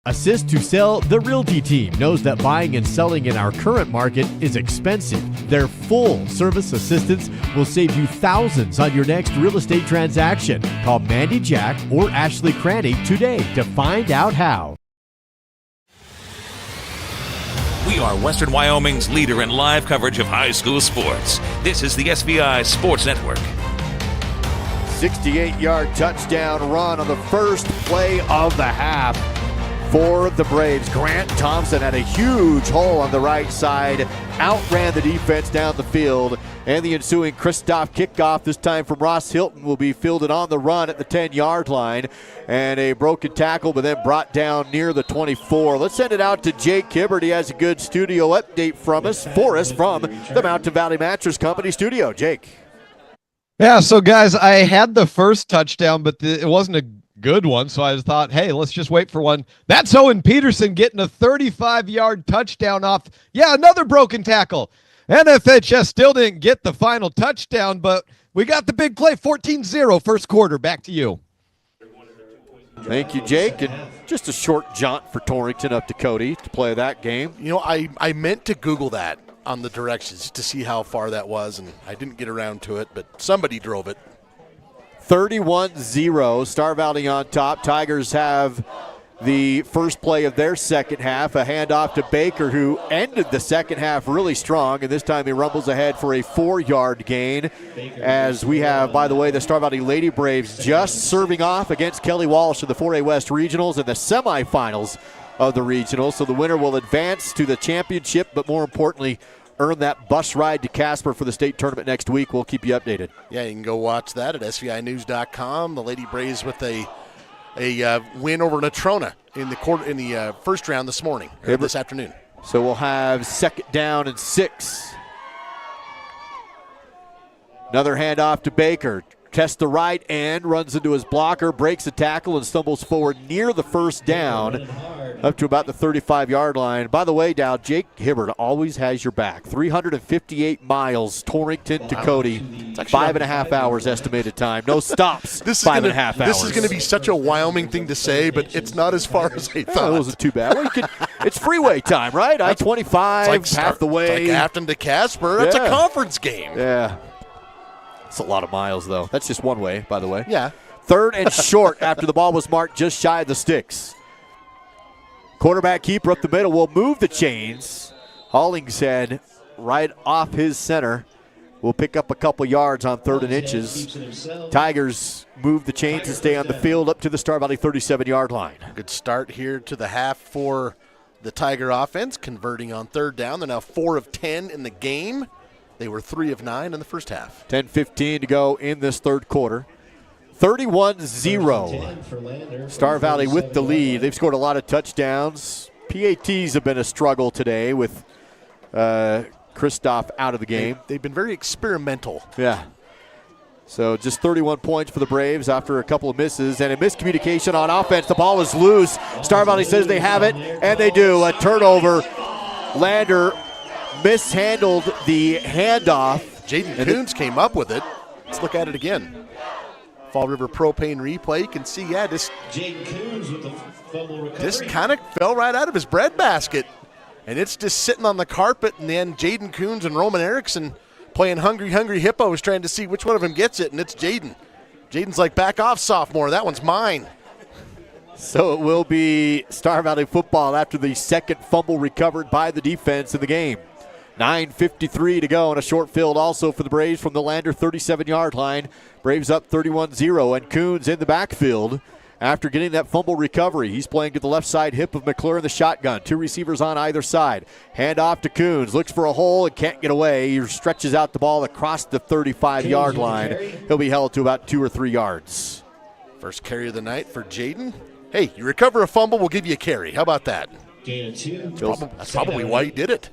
Assist to Sell, the Realty team knows that buying and selling in our current market is expensive. Their full service assistance will save you thousands on your next real estate transaction. Call Mandy Jack or Ashley Cranny today to find out how. We are Western Wyoming's leader in live coverage of high school sports. This is the SVI Sports Network. 68-yard touchdown run on the first play of the half for the Braves. Grant Thompson had a huge hole on the right side, outran the defense down the field, and the ensuing Christoph kickoff, this time from Ross Hilton, will be fielded on the run at the 10-yard line, and a broken tackle, but then brought down near the 24. Let's send it out to Jake Hibbert. He has a good studio update for us from the Mountain Valley Mattress Company studio. Jake. Yeah, so guys, I had the first touchdown, but it wasn't a good one, so I thought, hey, let's just wait for one. That's Owen Peterson getting a 35-yard touchdown off. Yeah, another broken tackle. NFHS still didn't get the final touchdown, but we got the big play, 14-0 first quarter. Back to you. Thank you, Jake. And just a short jaunt for Torrington up to Cody to play that game. I meant to Google that on the directions to see how far that was, and I didn't get around to it, but somebody drove it. 31-0, Star Valley on top. Tigers have the first play of their second half, a handoff to Baker, who ended the second half really strong, and this time he rumbles ahead for a 4-yard gain. As we have, by the way, the Star Valley Lady Braves just serving off against Kelly Walsh in the 4A West Regionals and the semifinals of the Regionals. So the winner will advance to the championship, but more importantly, earn that bus ride to Casper for the state tournament next week. We'll keep you updated. Yeah, you can go watch that at SVInews.com. The Lady Braves with a win over Natrona in the first round this morning, or this afternoon. So we'll have second down and 6. Another handoff to Baker. Tests the right end, runs into his blocker, breaks a tackle, and stumbles forward near the first down, up to about the 35-yard line. By the way, Dow, Jake Hibbert always has your back. 358 miles, Torrington to Cody. 5.5 hours estimated time. No stops. 5.5 hours. This is going to be such a Wyoming thing to say, but it's not as far as I thought. It wasn't too bad. Well, it's freeway time, right? I-25, like half the way. It's like Afton to Casper. That's a conference game. Yeah. It's a lot of miles, though. That's just one way, by the way. Yeah. Third and short after the ball was marked just shy of the sticks. Quarterback keeper up the middle will move the chains. Hollingshead right off his center will pick up a couple yards on 3rd and inches. Tigers move the chains and stay on the field up to the Star Valley 37-yard line. Good start here to the half for the Tiger offense, converting on 3rd down. They're now 4 of 10 in the game. They were 3 of 9 in the first half. 10:15 to go in this third quarter. 31-0. Star Valley with the lead. They've scored a lot of touchdowns. PATs have been a struggle today with Kristoff out of the game. They've been very experimental. Yeah. So just 31 points for the Braves after a couple of misses and a miscommunication on offense. The ball is loose. Star Valley says they have it, and they do. A turnover. Lander mishandled the handoff. Jaden Coons came up with it. Let's look at it again. Fall River Propane replay. You can see, this kind of fell right out of his breadbasket. And it's just sitting on the carpet, and then Jaden Coons and Roman Erickson playing Hungry Hungry Hippos, trying to see which one of them gets it, and it's Jaden. Jaden's like, back off, sophomore. That one's mine. So it will be Star Valley football after the second fumble recovered by the defense in the game. 9:53 to go, and a short field also for the Braves from the Lander 37-yard line. Braves up 31-0, and Coons in the backfield after getting that fumble recovery. He's playing to the left side hip of McClure in the shotgun. 2 receivers on either side. Hand off to Coons. Looks for a hole and can't get away. He stretches out the ball across the 35-yard line. He'll be held to about 2 or 3 yards. First carry of the night for Jaden. Hey, you recover a fumble, we'll give you a carry. How about that? That's probably why he did it.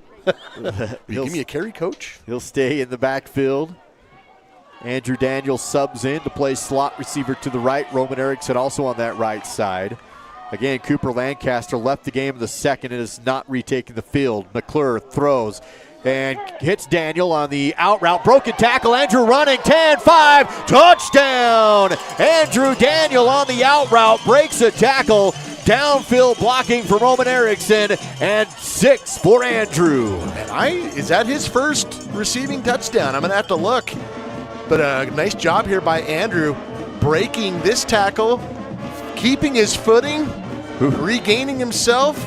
Will you give me a carry, coach? He'll stay in the backfield. Andrew Daniels subs in to play slot receiver to the right. Roman Erickson also on that right side. Again, Cooper Lancaster left the game in the second and is not retaking the field. McClure throws and hits Daniel on the out route. Broken tackle. Andrew running. 10-5. Touchdown. Andrew Daniel on the out route. Breaks a tackle. Downfield blocking for Roman Erickson, and 6 for Andrew. Is that his first receiving touchdown? I'm going to have to look. But a nice job here by Andrew, breaking this tackle, keeping his footing, regaining himself,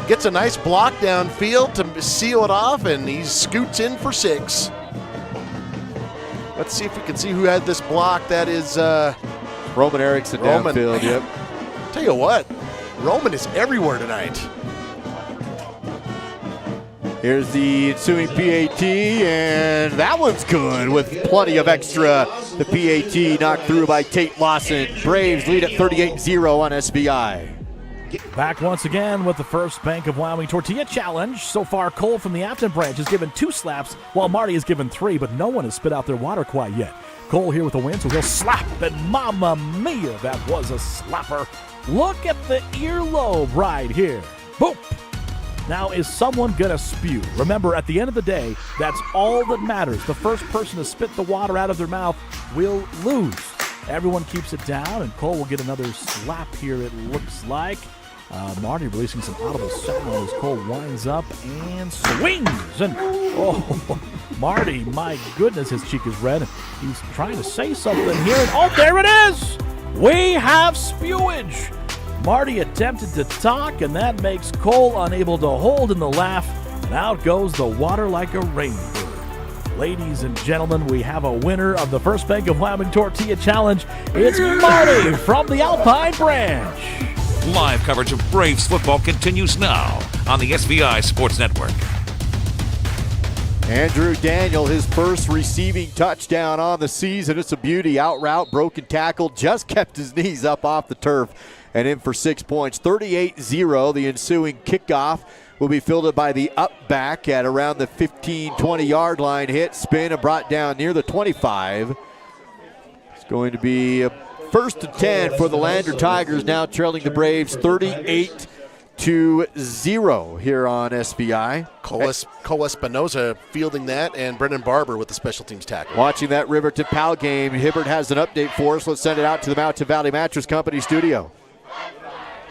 gets a nice block downfield to seal it off, and he scoots in for 6. Let's see if we can see who had this block. That is Roman Erickson downfield, yep. Tell you what, Roman is everywhere tonight. Here's the ensuing PAT, and that one's good with plenty of extra. The PAT knocked through by Tate Lawson. Braves lead at 38-0 on SVI. Back once again with the First Bank of Wyoming Tortilla Challenge. So far, Cole from the Anthem branch has given 2 slaps, while Marty has given 3, but no one has spit out their water quite yet. Cole here with a win, so he'll slap, and mamma mia, that was a slapper. Look at the earlobe right here. Boop. Now, is someone going to spew? Remember, at the end of the day, that's all that matters. The first person to spit the water out of their mouth will lose. Everyone keeps it down, and Cole will get another slap here, it looks like. Marty releasing some audible sound as Cole winds up and swings. And, Marty, my goodness, his cheek is red. He's trying to say something here. And, there it is! We have spewage. Marty attempted to talk, and that makes Cole unable to hold in the laugh. And out goes the water like a rainbow. Ladies and gentlemen, we have a winner of the First Bank of Wyoming Tortilla Challenge. It's Marty from the Alpine branch. Live coverage of Braves football continues now on the SVI Sports Network. Andrew Daniel, his first receiving touchdown on the season. It's a beauty. Out route, broken tackle, just kept his knees up off the turf and in for 6 points. 38-0, the ensuing kickoff will be fielded by the up back at around the 15-20 yard line. Hit, spin, and brought down near the 25. It's going to be a 1st and 10 for the Lander Tigers, now trailing the Braves 38-0 here on SVI. Cole Espinoza fielding that, and Brendan Barber with the special teams tackle. Watching that Riverton Powell game, Hibbert has an update for us. Let's send it out to the Mountain Valley Mattress Company studio.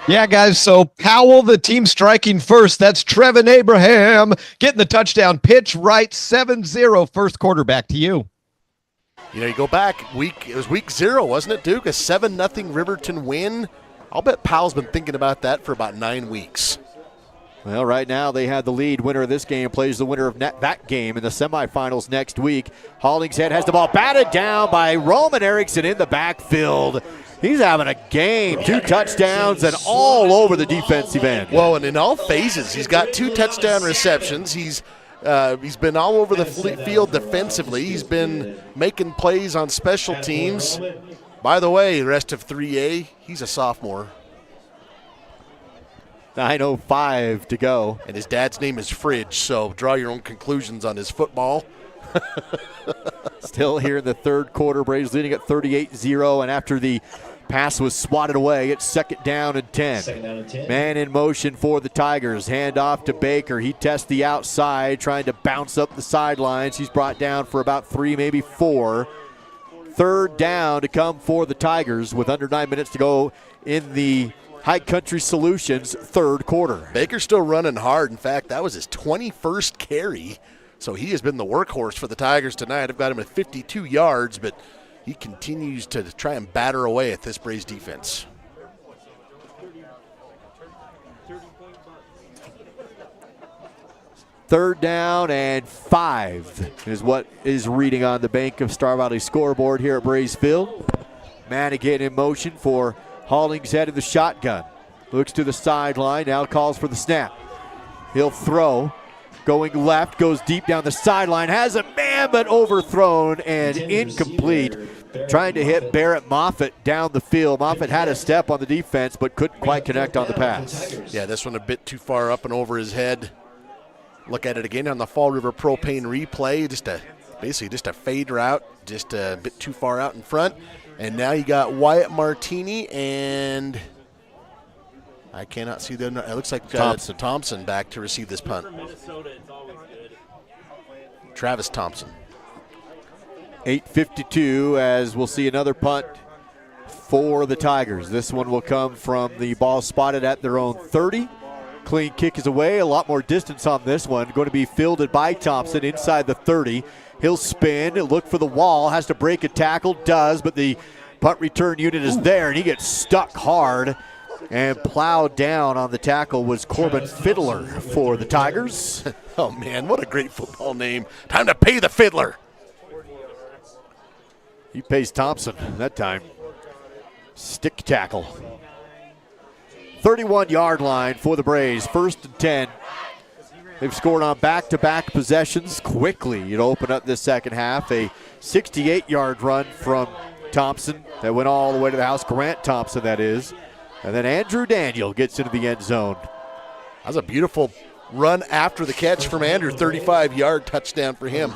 Yeah, guys, so Powell, the team striking first. That's Trevin Abraham getting the touchdown. Pitch right, 7-0, first quarter. Back to you. You know, you go back, it was week 0, wasn't it, Duke? A 7-0 Riverton win. I'll bet Powell's been thinking about that for about 9 weeks. Well, right now they have the lead. Winner of this game plays the winner of that game in the semifinals next week. Hollingshead has the ball batted down by Roman Erickson in the backfield. He's having a game. 2 touchdowns and all over the defensive end. Well, and in all phases, he's got 2 touchdown receptions. He's been all over the field defensively. He's been making plays on special teams. By the way, the rest of 3A, he's a sophomore. 9:05 to go. And his dad's name is Fridge, so draw your own conclusions on his football. Still here in the third quarter, Braves leading at 38-0, and after the pass was swatted away, it's 2nd down and 10. Man in motion for the Tigers. Hand off to Baker. He tests the outside, trying to bounce up the sidelines. He's brought down for about 3, maybe 4. 3rd down to come for the Tigers with under 9 minutes to go in the High Country Solutions third quarter. Baker's still running hard. In fact, that was his 21st carry. So he has been the workhorse for the Tigers tonight. I've got him at 52 yards, but he continues to try and batter away at this Braves defense. Third down and 5 is what is reading on the Bank of Star Valley scoreboard here at Braves Field. Manigan in motion for Hollingshead in the shotgun. Looks to the sideline, now calls for the snap. He'll throw. Going left, goes deep down the sideline, has a man but overthrown and incomplete. Trying to hit Barrett Moffitt down the field. Moffitt had a step on the defense but couldn't quite connect on the pass. Yeah, this one a bit too far up and over his head. Look at it again on the Fall River Propane replay. Basically just a fade route, just a bit too far out in front. And now you got Wyatt Martini and I cannot see them. It looks like Thompson back to receive this punt. Travis Thompson. 8:52 as we'll see another punt for the Tigers. This one will come from the ball spotted at their own 30. Clean kick is away. A lot more distance on this one. Going to be fielded by Thompson inside the 30. He'll spin, look for the wall, has to break a tackle, does, but the punt return unit is there, and he gets stuck hard. And plowed down on the tackle was Corbin Fiddler for the Tigers. Oh, man, what a great football name. Time to pay the Fiddler. He pays Thompson that time. Stick tackle. 31-yard line for the Braves, 1st and 10. They've scored on back-to-back possessions quickly. You open up this second half. A 68-yard run from Thompson that went all the way to the house. Grant Thompson, that is. And then Andrew Daniel gets into the end zone. That was a beautiful run after the catch from Andrew. 35-yard touchdown for him.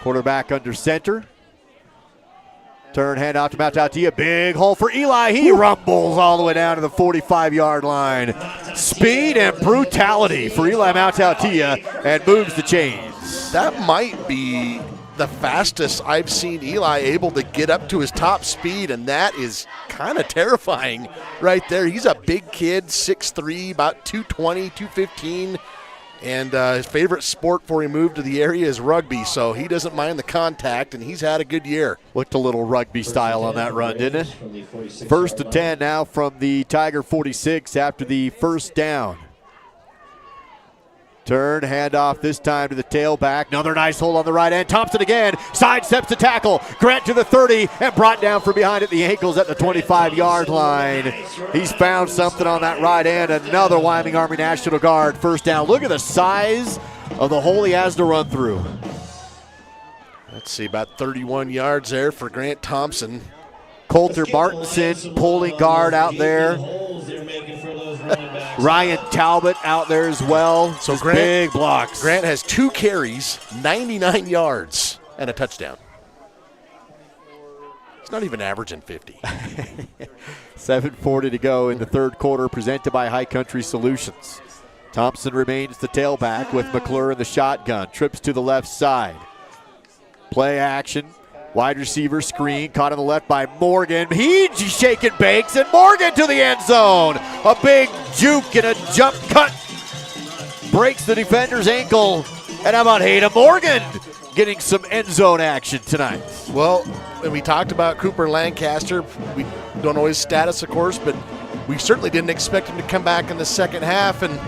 Quarterback under center. Turn, hand off to Mount Altea. Big hole for Eli. He rumbles all the way down to the 45-yard line. Speed and brutality for Eli Mount Altea and moves the chains. That might be the fastest I've seen Eli able to get up to his top speed, and that is kind of terrifying right there. He's a big kid, 6'3", about 220, 215. And his favorite sport before he moved to the area is rugby, so he doesn't mind the contact, and he's had a good year. Looked a little rugby style on that run, didn't it? 1st and 10 now from the Tiger 46 after the first down. Turn, handoff this time to the tailback. Another nice hole on the right end. Thompson again, sidesteps the tackle. Grant to the 30 and brought down from behind at the ankles at the 25-yard line. He's found something on that right end. Another Wyoming Army National Guard first down. Look at the size of the hole he has to run through. Let's see, about 31 yards there for Grant Thompson. Coulter Martinson, pulling guard out there. Ryan Talbot out there as well. So Just Grant, big blocks. Grant has 2 carries, 99 yards, and a touchdown. He's not even averaging 50. 7:40 to go in the third quarter, presented by High Country Solutions. Thompson remains the tailback with McClure in the shotgun. Trips to the left side. Play action. Wide receiver screen, caught on the left by Morgan. He shake and bakes, and Morgan to the end zone. A big juke and a jump cut. Breaks the defender's ankle. And how about Hayden Morgan getting some end zone action tonight? Well, when we talked about Cooper Lancaster, we don't always status, of course, but we certainly didn't expect him to come back in the second half. And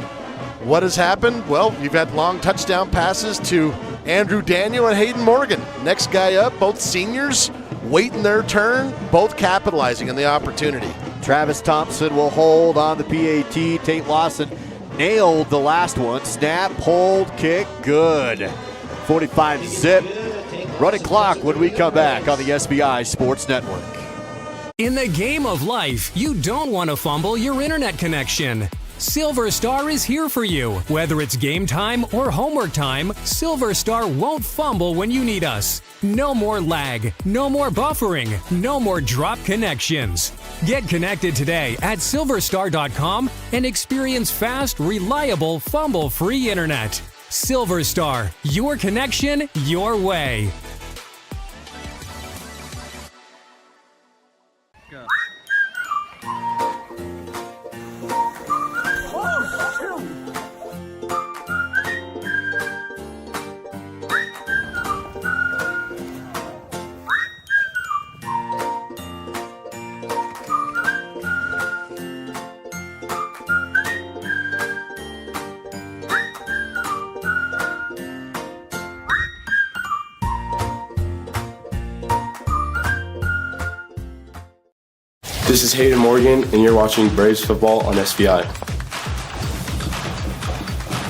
what has happened? Well, you've had long touchdown passes to Andrew Daniel and Hayden Morgan. Next guy up, both seniors, waiting their turn, both capitalizing on the opportunity. Travis Thompson will hold on the PAT. Tate Lawson nailed the last one. Snap, hold, kick, good. 45 zip. Running clock when we come back on the SBI Sports Network. In the game of life, you don't want to fumble your internet connection. Silver Star is here for you. Whether it's game time or homework time, Silver Star won't fumble when you need us. No more lag, no more buffering, no more drop connections. Get connected today at silverstar.com and experience fast, reliable, fumble-free internet. Silver Star, your connection, your way. This is Hayden Morgan, and you're watching Braves football on SBI.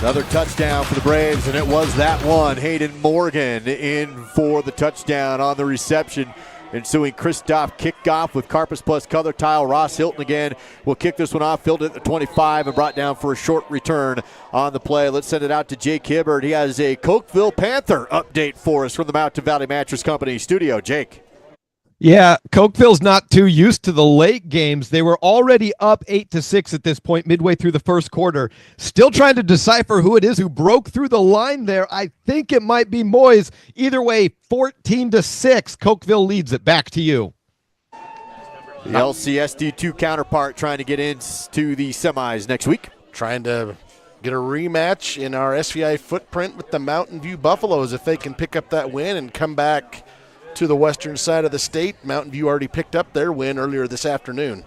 Another touchdown for the Braves, and it was that one. Hayden Morgan in for the touchdown on the reception. Ensuing Christoph kickoff with Carpus plus color tile. Ross Hilton again will kick this one off. Filled it at the 25 and brought down for a short return on the play. Let's send it out to Jake Hibbert. He has a Cokeville Panther update for us from the Mountain Valley Mattress Company studio. Jake. Yeah, Cokeville's not too used to the late games. They were already up 8-6 at this point, midway through the first quarter. Still trying to decipher who it is who broke through the line there. I think it might be Moyes. Either way, 14-6. Cokeville leads it. Back to you. The LCSD2 counterpart trying to get into the semis next week. Trying to get a rematch in our SVI footprint with the Mountain View Buffaloes if they can pick up that win and come back to the western side of the state. Mountain View already picked up their win earlier this afternoon.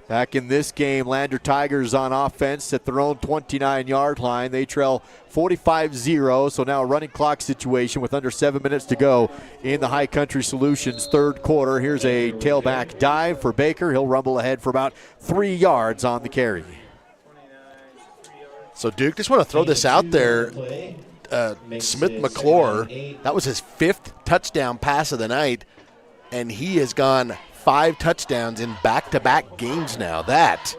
Back in this game, Lander Tigers on offense at their own 29-yard line. They trail 45-0, so now a running clock situation with under 7 minutes to go in the High Country Solutions third quarter. Here's a tailback dive for Baker. He'll rumble ahead for about 3 yards on the carry. So, Duke, just want to throw this out there. Smith McClure, that was his 5th touchdown pass of the night, and he has gone 5 touchdowns in back-to-back games now. That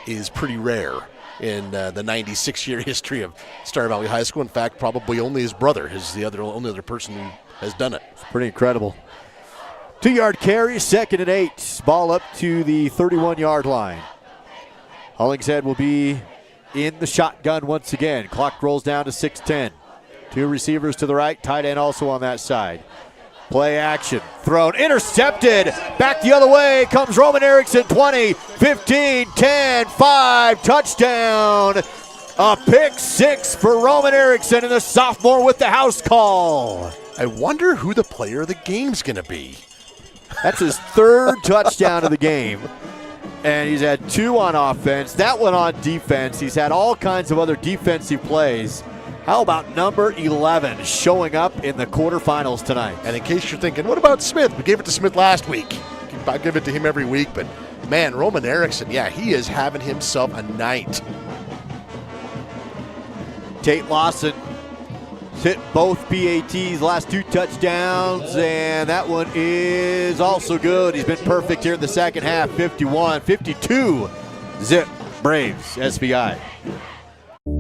is pretty rare in the 96-year history of Star Valley High School. In fact, probably only his brother is the only other person who has done it. It's pretty incredible. 2-yard carry, 2nd and 8. Ball up to the 31-yard line. Hollingshead will be in the shotgun once again. Clock rolls down to 6:10. 2 receivers to the right, tight end also on that side. Play action, thrown, intercepted. Back the other way comes Roman Erickson, 20, 15, 10, 5, touchdown. A pick 6 for Roman Erickson and the sophomore with the house call. I wonder who the player of the game's going to be. That's his 3rd touchdown of the game. And he's had 2 on offense, that one on defense. He's had all kinds of other defensive plays. How about number 11 showing up in the quarterfinals tonight? And in case you're thinking, what about Smith? We gave it to Smith last week. I give it to him every week, but man, Roman Erickson, yeah, he is having himself a night. Tate Lawson hit both PATs, last 2 touchdowns, and that one is also good. He's been perfect here in the second half. 51-52, zip Braves, SVI.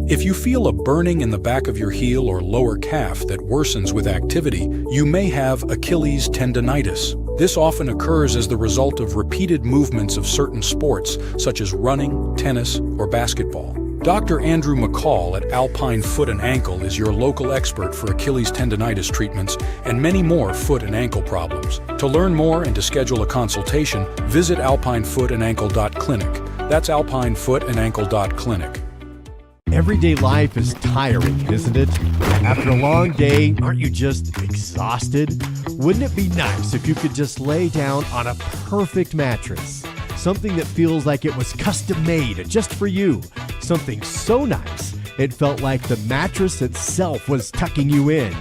If you feel a burning in the back of your heel or lower calf that worsens with activity, you may have Achilles tendonitis. This often occurs as the result of repeated movements of certain sports, such as running, tennis, or basketball. Dr. Andrew McCall at Alpine Foot and Ankle is your local expert for Achilles tendonitis treatments and many more foot and ankle problems. To learn more and to schedule a consultation, visit alpinefootанdankle.clinic. That's alpinefootанdankle.clinic. Everyday life is tiring, isn't it? After a long day, aren't you just exhausted? Wouldn't it be nice if you could just lay down on a perfect mattress? Something that feels like it was custom made just for you. Something so nice, it felt like the mattress itself was tucking you in.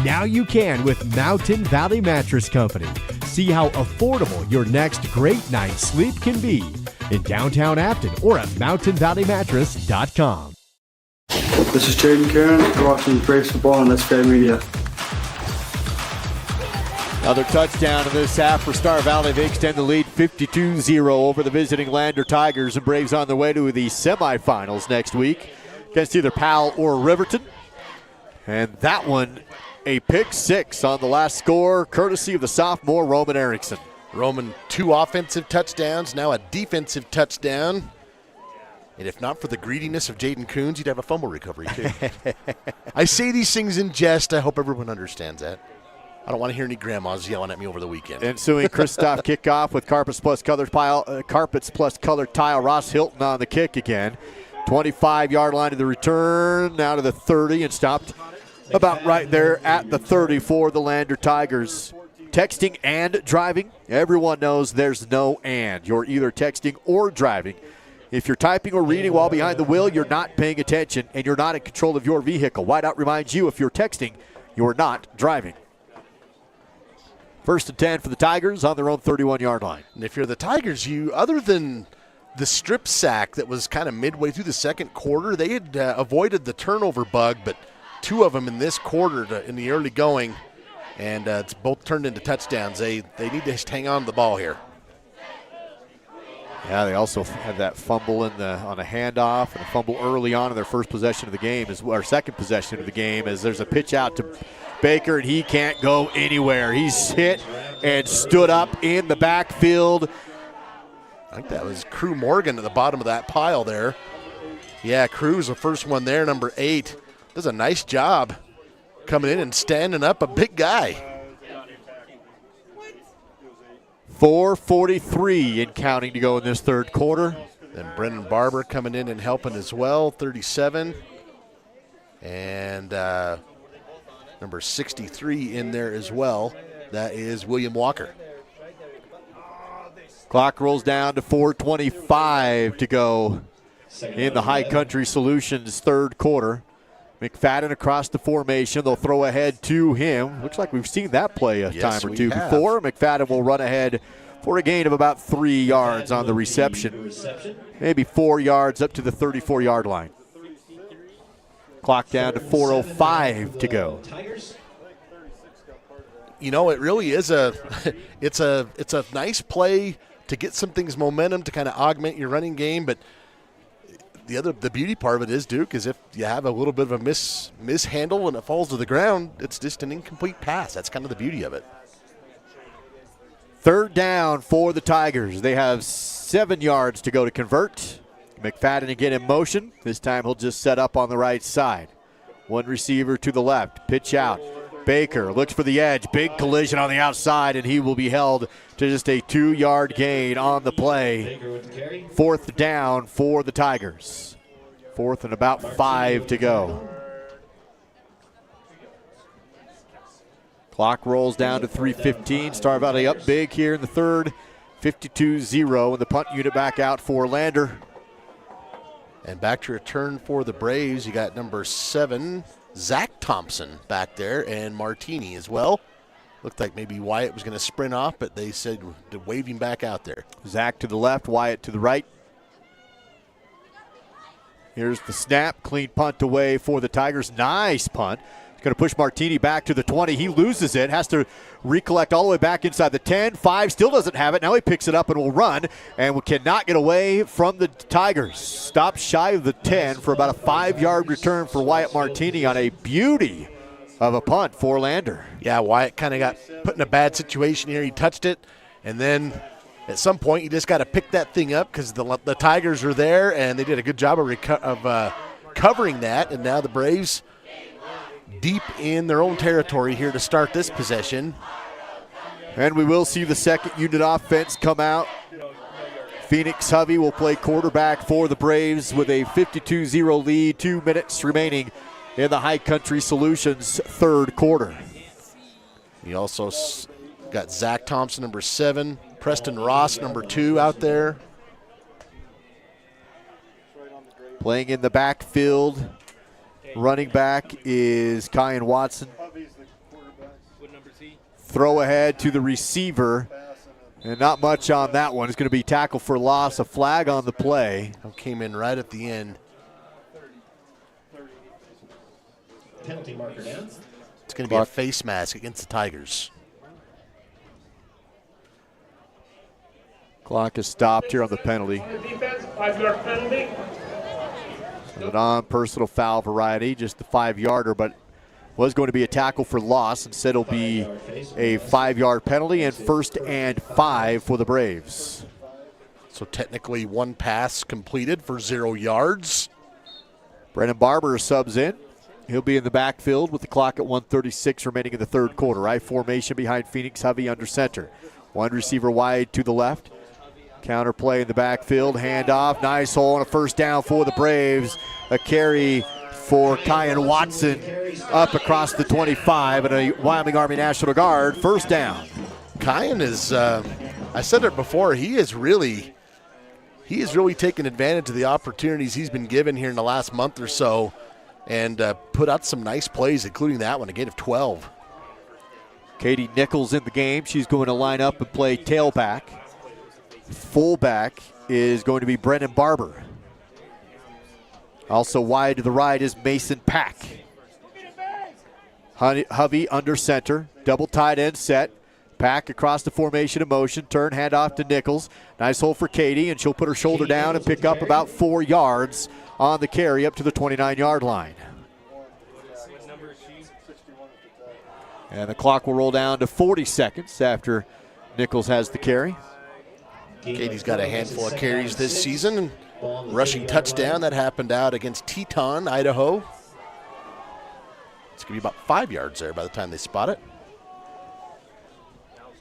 Now you can with Mountain Valley Mattress Company. See how affordable your next great night's sleep can be in downtown Afton or at mountainvalleymattress.com. This is Jaden Karen. You're watching Braves Football on SVI Media. Another touchdown in this half for Star Valley. They extend the lead 52-0 over the visiting Lander Tigers, and Braves on their way to the semifinals next week against either Powell or Riverton. And that one, a pick six on the last score, courtesy of the sophomore Roman Erickson. Roman, 2 offensive touchdowns, now a defensive touchdown. And if not for the greediness of Jaden Coons, he'd have a fumble recovery, too. I say these things in jest. I hope everyone understands that. I don't want to hear any grandmas yelling at me over the weekend. Ensuing Christoph kickoff with carpets plus colored tile. Ross Hilton on the kick again. 25-yard line to the return, now to the 30, and stopped about right there at the 30 for the Lander Tigers. Texting and driving, everyone knows there's no and. You're either texting or driving. If you're typing or reading while behind the wheel, you're not paying attention and you're not in control of your vehicle. Whiteout reminds you, if you're texting, you're not driving. First and 10 for the Tigers on their own 31-yard line. And if you're the Tigers, other than the strip sack that was kind of midway through the second quarter, they had avoided the turnover bug, but 2 of them in this quarter in the early going, and it's both turned into touchdowns. They need to just hang on to the ball here. Yeah, they also had that fumble on a handoff and a fumble early on in their first possession of the game, or second possession of the game, as there's a pitch out to Baker, and he can't go anywhere. He's hit and stood up in the backfield. I think that was Crew Morgan at the bottom of that pile there. Yeah, Crew's the first one there, number 8. Does a nice job coming in and standing up, a big guy. 4:43 and counting to go in this third quarter. Then Brendan Barber coming in and helping as well, 37. And number 63 in there as well. That is William Walker. Clock rolls down to 4:25 to go in the High Country Solutions third quarter. McFadden across the formation. They'll throw ahead to him. Looks like we've seen that play a time or two before. McFadden will run ahead for a gain of about 3 yards on the reception. Maybe 4 yards up to the 34-yard line. Clock down to 4:05 to go. You know, it really is it's a nice play to get some things momentum to kind of augment your running game, but the beauty part of it is, Duke, is if you have a little bit of a mishandle and it falls to the ground, it's just an incomplete pass. That's kind of the beauty of it. Third down for the Tigers. They have 7 yards to go to convert. McFadden again in motion. This time he'll just set up on the right side. One receiver to the left. Pitch out. Baker looks for the edge. Big collision on the outside, and he will be held to just a 2-yard gain on the play. Fourth down for the Tigers. 4th and about 5 to go. Clock rolls down to 3:15. Star Valley up big here in the third. 52-0, and the punt unit back out for Lander. And back to return for the Braves. You got number 7, Zach Thompson back there, and Martini as well. Looked like maybe Wyatt was going to sprint off, but they said to wave him back out there. Zach to the left, Wyatt to the right. Here's the snap. Clean punt away for the Tigers. Nice punt. Going to push Martini back to the 20. He loses it, has to recollect all the way back inside the 10. 5 still doesn't have it. Now he picks it up and will run, and we cannot get away from the Tigers. Stop shy of the 10 for about a 5-yard return for Wyatt Martini on a beauty of a punt for Lander. Yeah, Wyatt kind of got put in a bad situation here. He touched it, and then at some point you just got to pick that thing up because the Tigers are there, and they did a good job of covering that, and now the Braves deep in their own territory here to start this possession. And we will see the second unit offense come out. Phoenix Hovey will play quarterback for the Braves with a 52-0 lead, 2 minutes remaining in the High Country Solutions third quarter. We also got Zach Thompson, number 7, Preston Ross, number 2 out there. Playing in the backfield, running back is Kyan Watson. Throw ahead to the receiver, and not much on that one. It's going to be tackle for loss, a flag on the play. Came in right at the end. Penalty marker down. It's going to be a face mask against the Tigers. Clock is stopped here on the penalty. Defense, 5-yard penalty. A non-personal foul variety, just the 5-yarder, but was going to be a tackle for loss. Instead, it'll be a 5-yard penalty and 1st and 5 for the Braves. So technically 1 pass completed for 0 yards. Brennan Barber subs in. He'll be in the backfield with the clock at 1:36 remaining in the third quarter. I formation behind Phoenix Hovey under center. One receiver wide to the left. Counter play in the backfield, handoff, nice hole, and a first down for the Braves. A carry for Kyan Watson up across the 25 and a Wyoming Army National Guard first down. Kyan is, I said it before, he is really taken advantage of the opportunities he's been given here in the last month or so and put out some nice plays, including that one, a gain of 12. Katie Nichols in the game. She's going to line up and play tailback. Fullback is going to be Brennan Barber. Also wide to the right is Mason Pack. Hovey under center, double tight end set. Pack across the formation of motion, turn, hand off to Nichols. Nice hole for Katie, and she'll put her shoulder down and pick up about 4 yards on the carry up to the 29-yard line. And the clock will roll down to 40 seconds after Nichols has the carry. Katie's got a handful of carries this season. Rushing touchdown that happened out against Teton, Idaho. It's going to be about 5 yards there by the time they spot it.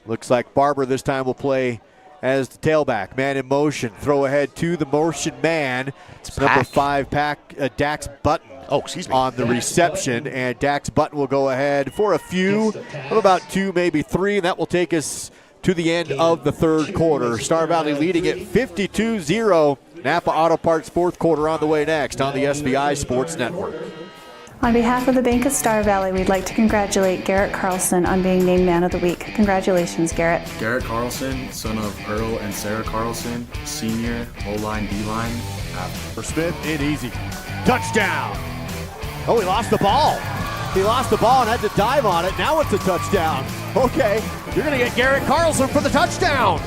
Looks like Barber this time will play as the tailback. Man in motion. Throw ahead to the motion man. It's number 5 Pack, Dax Button. Oh, excuse me. On the reception. And Dax Button will go ahead for a few of about 2, maybe 3. And that will take us to the end of the third quarter. Star Valley leading at 52-0. Napa Auto Parts fourth quarter on the way next on the SVI Sports Network. On behalf of the Bank of Star Valley, we'd like to congratulate Garrett Carlson on being named Man of the Week. Congratulations, Garrett. Garrett Carlson, son of Earl and Sarah Carlson, senior, O-line, D-line. For Smith, in easy. Touchdown! Oh, he lost the ball. He lost the ball and had to dive on it. Now it's a touchdown. Okay, you're going to get Garrett Carlson for the touchdown.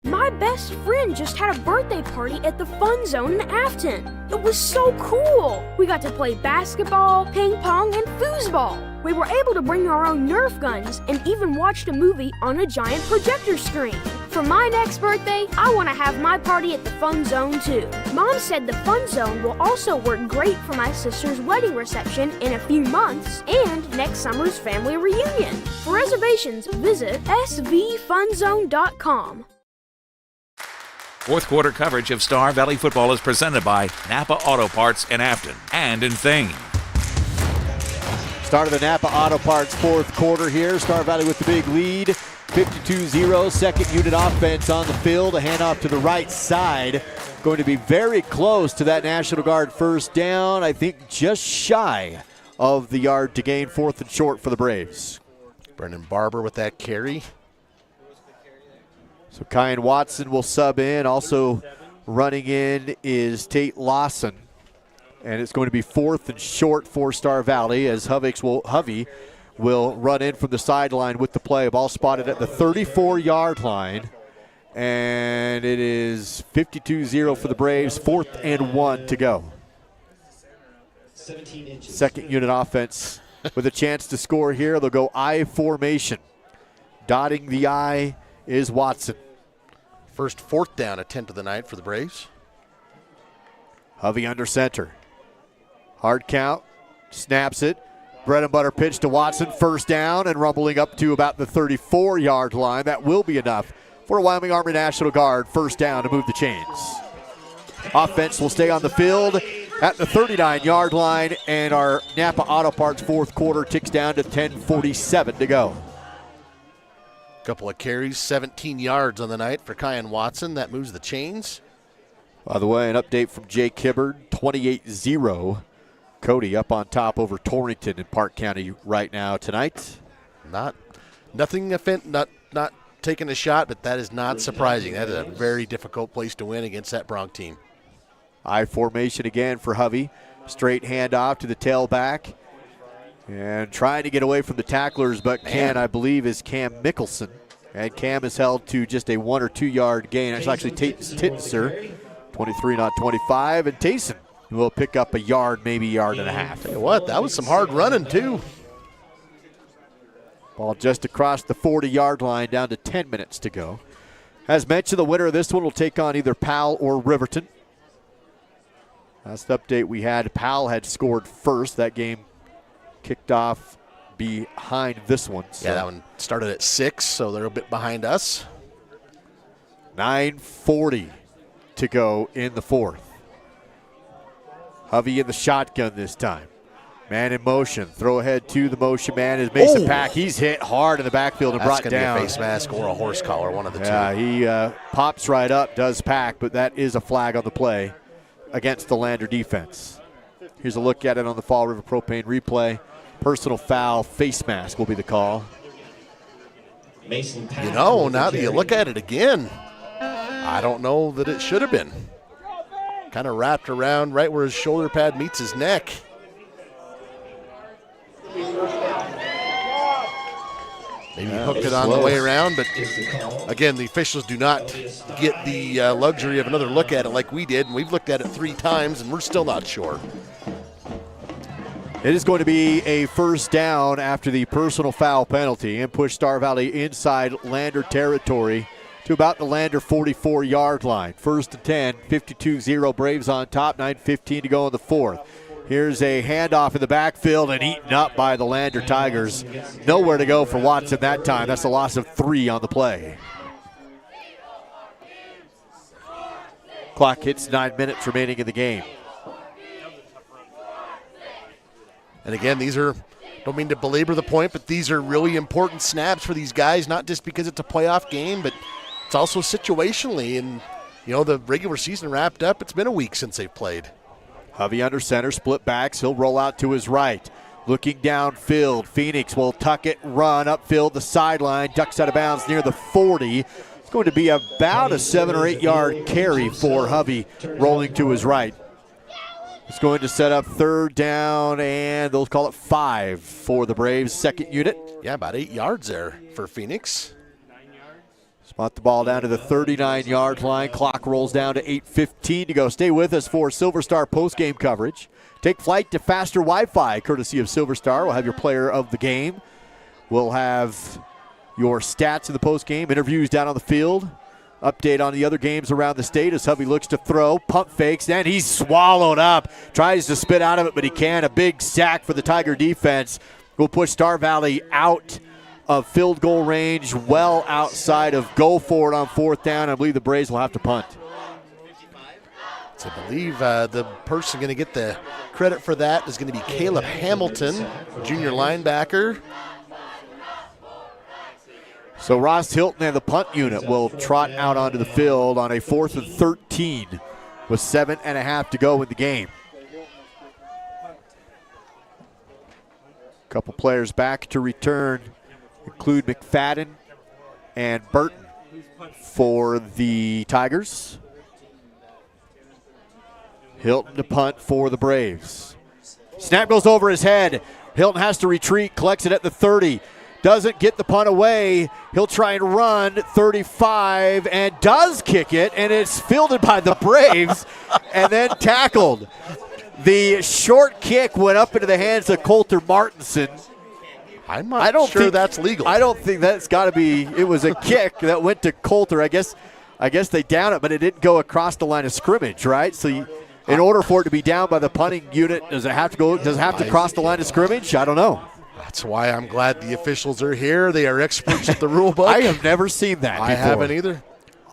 My best friend just had a birthday party at the Fun Zone in Afton. It was so cool. We got to play basketball, ping pong, and foosball. We were able to bring our own Nerf guns and even watched a movie on a giant projector screen. For my next birthday, I want to have my party at the Fun Zone too. Mom said the Fun Zone will also work great for my sister's wedding reception in a few months and next summer's family reunion. For reservations, visit svfunzone.com. Fourth quarter coverage of Star Valley football is presented by Napa Auto Parts in Afton and in Thane. Start of the Napa Auto Parts fourth quarter here. Star Valley with the big lead. 52-0, second unit offense on the field. A handoff to the right side. Going to be very close to that National Guard first down. I think just shy of the yard to gain, 4th and short for the Braves. Brendan Barber with that carry. So Kyan Watson will sub in. Also running in is Tate Lawson. And it's going to be 4th and short for Star Valley as Hovey will run in from the sideline with the play. Ball spotted at the 34-yard line. And it is 52-0 for the Braves. 4th and 1 to go. Second unit offense with a chance to score here. They'll go I formation. Dotting the I is Watson. First 4th down attempt of the night for the Braves. Hovey under center. Hard count. Snaps it. Bread and butter pitch to Watson. First down and rumbling up to about the 34-yard line. That will be enough for a Wyoming Army National Guard. First down to move the chains. Offense will stay on the field at the 39-yard line, and our Napa Auto Parts fourth quarter ticks down to 10:47 to go. Couple of carries, 17 yards on the night for Kyan Watson. That moves the chains. By the way, an update from Jake Hibbard, 28-0. Cody up on top over Torrington in Park County right now tonight. Not taking a shot, but that is not surprising. That is a very difficult place to win against that Bronc team. I formation again for Hovey. Straight handoff to the tailback. And trying to get away from the tacklers, but I believe, is Cam Mickelson. And Cam is held to just a 1 or 2 yard gain. That's actually Tittenser, 23, not 25. And Tayson will pick up a yard, maybe yard and a half. Tell you what, that was some hard running too. Ball just across the 40-yard line, down to 10 minutes to go. As mentioned, the winner of this one will take on either Powell or Riverton. Last update we had, Powell had scored first. That game kicked off behind this one. So. Yeah, that one started at 6, so they're a bit behind us. 9:40 to go in the fourth. Hovey in the shotgun this time. Man in motion. Throw ahead to the motion man is Mason Pack. He's hit hard in the backfield and brought down. That's going to be a face mask or a horse collar, one of the two. Yeah, he pops right up, does Pack, but that is a flag on the play against the Lander defense. Here's a look at it on the Fall River Propane replay. Personal foul, face mask will be the call. You know, now that you look at it again, I don't know that it should have been. Kind of wrapped around right where his shoulder pad meets his neck. Maybe hooked it on the way around, but again, the officials do not get the luxury of another look at it like we did, and we've looked at it 3 times, and we're still not sure. It is going to be a first down after the personal foul penalty and push Star Valley inside Lander territory to about the Lander 44-yard line. First and 10, 52-0 Braves on top, 9:15 to go in the fourth. Here's a handoff in the backfield and eaten up by the Lander Tigers. Nowhere to go for Watson that time. That's a loss of 3 on the play. Clock hits 9 minutes remaining in the game. And again, these are, don't mean to belabor the point, but these are really important snaps for these guys, not just because it's a playoff game, but it's also situationally. And, you know, the regular season wrapped up. It's been a week since they've played. Hovey under center, split backs. He'll roll out to his right. Looking downfield, Phoenix will tuck it, run upfield the sideline, ducks out of bounds near the 40. It's going to be about a 7 or 8 yard carry for Hovey rolling to his right. It's going to set up third down, and they'll call it 5 for the Braves' second unit. Yeah, about 8 yards there for Phoenix. Spot the ball down to the 39-yard line. Clock rolls down to 8:15 to go. Stay with us for Silver Star postgame coverage. Take flight to faster Wi-Fi, courtesy of Silver Star. We'll have your player of the game. We'll have your stats in the postgame, interviews down on the field. Update on the other games around the state as Hovey looks to throw, pump fakes, and he's swallowed up. Tries to spit out of it, but he can't. A big sack for the Tiger defense will push Star Valley out of field goal range, well outside of go for it on fourth down. I believe the Braves will have to punt. So I believe the person going to get the credit for that is going to be Caleb Hamilton, junior linebacker. So Ross Hilton and the punt unit will trot out onto the field on a 4th and 13 with 7.5 to go in the game. A couple players back to return include McFadden and Burton. for the Tigers. Hilton to punt for the Braves. Snap goes over his head. Hilton has to retreat, collects it at the 30. Doesn't get the punt away. He'll try and run 35 and does kick it, and it's fielded by the Braves and then tackled. The short kick went up into the hands of Coulter Martinson. I'm not sure that's legal. I don't think that's got to be. It was a kick that went to Coulter. I guess they down it, but it didn't go across the line of scrimmage, right? So in order for it to be down by the punting unit, does it have to go? Does it have to cross the line of scrimmage? I don't know. That's why I'm glad the officials are here. They are experts at the rule book. I have never seen that before. I haven't either.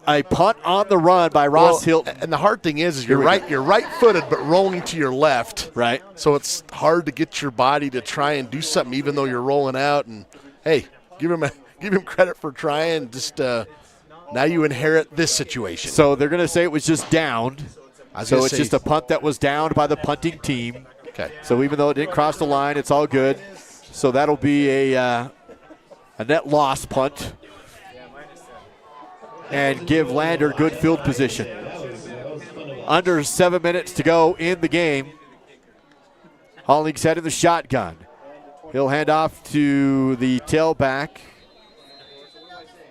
A punt on the run by Ross Hilton. And the hard thing is you're right-footed but rolling to your left. Right. So it's hard to get your body to try and do something even though you're rolling out. And, hey, give him credit for trying. Just now you inherit this situation. So they're going to say it was just downed. So it's just a punt that was downed by the punting team. Okay. So even though it didn't cross the line, it's all good. So that'll be a net loss punt and give Lander good field position. Under 7 minutes to go in the game. Hollingshead in the shotgun. He'll hand off to the tailback.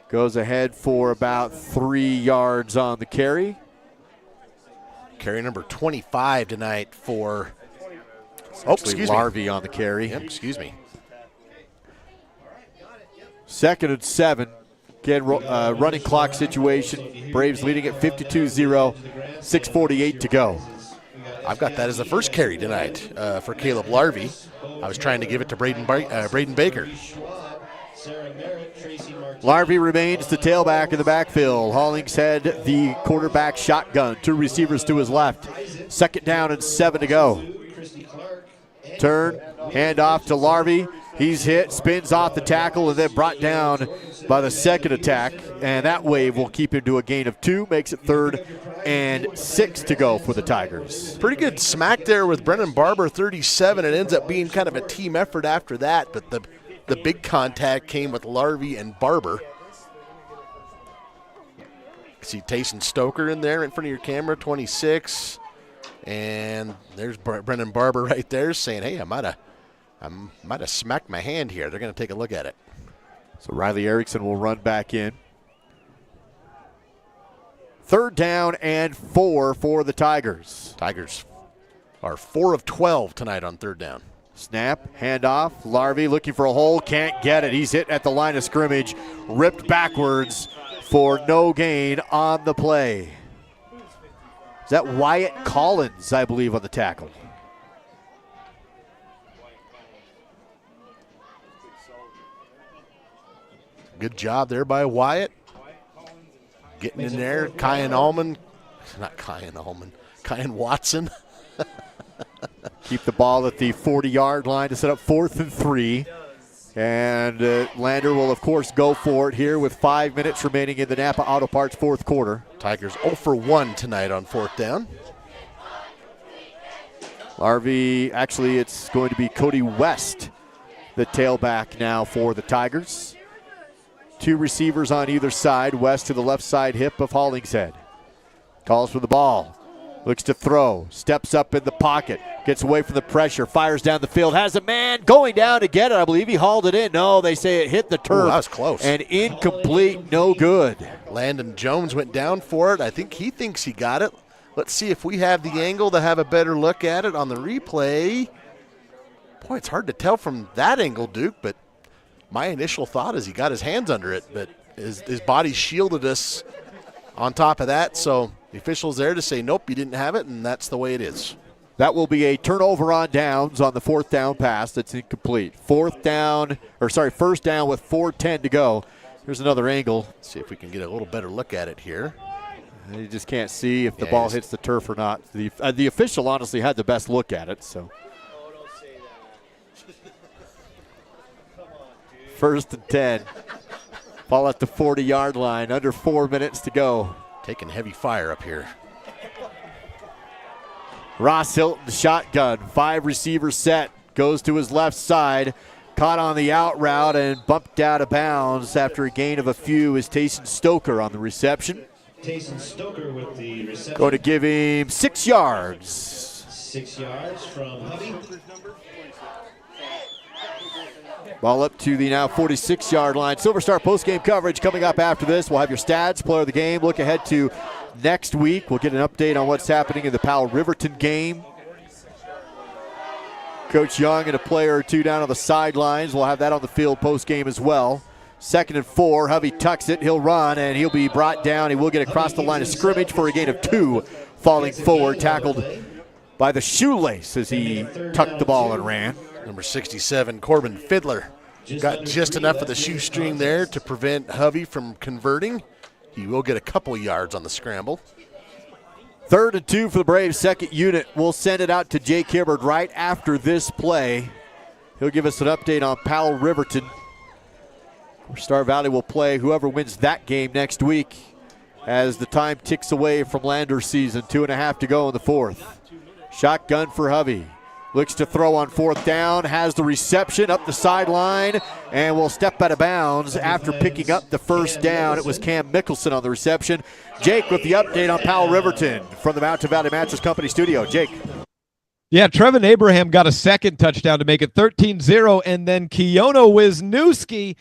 Goes ahead for about 3 yards on the carry. Carry number 25 tonight for Larvie on the carry. Yep, excuse me. 2nd and 7. Again, running clock situation. Braves leading at 52-0, 6:48 to go. I've got that as the first carry tonight for Caleb Larvie. I was trying to give it to Braden Baker. Larvie remains the tailback in the backfield. Hollingshead, the quarterback shotgun. 2 receivers to his left. 2nd down and 7 to go. Turn, hand off to Larvie. He's hit, spins off the tackle, and then brought down by the second attack. And that wave will keep him to a gain of 2, makes it 3rd and 6 to go for the Tigers. Pretty good smack there with Brennan Barber, 37. It ends up being kind of a team effort after that, but the big contact came with Larvie and Barber. See Tayson Stoker in there in front of your camera, 26. And there's Brennan Barber right there saying, hey, I might have smacked my hand here. They're going to take a look at it. So Riley Erickson will run back in. 3rd down and 4 for the Tigers. Tigers are 4 of 12 tonight on 3rd down. Snap, handoff. Larvie looking for a hole, can't get it. He's hit at the line of scrimmage, ripped backwards for no gain on the play. Is that Wyatt Collins, I believe, on the tackle? Good job there by Wyatt. Getting in there. Kyan Watson. Keep the ball at the 40-yard line to set up 4th and 3. And Lander will, of course, go for it here with 5 minutes remaining in the Napa Auto Parts 4th quarter. Tigers 0 for 1 tonight on 4th down. Larvie, actually, it's going to be Cody West, the tailback now for the Tigers. 2 receivers on either side. West to the left side hip of Hollingshead. Calls for the ball. Looks to throw. Steps up in the pocket. Gets away from the pressure. Fires down the field. Has a man going down to get it. I believe he hauled it in. No, they say it hit the turf. Ooh, that was close. And incomplete. No good. Landon Jones went down for it. I think he thinks he got it. Let's see if we have the angle to have a better look at it on the replay. Boy, it's hard to tell from that angle, Duke, but my initial thought is he got his hands under it, but his body shielded us on top of that, so the official's there to say, nope, you didn't have it, and that's the way it is. That will be a turnover on downs on the 4th down pass that's incomplete. 1st down with 4:10 to go. Here's another angle. Let's see if we can get a little better look at it here. You just can't see if the ball hits the turf or not. The official honestly had the best look at it, so. 1st and 10. Ball at the 40-yard line. Under 4 minutes to go. Taking heavy fire up here. Ross Hilton, shotgun. 5 receivers set. Goes to his left side. Caught on the out route and bumped out of bounds after a gain of a few is Tayson Stoker on the reception. Tayson Stoker with the reception. Going to give him 6 yards. 6 yards from Hovey. Ball up to the now 46-yard line. Silver Star postgame coverage coming up after this. We'll have your stats, player of the game. Look ahead to next week. We'll get an update on what's happening in the Powell-Riverton game. Coach Young and a player or two down on the sidelines. We'll have that on the field postgame as well. 2nd and 4. Hovey tucks it. He'll run, and he'll be brought down. He will get across the line of scrimmage for a gain of 2. Falling forward, tackled by the shoelace as he tucked the ball and ran. Number 67, Corbin Fiddler. Got just enough of the shoestring there to prevent Hovey from converting. He will get a couple yards on the scramble. 3rd and 2 for the Braves, second unit. We'll send it out to Jake Hibbard right after this play. He'll give us an update on Powell-Riverton. Star Valley will play whoever wins that game next week as the time ticks away from Lander season. 2.5 to go in the 4th. Shotgun for Hovey. Looks to throw on 4th down, has the reception up the sideline, and will step out of bounds after picking up the first down. It was Cam Mickelson on the reception. Jake with the update on Powell-Riverton from the Mountain Valley Mattress Company studio. Jake. Yeah, Trevin Abraham got a second touchdown to make it 13-0, and then Keono Wisniewski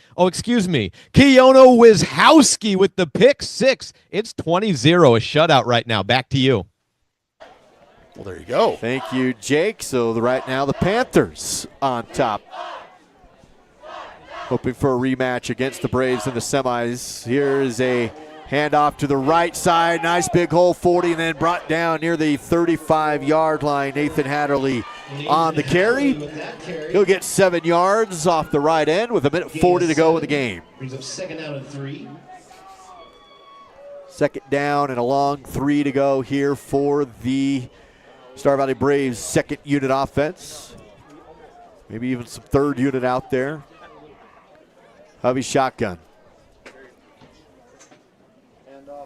with the pick 6. It's 20-0, a shutout right now. Back to you. Well, there you go. Thank you, Jake. So right now the Panthers on top. Hoping for a rematch against the Braves in the semis. Here's a handoff to the right side. Nice big hole, 40, and then brought down near the 35-yard line. Nathan Hatterley on the carry. He'll get 7 yards off the right end with 1:40 to go in the game. Brings up 2nd down and 3. 2nd down and a long 3 to go here for the Star Valley Braves' second unit offense. Maybe even some 3rd unit out there. Hovey shotgun.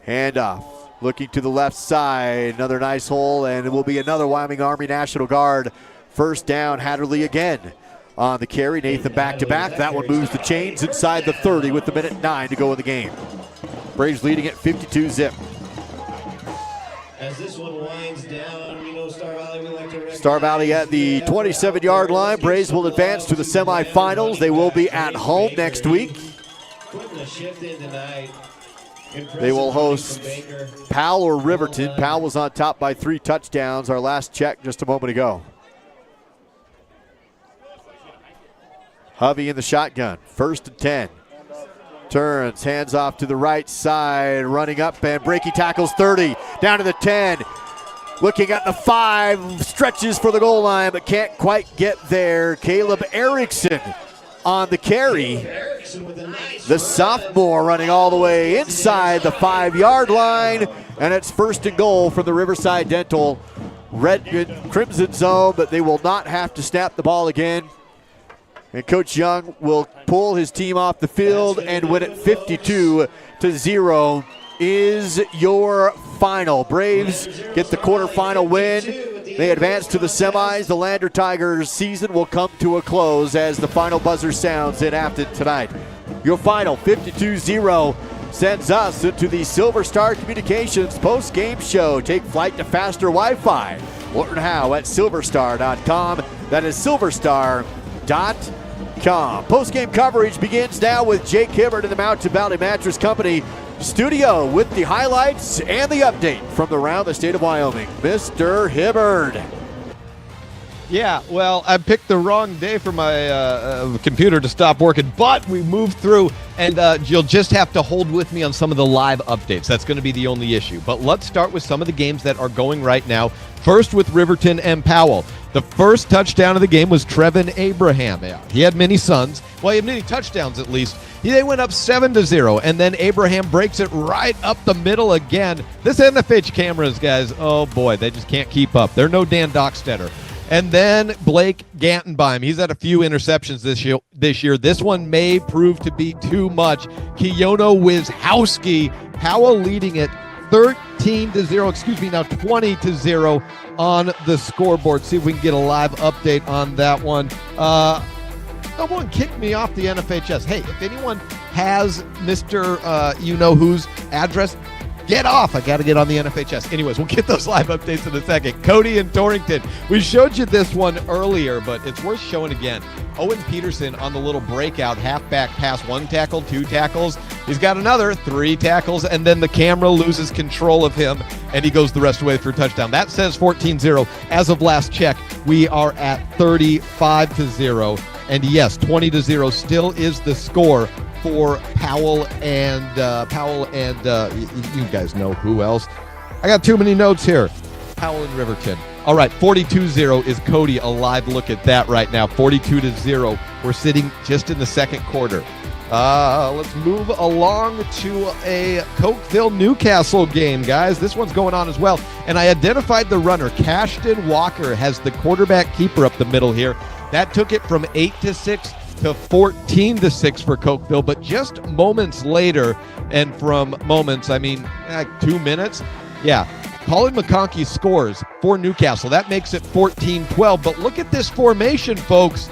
Handoff. Looking to the left side. Another nice hole, and it will be another Wyoming Army National Guard. 1st down, Hatterley again on the carry. Nathan back to back. That one moves the chains inside the 30 with 1:09 to go in the game. Braves leading at 52-zip. As this one winds down, we know Star Valley would like to Star Valley at the 27-yard line. Braves will advance to the semifinals. They will be at home next week. They will host Powell or Riverton. Powell was on top by 3 touchdowns. Our last check just a moment ago. Hovey in the shotgun. 1st and 10. Turns, hands off to the right side, running up and breaking tackles 30, down to the 10, looking at the 5, stretches for the goal line but can't quite get there. Caleb Erickson on the carry. The sophomore running all the way inside the 5-yard line, and it's 1st and goal from the Riverside Dental red and crimson zone, but they will not have to snap the ball again. And Coach Young will pull his team off the field and win it 52-0 is your final. Braves get the quarterfinal win. They advance to the semis. The Lander Tigers season will come to a close as the final buzzer sounds in Afton tonight. Your final 52-0 sends us into the Silver Star Communications post-game show. Take flight to faster Wi-Fi. Learn how at silverstar.com. That is silverstar.com. Post-game coverage begins now with Jake Hibbard in the Mountain Valley Mattress Company studio with the highlights and the update from around the state of Wyoming. Mr. Hibbard. Yeah, well, I picked the wrong day for my computer to stop working, but we moved through, and you'll just have to hold with me on some of the live updates. That's going to be the only issue. But let's start with some of the games that are going right now. First with Riverton and Powell. The first touchdown of the game was Trevin Abraham. He had many sons. Well, he had many touchdowns at least. They went up 7-0, and then Abraham breaks it right up the middle again. This NFH cameras, guys, oh boy, they just can't keep up. They're no Dan Dockstetter. And then Blake Gantenbeim. He's had a few interceptions this year. This one may prove to be too much. Keono Wisniewski. Powell leading it 20-0 on the scoreboard. See if we can get a live update on that one. Someone kicked me off the NFHS. Hey, if anyone has Mr. You-know-who's address, get off. I got to get on the NFHS. Anyways, we'll get those live updates in a second. Cody and Torrington. We showed you this one earlier, but it's worth showing again. Owen Peterson on the little breakout halfback pass, 1 tackle, 2 tackles. He's got another 3 tackles, and then the camera loses control of him, and he goes the rest of the way for a touchdown. That says 14-0. As of last check, we are at 35-0. And yes, 20-0 still is the score for Powell and you guys know who else. I got too many notes here. Powell and Riverton. All right, 42-0 is Cody. A live look at that right now. 42-0. We're sitting just in the second quarter. Let's move along to a Cokeville-Newcastle game, guys. This one's going on as well. And I identified the runner. Cashton Walker has the quarterback keeper up the middle here. That took it from 8-6 to 14-6 for Cokeville, but just moments later, and from moments, I mean, 2 minutes. Yeah, Colin McConkey scores for Newcastle. That makes it 14-12, but look at this formation, folks.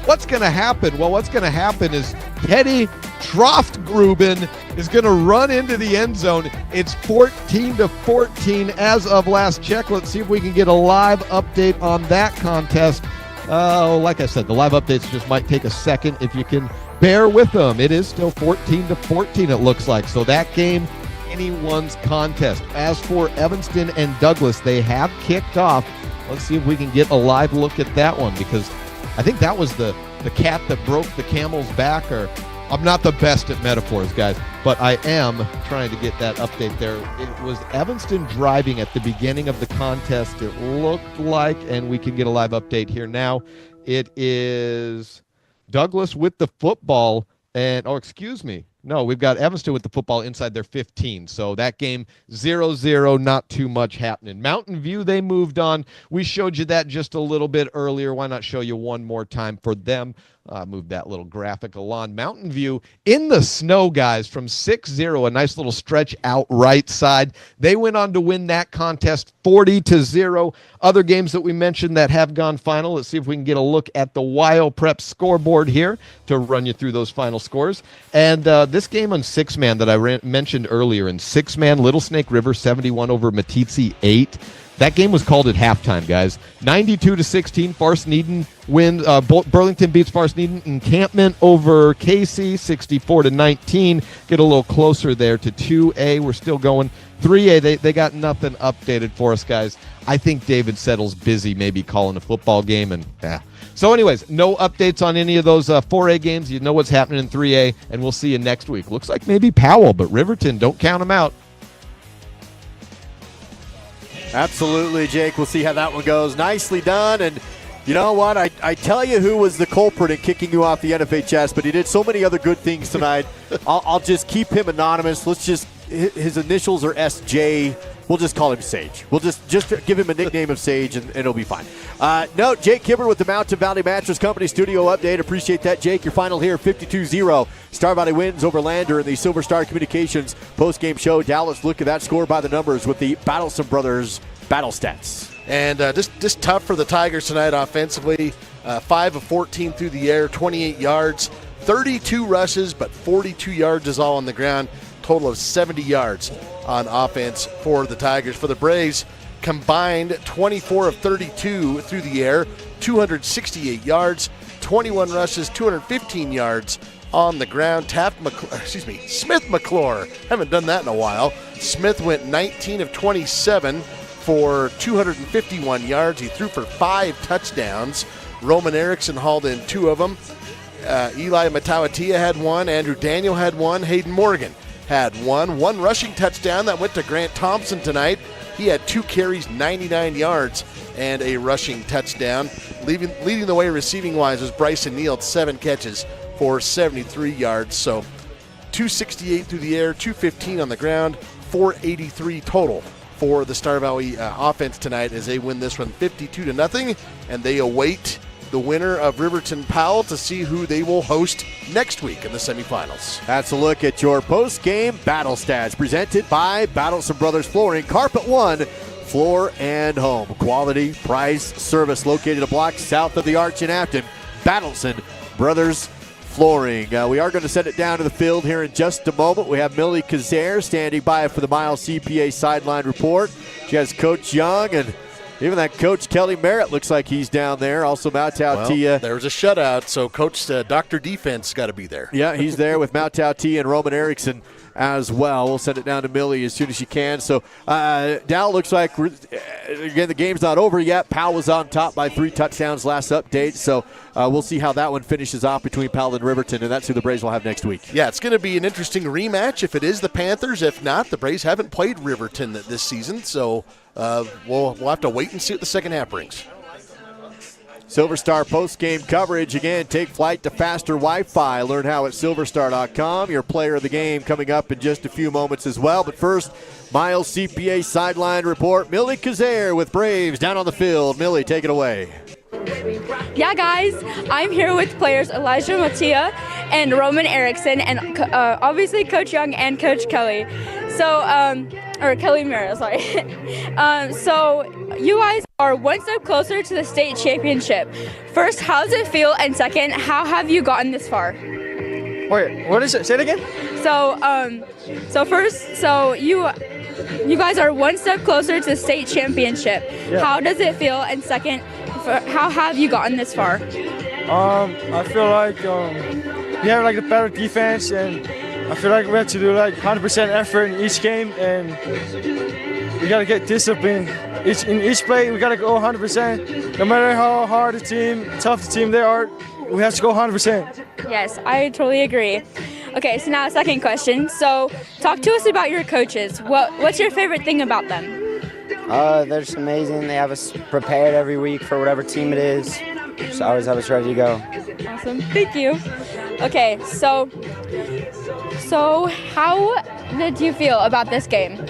What's going to happen? Well, what's going to happen is Teddy Troftgruben is going to run into the end zone. It's 14-14 as of last check. Let's see if we can get a live update on that contest. Like I said, the live updates just might take a second if you can bear with them. It is still 14-14, it looks like. So that game, anyone's contest. As for Evanston and Douglas, they have kicked off. Let's see if we can get a live look at that one, because I think that was the cat that broke the camel's back. Or I'm not the best at metaphors, guys, but I am trying to get that update there. It was Evanston driving at the beginning of the contest, it looked like, and we can get a live update here now. It is Douglas with the football, and, excuse me. No, we've got Evanston with the football inside their 15. So that game 0-0, not too much happening. Mountain View, they moved on. We showed you that just a little bit earlier. Why not show you one more time for them? Move that little graphic along. Mountain View in the snow, guys, from 6-0, a nice little stretch out right side. They went on to win that contest 40-0. Other games that we mentioned that have gone final. Let's see if we can get a look at the Weil Prep scoreboard here to run you through those final scores. And this game on 6-man that I mentioned earlier, in 6-man, Little Snake River 71 over Meeteetse 8. That game was called at halftime, guys. 92-16, Farce Needon wins. Burlington beats Farce Needon. Encampment over Casey, 64-19. Get a little closer there to 2A. We're still going. 3A, they got nothing updated for us, guys. I think David Settle's busy maybe calling a football game. And So anyways, no updates on any of those 4A games. You know what's happening in 3A, and we'll see you next week. Looks like maybe Powell, but Riverton, don't count them out. Absolutely, Jake. We'll see how that one goes. Nicely done. And you know what? I tell you who was the culprit in kicking you off the NFHS, but he did so many other good things tonight. I'll just keep him anonymous. His initials are SJ. We'll just call him Sage. We'll just give him a nickname of Sage, and it'll be fine. No, Jake Kibber with the Mountain Valley Mattress Company studio update. Appreciate that, Jake. Your final here, 52-0. Star Valley wins over Lander in the Silver Star Communications postgame show. Dallas, look at that score by the numbers with the Battlesome Brothers battle stats. And just tough for the Tigers tonight offensively. 5 of 14 through the air, 28 yards, 32 rushes, but 42 yards is all on the ground. Total of 70 yards on offense for the Tigers. For the Braves, combined 24 of 32 through the air, 268 yards, 21 rushes, 215 yards on the ground. Smith McClure. Haven't done that in a while. Smith went 19 of 27 for 251 yards. He threw for 5 touchdowns. Roman Erickson hauled in 2 of them. Eli Matawatia had 1. Andrew Daniel had 1. Hayden Morgan had 1 rushing touchdown that went to Grant Thompson tonight. He had 2 carries, 99 yards, and a rushing touchdown. Leading the way receiving-wise was Bryson Neal, 7 catches for 73 yards. So 268 through the air, 215 on the ground, 483 total for the Star Valley offense tonight as they win this one 52-0, and they await the winner of Riverton Powell to see who they will host next week in the semifinals. That's a look at your post-game battle stats presented by Battlesome Brothers Flooring. Carpet One, floor and home. Quality, price, service located a block south of the Arch in Afton. Battlesome Brothers Flooring. We are going to send it down to the field here in just a moment. We have Millie Kazare standing by for the Miles CPA sideline report. She has Coach Young, and even that Coach Kelly Merritt looks like he's down there. Also, Mautau Tia. There was a shutout, so Coach Dr. Defense got to be there. Yeah, he's there with Mautau Tia and Roman Erickson as well. We'll send it down to Millie as soon as she can. So, Dow looks like, again, the game's not over yet. Powell was on top by 3 touchdowns last update. So, we'll see how that one finishes off between Powell and Riverton, and that's who the Braves will have next week. Yeah, it's going to be an interesting rematch if it is the Panthers. If not, the Braves haven't played Riverton this season. So, we'll have to wait and see what the second half brings. Silver Star post-game coverage. Again, take flight to faster Wi-Fi. Learn how at silverstar.com. Your player of the game coming up in just a few moments as well. But first, Miles CPA sideline report. Millie Kazare with Braves down on the field. Millie, take it away. Yeah, guys, I'm here with players Elijah Matia and Roman Erickson, and obviously Coach Young and Coach Kelly. So, or Kelly Mira, sorry. So you guys are one step closer to the state championship. First, how does it feel? And second, how have you gotten this far? Wait, what is it? Say it again. So first, you guys are one step closer to the state championship. Yeah. How does it feel? And second, how have you gotten this far? I feel like we have like a better defense, and I feel like we have to do like 100% effort in each game, and we gotta get discipline. In each play, we gotta go 100%. No matter how hard tough the team they are, we have to go 100%. Yes, I totally agree. Okay, so now second question. So talk to us about your coaches. What's your favorite thing about them? They're just amazing. They have us prepared every week for whatever team it is. Just always have us ready to go. Awesome, thank you. Okay, so how did you feel about this game?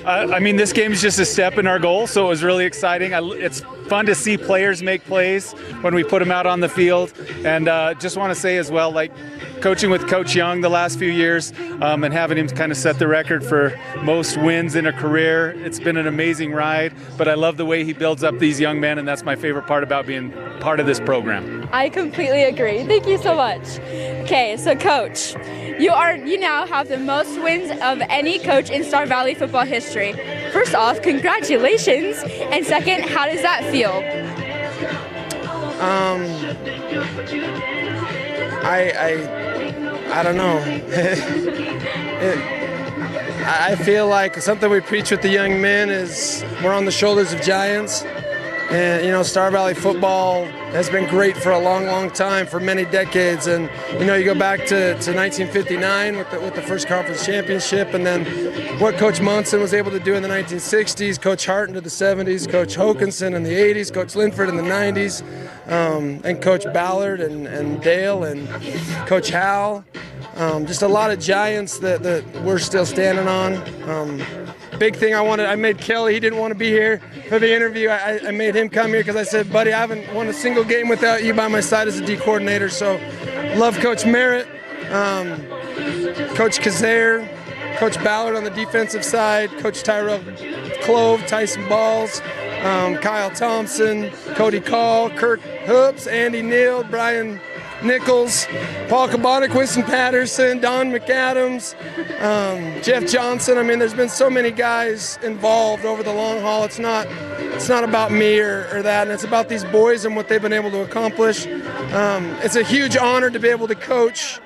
I mean, this game is just a step in our goal, so it was really exciting. It's fun to see players make plays when we put them out on the field. And just want to say as well, like coaching with Coach Young the last few years and having him kind of set the record for most wins in a career, it's been an amazing ride. But I love the way he builds up these young men, and that's my favorite part about being part of this program. I completely agree. Thank you so much. Okay, so Coach, you now have the most wins of any coach in Star Valley football history. First off, congratulations. And second, how does that feel? I don't know. I feel like something we preach with the young men is we're on the shoulders of giants. And, you know, Star Valley football has been great for a long, long time, for many decades. And, you know, you go back to 1959 with the first conference championship, and then what Coach Munson was able to do in the 1960s, Coach Hart into the 70s, Coach Hokinson in the 80s, Coach Linford in the 90s, and Coach Ballard and Dale and Coach Howell. Just a lot of giants that we're still standing on. Big thing I made Kelly, he didn't want to be here for the interview. I made him come here because I said, buddy, I haven't won a single game without you by my side as a D coordinator. So love Coach Merritt, Coach Kazare, Coach Ballard on the defensive side, Coach Tyrell Clove, Tyson Balls, Kyle Thompson, Cody Call, Kirk Hoops, Andy Neal, Brian Nichols, Paul Kabonic, Winston Patterson, Don McAdams, Jeff Johnson. I mean, there's been so many guys involved over the long haul. It's not about me or that, and it's about these boys and what they've been able to accomplish. It's a huge honor to be able to coach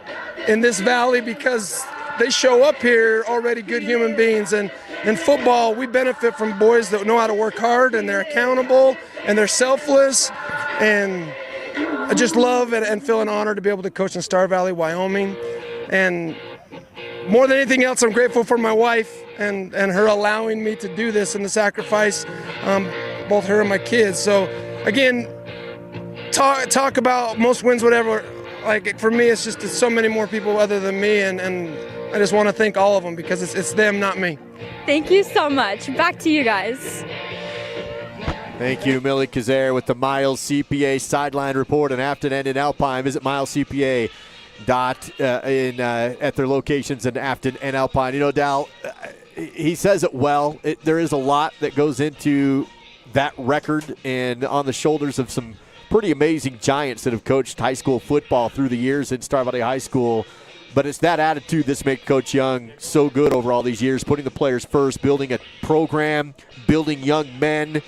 in this valley because they show up here already good human beings. And in football, we benefit from boys that know how to work hard, and they're accountable, and they're selfless, and I just love and feel an honor to be able to coach in Star Valley, Wyoming. And more than anything else, I'm grateful for my wife and her allowing me to do this and the sacrifice, both her and my kids. So again, talk about most wins, whatever. Like for me, it's just so many more people other than me, and I just want to thank all of them because it's them, not me. Thank you so much. Back to you guys. Thank you, Millie Kazare with the Miles CPA sideline report in Afton and in Alpine. Visit milescpa.com at their locations in Afton and Alpine. You know, Dal, he says it well. There is a lot that goes into that record and on the shoulders of some pretty amazing giants that have coached high school football through the years in Star Valley High School. But it's that attitude that's made Coach Young so good over all these years, putting the players first, building a program, building young men,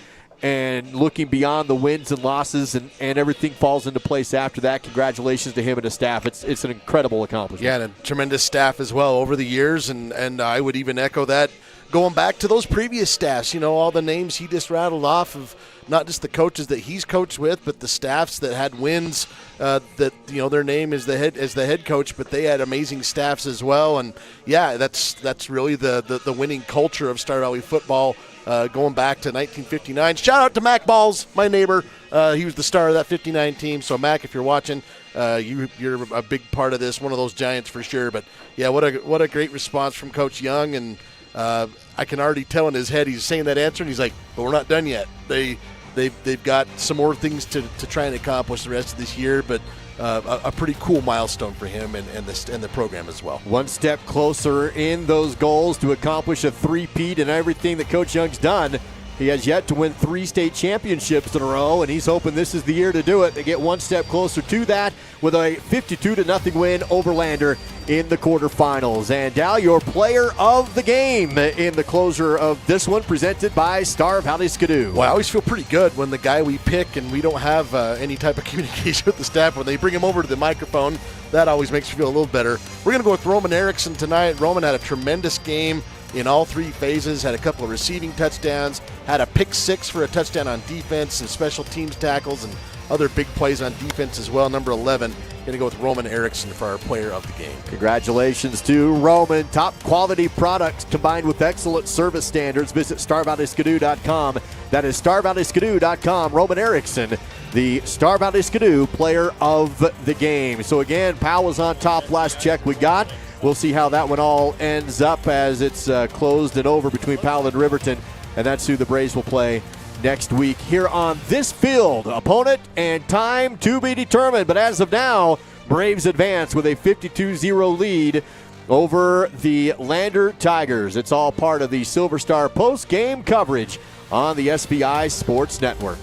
and looking beyond the wins and losses, and everything falls into place after that. Congratulations to him and his staff. It's an incredible accomplishment. Yeah, and a tremendous staff as well over the years, and I would even echo that going back to those previous staffs. All the names he just rattled off of not just the coaches that he's coached with, but the staffs that had wins that their name is the head coach, but they had amazing staffs as well. And yeah, that's really the winning culture of Star Valley football. Going back to 1959. Shout out to Mac Balls, my neighbor. He was the star of that 59 team. So, Mac, if you're watching, you're a big part of this, one of those giants for sure. But, yeah, what a great response from Coach Young. And I can already tell in his head he's saying that answer, and he's like, but we're not done yet. They've got some more things to try and accomplish the rest of this year. But a pretty cool milestone for him and the program as well. One step closer in those goals to accomplish a three-peat and everything that Coach Young's done. He has yet to win 3 state championships in a row, and he's hoping this is the year to do it. They get one step closer to that with a 52-0 win over Lander in the quarterfinals. And Dal, your player of the game in the closer of this one, presented by Star Valley Skidoo. Well, I always feel pretty good when the guy we pick and we don't have any type of communication with the staff, when they bring him over to the microphone, that always makes me feel a little better. We're going to go with Roman Erickson tonight. Roman had a tremendous game in all 3 phases, had a couple of receiving touchdowns, had a pick 6 for a touchdown on defense and special teams tackles and other big plays on defense as well. Number 11, going to go with Roman Erickson for our player of the game. Congratulations to Roman. Top quality products combined with excellent service standards. Visit StarValleySkidoo.com. That is StarValleySkidoo.com. Roman Erickson, the Star Valley Skidoo player of the game. So again, Powell was on top last check we got. We'll see how that one all ends up as it's closed and over between Powell and Riverton, and that's who the Braves will play next week here on this field. Opponent and time to be determined, but as of now, Braves advance with a 52-0 lead over the Lander Tigers. It's all part of the Silver Star post-game coverage on the SBI Sports Network.